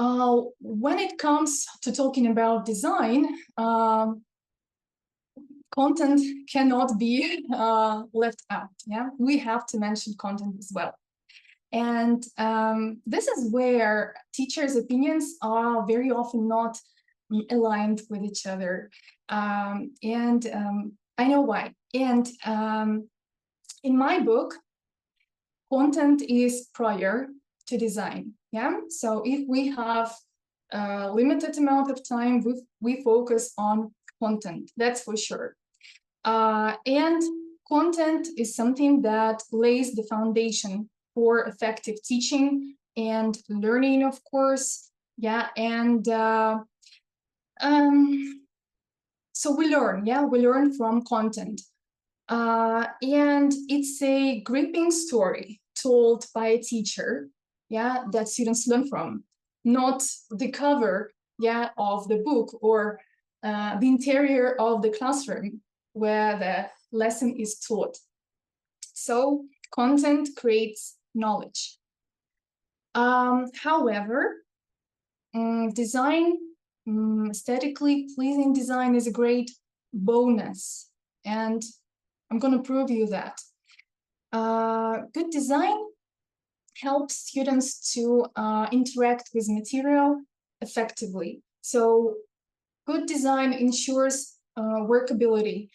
when it comes to talking about design, content cannot be left out. Yeah, we have to mention content as well. And this is where teachers' opinions are very often not aligned with each other. I know why. And in my book, content is prior to design. Yeah. So if we have a limited amount of time, we focus on content, that's for sure. And content is something that lays the foundation for effective teaching and learning, of course. Yeah, and so we learn from content. And it's a gripping story told by a teacher, yeah, that students learn from, not the cover, yeah, of the book or the interior of the classroom where the lesson is taught. So content creates knowledge. However, design, aesthetically pleasing design is a great bonus, and I'm going to prove you that. Good design helps students to interact with material effectively. So good design ensures workability,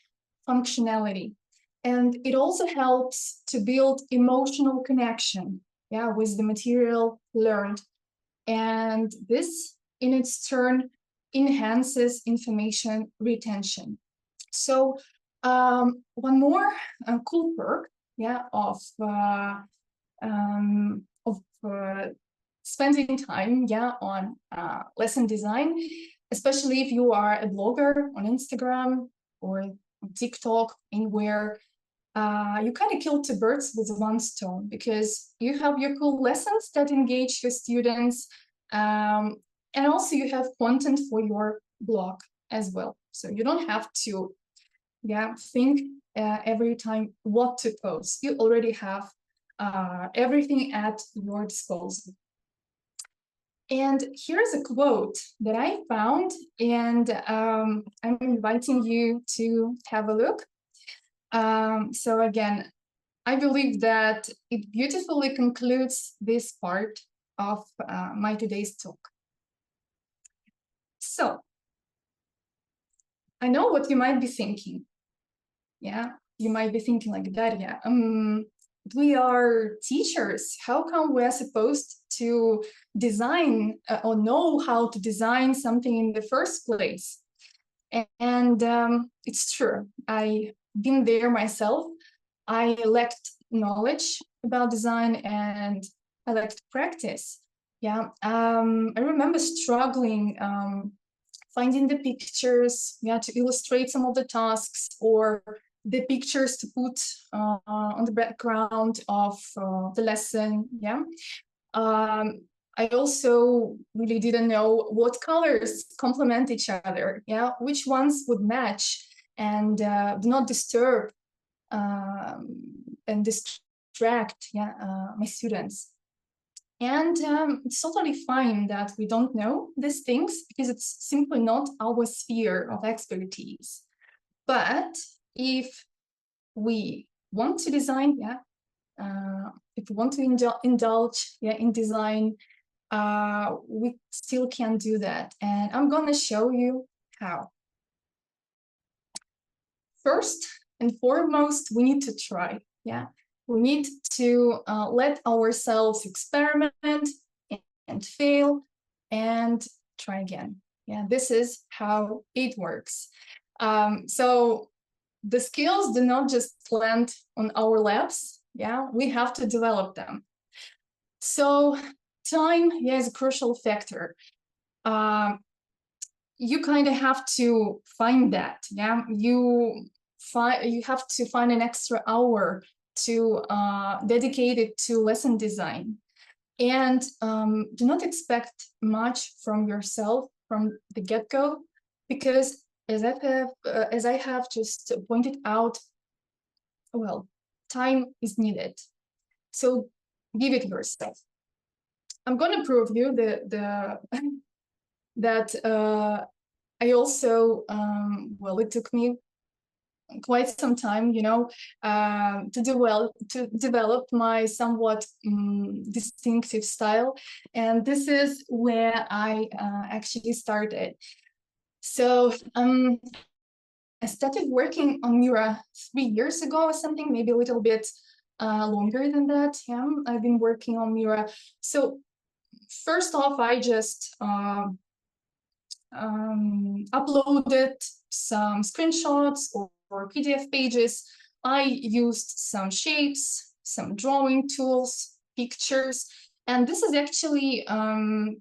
functionality, and it also helps to build emotional connection, yeah, with the material learned. And this, in its turn, enhances information retention. So one more cool perk, yeah, of spending time, yeah, on lesson design, especially if you are a blogger on Instagram or on TikTok, anywhere. You kind of kill two birds with one stone, because you have your cool lessons that engage your students, and also you have content for your blog as well. So you don't have to, yeah, think every time what to post. You already have everything at your disposal. And here's a quote that I found, and I'm inviting you to have a look. So again, I believe that it beautifully concludes this part of my today's talk. So, I know what you might be thinking. Yeah, you might be thinking like, Daria, we are teachers. How come we are supposed to design or know how to design something in the first place? And it's true. I've been there myself. I lacked knowledge about design and I lacked practice. Yeah, I remember struggling finding the pictures, yeah, to illustrate some of the tasks, or the pictures to put on the background of the lesson. Yeah. I also really didn't know what colors complement each other, yeah, which ones would match and do not disturb and distract, yeah, my students. And it's totally fine that we don't know these things, because it's simply not our sphere of expertise. But if we want to design, yeah, if we want to indulge, yeah, in design, we still can do that. And I'm gonna show you how. First and foremost, we need to try, yeah. We need to let ourselves experiment and fail and try again. Yeah, this is how it works. So the skills do not just land on our laps. Yeah, we have to develop them. So time, yeah, is a crucial factor. You kind of have to find that. Yeah, you have to find an extra hour to dedicate it to lesson design, and do not expect much from yourself from the get-go, because as I have just pointed out, well, time is needed. So give it yourself. I'm going to prove you that I also, well, it took me quite some time, you know, to develop my somewhat distinctive style. And this is where I actually started. So I started working on MIRO 3 years ago or something, maybe a little bit longer than that. Yeah, I've been working on MIRO. So first off, I just uploaded some screenshots or PDF pages. I used some shapes, some drawing tools, pictures, and this is actually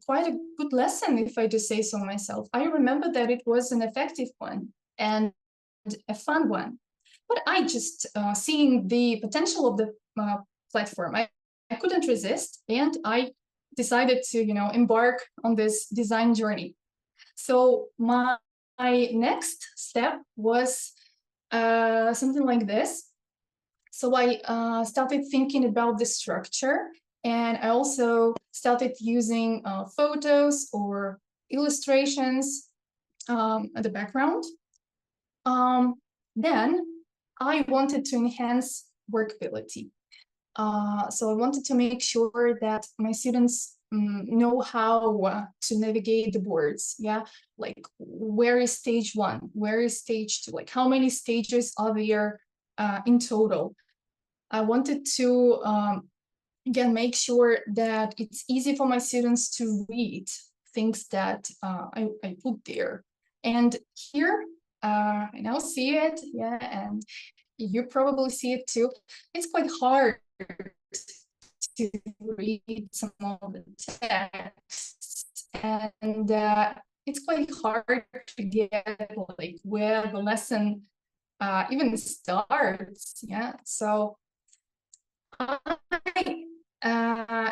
quite a good lesson, if I do say so myself. I remember that it was an effective one and a fun one, but I just seeing the potential of the platform, I couldn't resist, and I decided to, you know, embark on this design journey. So my next step was something like this. So I started thinking about the structure, and I also started using photos or illustrations at the background. Then I wanted to enhance workability. So I wanted to make sure that my students know how to navigate the boards. Yeah, like where is stage 1, where is stage 2, like how many stages are there in total. I wanted to again make sure that it's easy for my students to read things that I put there. And here I now see it, yeah, and you probably see it too. It's quite hard to read some of the texts, and it's quite hard to get like where the lesson even starts. Yeah, so I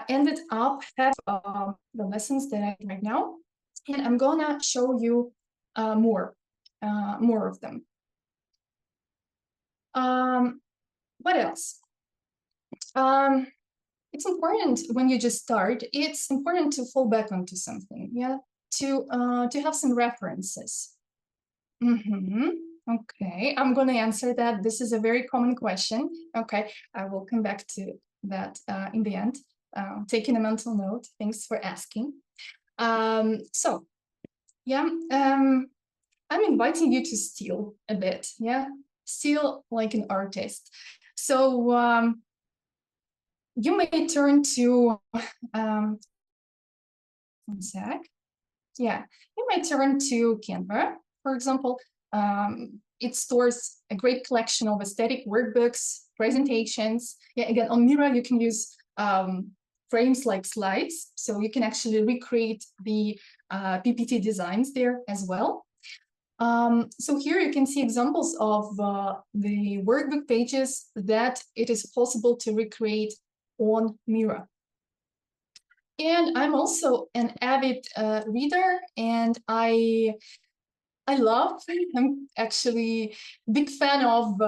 ended up having the lessons that I have right now, and I'm gonna show you more of them. What else? It's important when you just start. It's important to fall back onto something, yeah, to have some references. Okay, I'm going to answer that. This is a very common question. Okay, I will come back to that in the end. Taking a mental note. Thanks for asking. So, yeah, I'm inviting you to steal a bit. Yeah, steal like an artist. So you may turn to one sec. Yeah, you might turn to Canva, for example. It stores a great collection of aesthetic workbooks, presentations. Yeah, again, on Miro, you can use frames like slides, so you can actually recreate the PPT designs there as well. So here you can see examples of the workbook pages that it is possible to recreate on Miro. And I'm also an avid reader, and I'm actually a big fan of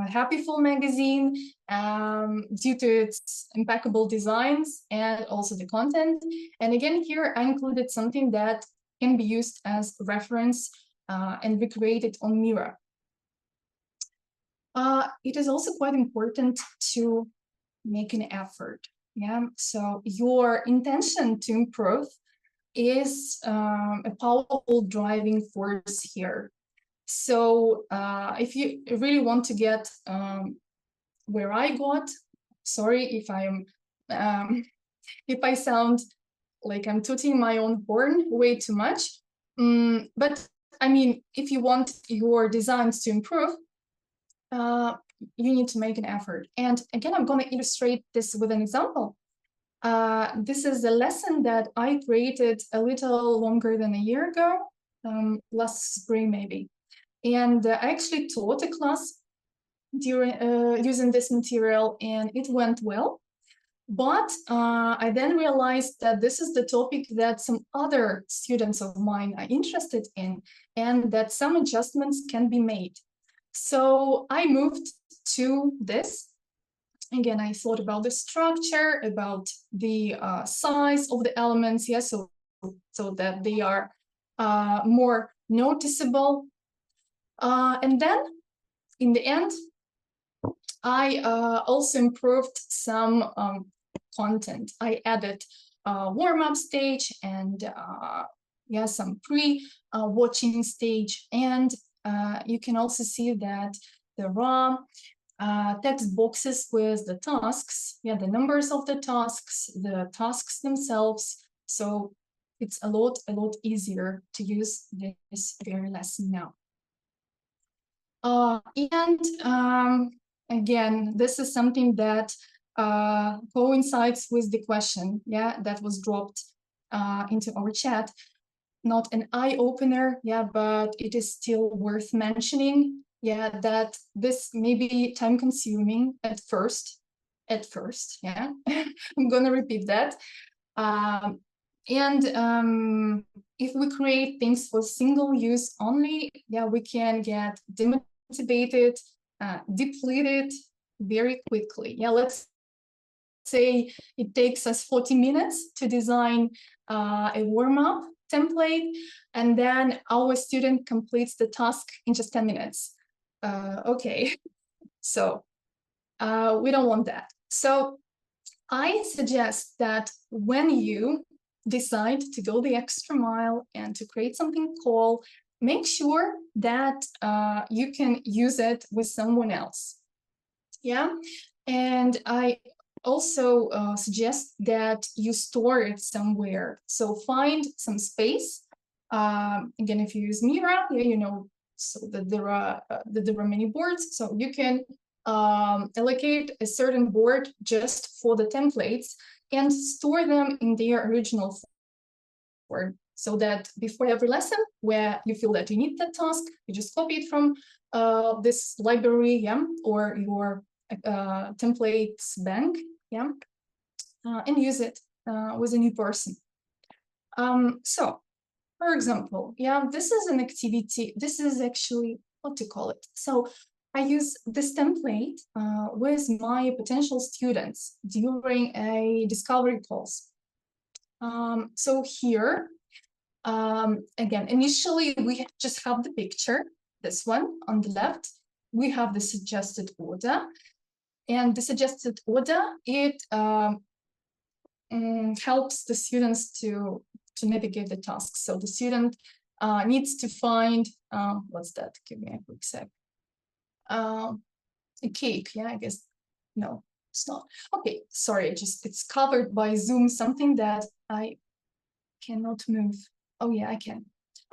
Happyful magazine due to its impeccable designs and also the content. And again, here I included something that can be used as reference and recreated on Miro. It is also quite important to make an effort. Yeah, so your intention to improve is a powerful driving force here. So if you really want to get where I got, sorry if if I sound like I'm tooting my own horn way too much, but I mean, if you want your designs to improve, you need to make an effort. And again, I'm going to illustrate this with an example. This is a lesson that I created a little longer than a year ago, last spring maybe. And I actually taught a class during using this material, and it went well. But I then realized that this is the topic that some other students of mine are interested in, and that some adjustments can be made. So I moved to this. Again, I thought about the structure, about the size of the elements, yeah, so that they are more noticeable. And then, in the end, I also improved some content. I added a warm-up stage and yeah, some pre-watching stage. And you can also see that there are text boxes with the tasks, yeah, the numbers of the tasks themselves. So it's a lot easier to use this very lesson now. And again, this is something that coincides with the question, yeah, that was dropped into our chat. Not an eye-opener, yeah, but it is still worth mentioning, yeah, that this may be time-consuming at first, yeah. I'm gonna repeat that. If we create things for single use only, yeah, we can get demotivated, depleted very quickly. Yeah, let's say it takes us 40 minutes to design a warm-up template, and then our student completes the task in just 10 minutes. Okay, so we don't want that. So I suggest that when you decide to go the extra mile and to create something cool, make sure that you can use it with someone else. Yeah, and I also suggest that you store it somewhere. So find some space. Again, if you use Miro, yeah, you know, so that there are many boards. So you can allocate a certain board just for the templates and store them in their original form, so that before every lesson where you feel that you need that task, you just copy it from this library, yeah, or your templates bank, yeah, and use it with a new person. So, for example, yeah, this is an activity. This is actually what to call it. So I use this template with my potential students during a discovery course. So here, again, initially we just have the picture, this one on the left. We have the suggested order, and the suggested order, it helps the students to navigate the tasks. So the student needs to find, what's that? Give me a quick sec. A cake, yeah, I guess. No, it's not. Okay, sorry, it's covered by Zoom, something that I cannot move. Oh yeah, I can.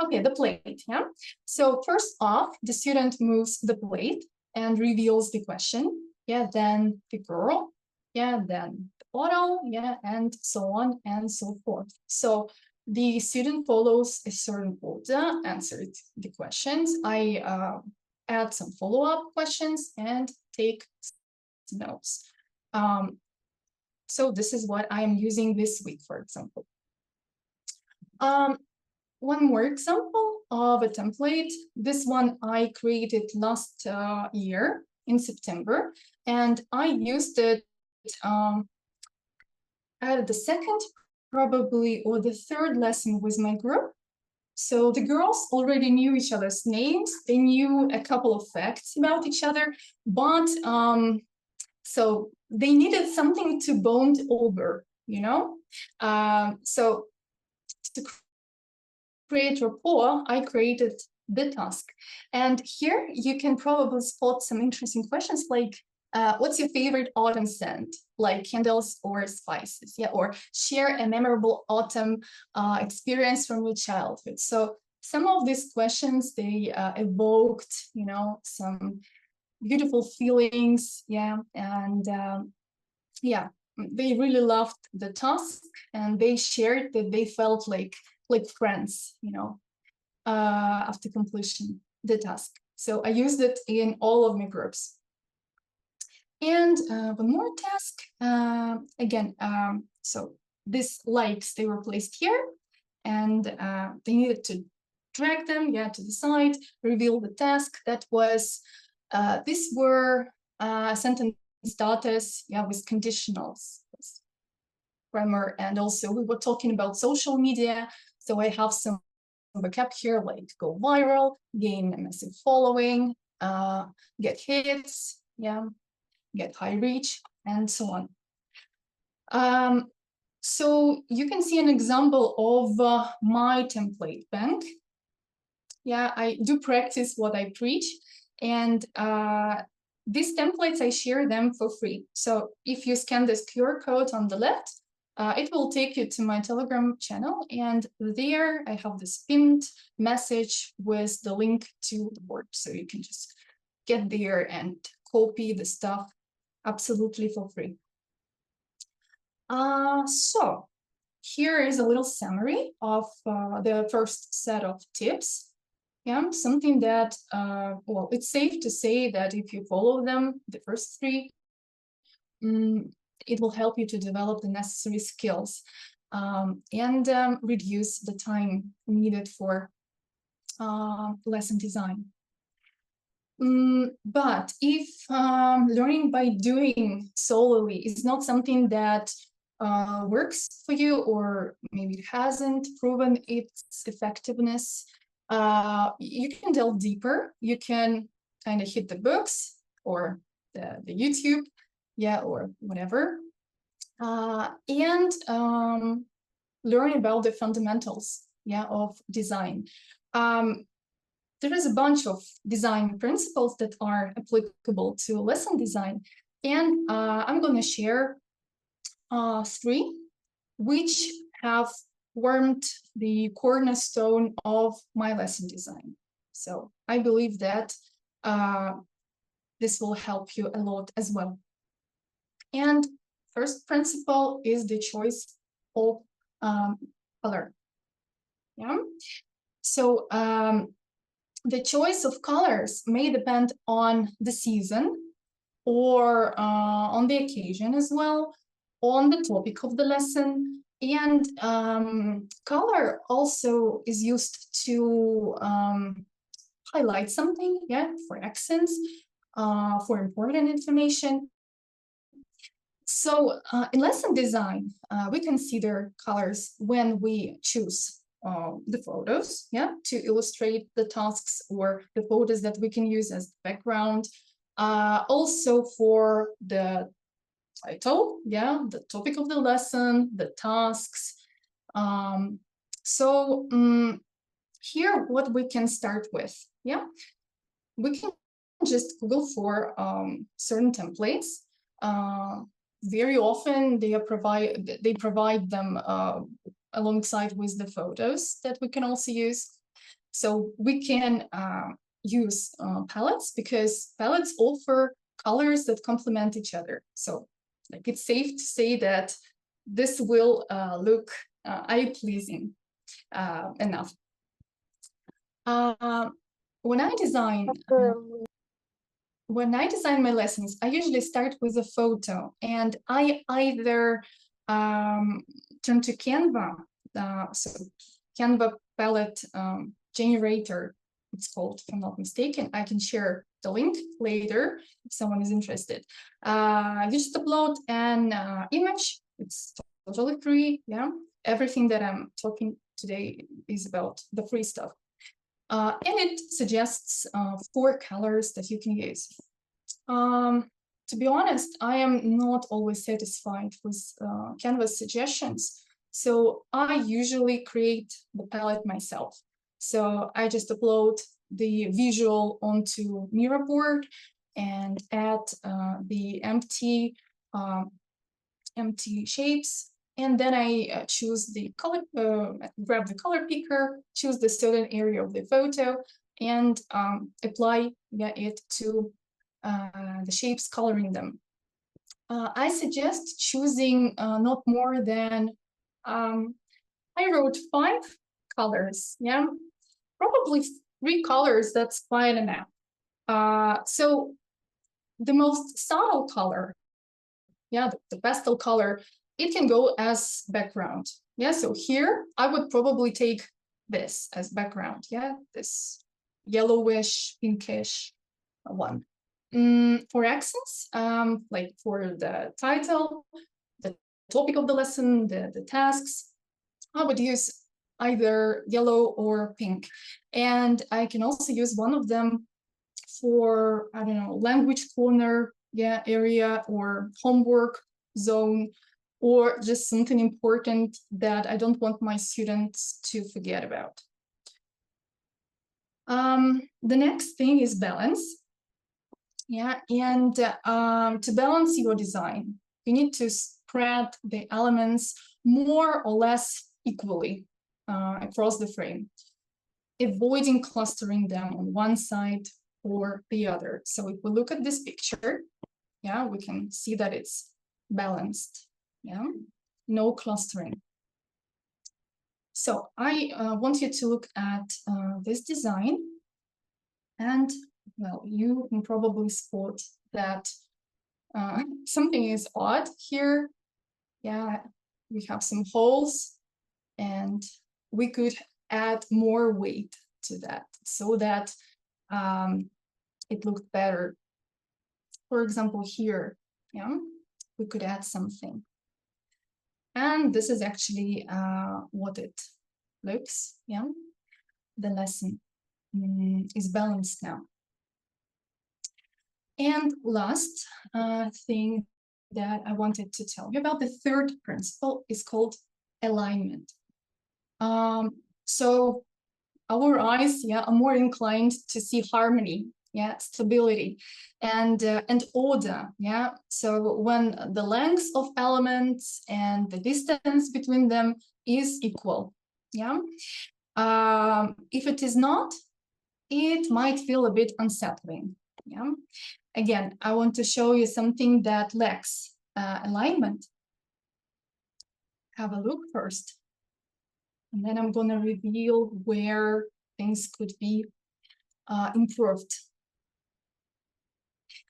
Okay, the plate, yeah. So first off, the student moves the plate and reveals the question. Yeah, then the girl, yeah, then the bottle, yeah, and so on and so forth. So the student follows a certain order, answered the questions. I add some follow-up questions and take notes. So this is what I am using this week, for example. One more example of a template. This one I created last year in September, and I used it at the second, probably, or the third lesson with my group. So the girls already knew each other's names. They knew a couple of facts about each other, but so they needed something to bond over, you know? So to create rapport, I created the task. And here you can probably spot some interesting questions like, what's your favorite autumn scent, like candles or spices? Yeah, or share a memorable autumn experience from your childhood. So some of these questions, they evoked, you know, some beautiful feelings, yeah, and yeah, they really loved the task, and they shared that they felt like friends, you know, after completion the task. So I used it in all of my groups. And one more task, again, so these likes, they were placed here, and they needed to drag them, yeah, to the side, reveal the task. That was, these were sentence starters, yeah, with conditionals, grammar, and also we were talking about social media. So I have some vocab here, like go viral, gain a massive following, get hits, yeah, get high reach, and so on. So you can see an example of my template bank. Yeah, I do practice what I preach, and these templates, I share them for free. So if you scan this QR code on the left, it will take you to my Telegram channel, and there I have this pinned message with the link to the board. So you can just get there and copy the stuff absolutely for free. So here is a little summary of the first set of tips. Yeah, something that, well, it's safe to say that if you follow them, the first three, it will help you to develop the necessary skills and reduce the time needed for lesson design. But if learning by doing solely is not something that works for you, or maybe it hasn't proven its effectiveness, you can delve deeper. You can kind of hit the books or the YouTube, yeah, or whatever, and learn about the fundamentals, yeah, of design. There is a bunch of design principles that are applicable to lesson design, and I'm going to share three, which have formed the cornerstone of my lesson design. So I believe that this will help you a lot as well. And first principle is the choice of color. Yeah. So the choice of colors may depend on the season or on the occasion as well, on the topic of the lesson. And color also is used to highlight something, yeah, for accents, for important information. So in lesson design, we consider colors when we choose the photos, yeah, to illustrate the tasks or the photos that we can use as background. Also for the title, yeah, the topic of the lesson, the tasks. Here, what we can start with, yeah, we can just Google for certain templates. Very often they provide them alongside with the photos that we can also use. So we can use palettes, because palettes offer colors that complement each other. So like, it's safe to say that this will look eye-pleasing enough. When I design my lessons, I usually start with a photo, and I either turn to Canva, so Canva palette generator, it's called, if I'm not mistaken. I can share the link later if someone is interested. You just upload an image. It's totally free. Yeah, everything that I'm talking today is about the free stuff. And it suggests 4 colors that you can use. To be honest, I am not always satisfied with Canva's suggestions, so I usually create the palette myself. So I just upload the visual onto MIRO board and add the empty shapes. And then I choose the color, grab the color picker, choose the certain area of the photo, and apply it to the shapes, coloring them. I suggest choosing not more than, I wrote 5 colors, yeah, probably 3 colors, that's quite enough. So the most subtle color, yeah, the pastel color, it can go as background. Yeah, so here I would probably take this as background. Yeah, this yellowish, pinkish one. For accents, like for the title, the topic of the lesson, the tasks, I would use either yellow or pink. And I can also use one of them for, I don't know, language corner, yeah, area, or homework zone, or just something important that I don't want my students to forget about. The next thing is balance. Yeah, and to balance your design, you need to spread the elements more or less equally across the frame, avoiding clustering them on one side or the other. So if we look at this picture, yeah, we can see that it's balanced. Yeah, no clustering. So I want you to look at this design, and well, you can probably spot that something is odd here. Yeah, we have some holes, and we could add more weight to that so that it looked better. For example, here, yeah, we could add something. And this is actually what it looks, yeah. The lesson is balanced now. And last thing that I wanted to tell you about, the third principle, is called alignment. So our eyes, yeah, are more inclined to see harmony, yeah, stability, and order, yeah. So when the length of elements and the distance between them is equal, yeah. If it is not, it might feel a bit unsettling. Yeah. Again, I want to show you something that lacks alignment. Have a look first. And then I'm going to reveal where things could be improved.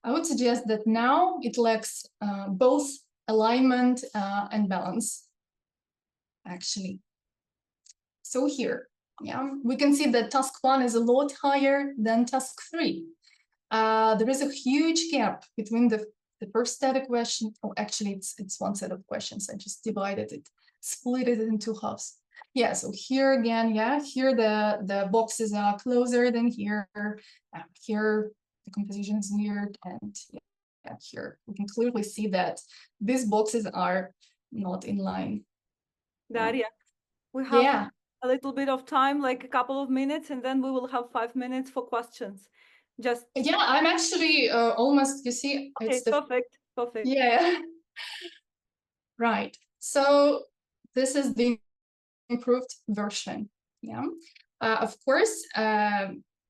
I would suggest that now it lacks both alignment and balance, actually. So here, yeah, we can see that task 1 is a lot higher than task 3. There is a huge gap between the first set of questions. Oh, actually, it's one set of questions. I just divided it, split it into halves. Yeah, so here again, yeah, here the boxes are closer than here. Here the composition is weird, and yeah, here we can clearly see that these boxes are not in line. Daria, we have Yeah. a little bit of time, like a couple of minutes, and then we will have 5 minutes for questions. Just yeah, I'm actually almost, you see, okay, it's the perfect. Yeah. Right. So this is the improved version. Yeah. Of course,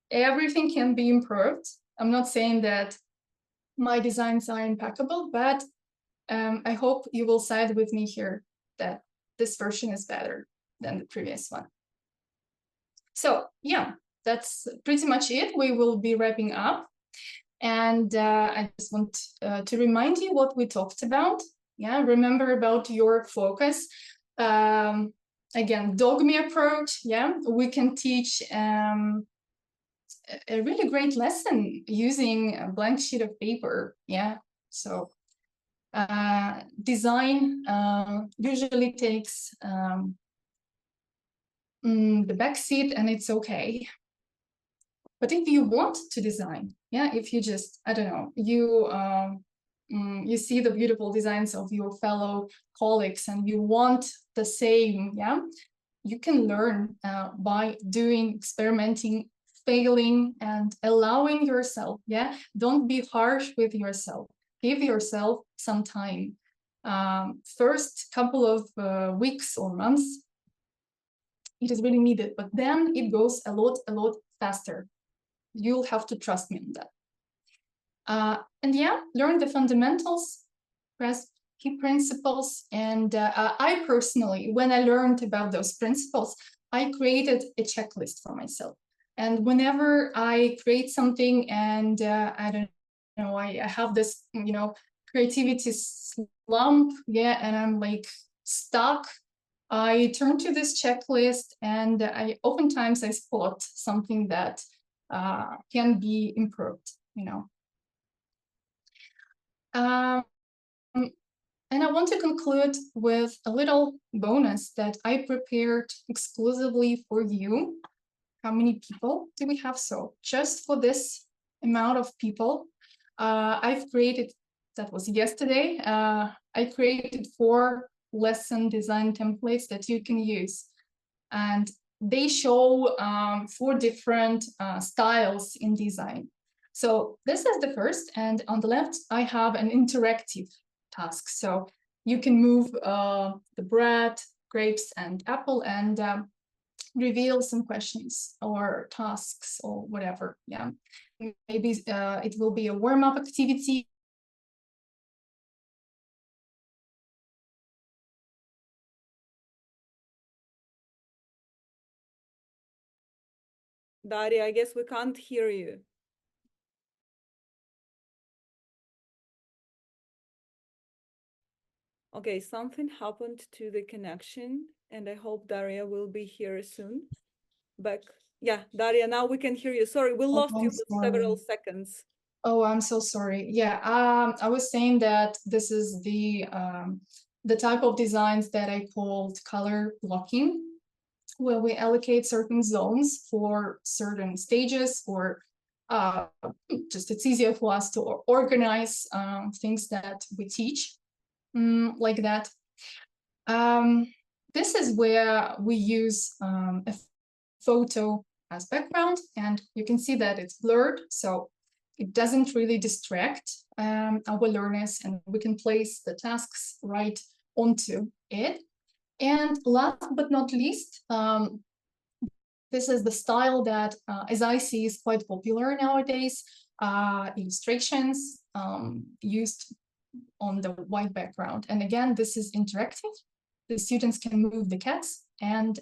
everything can be improved. I'm not saying that my designs are impeccable, but I hope you will side with me here that this version is better than the previous one. So yeah, that's pretty much it. We will be wrapping up. And I just want to remind you what we talked about. Yeah, remember about your focus. Again, dogme approach. Yeah, we can teach a really great lesson using a blank sheet of paper. Yeah, so design usually takes the back seat, and it's okay. But if you want to design, yeah, if you just, I don't know, you see the beautiful designs of your fellow colleagues and you want the same, yeah, you can learn by doing, experimenting, failing, and allowing yourself, yeah, don't be harsh with yourself, give yourself some time. First couple of weeks or months, it is really needed, but then it goes a lot faster. You'll have to trust me on that. And yeah, learn the fundamentals, grasp key principles. And I personally, when I learned about those principles, I created a checklist for myself. And whenever I create something and I don't know, I have this, you know, creativity slump, yeah, and I'm like stuck, I turn to this checklist and oftentimes I spot something that can be improved, you know. And I want to conclude with a little bonus that I prepared exclusively for you. How many people do we have? So just for this amount of people, I've created, that was yesterday, I created 4 lesson design templates that you can use. And they show 4 different styles in design. So this is the first, and on the left, I have an interactive task. So you can move the bread, grapes, and apple and reveal some questions or tasks or whatever. Yeah, maybe it will be a warm-up activity. Daria, I guess we can't hear you. Okay, something happened to the connection, and I hope Daria will be here soon. Back. Yeah, Daria, now we can hear you. Sorry, we lost you for several seconds. Oh, I'm so sorry. Yeah, I was saying that this is the type of designs that I called color blocking, where we allocate certain zones for certain stages, or just it's easier for us to organize things that we teach, like that. This is where we use a photo as background, and you can see that it's blurred, so it doesn't really distract our learners, and we can place the tasks right onto it. And last but not least, This is the style that, as I see, is quite popular nowadays. Illustrations used on the white background. And again, this is interactive. The students can move the cats, and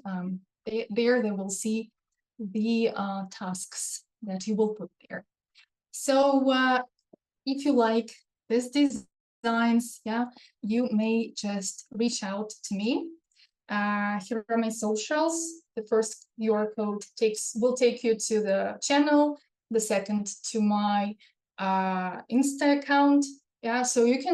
there they will see the tasks that you will put there. So if you like these designs, yeah, you may just reach out to me. Here are my socials. The first QR code will take you to the channel, the second to my Insta account. Yeah, so you can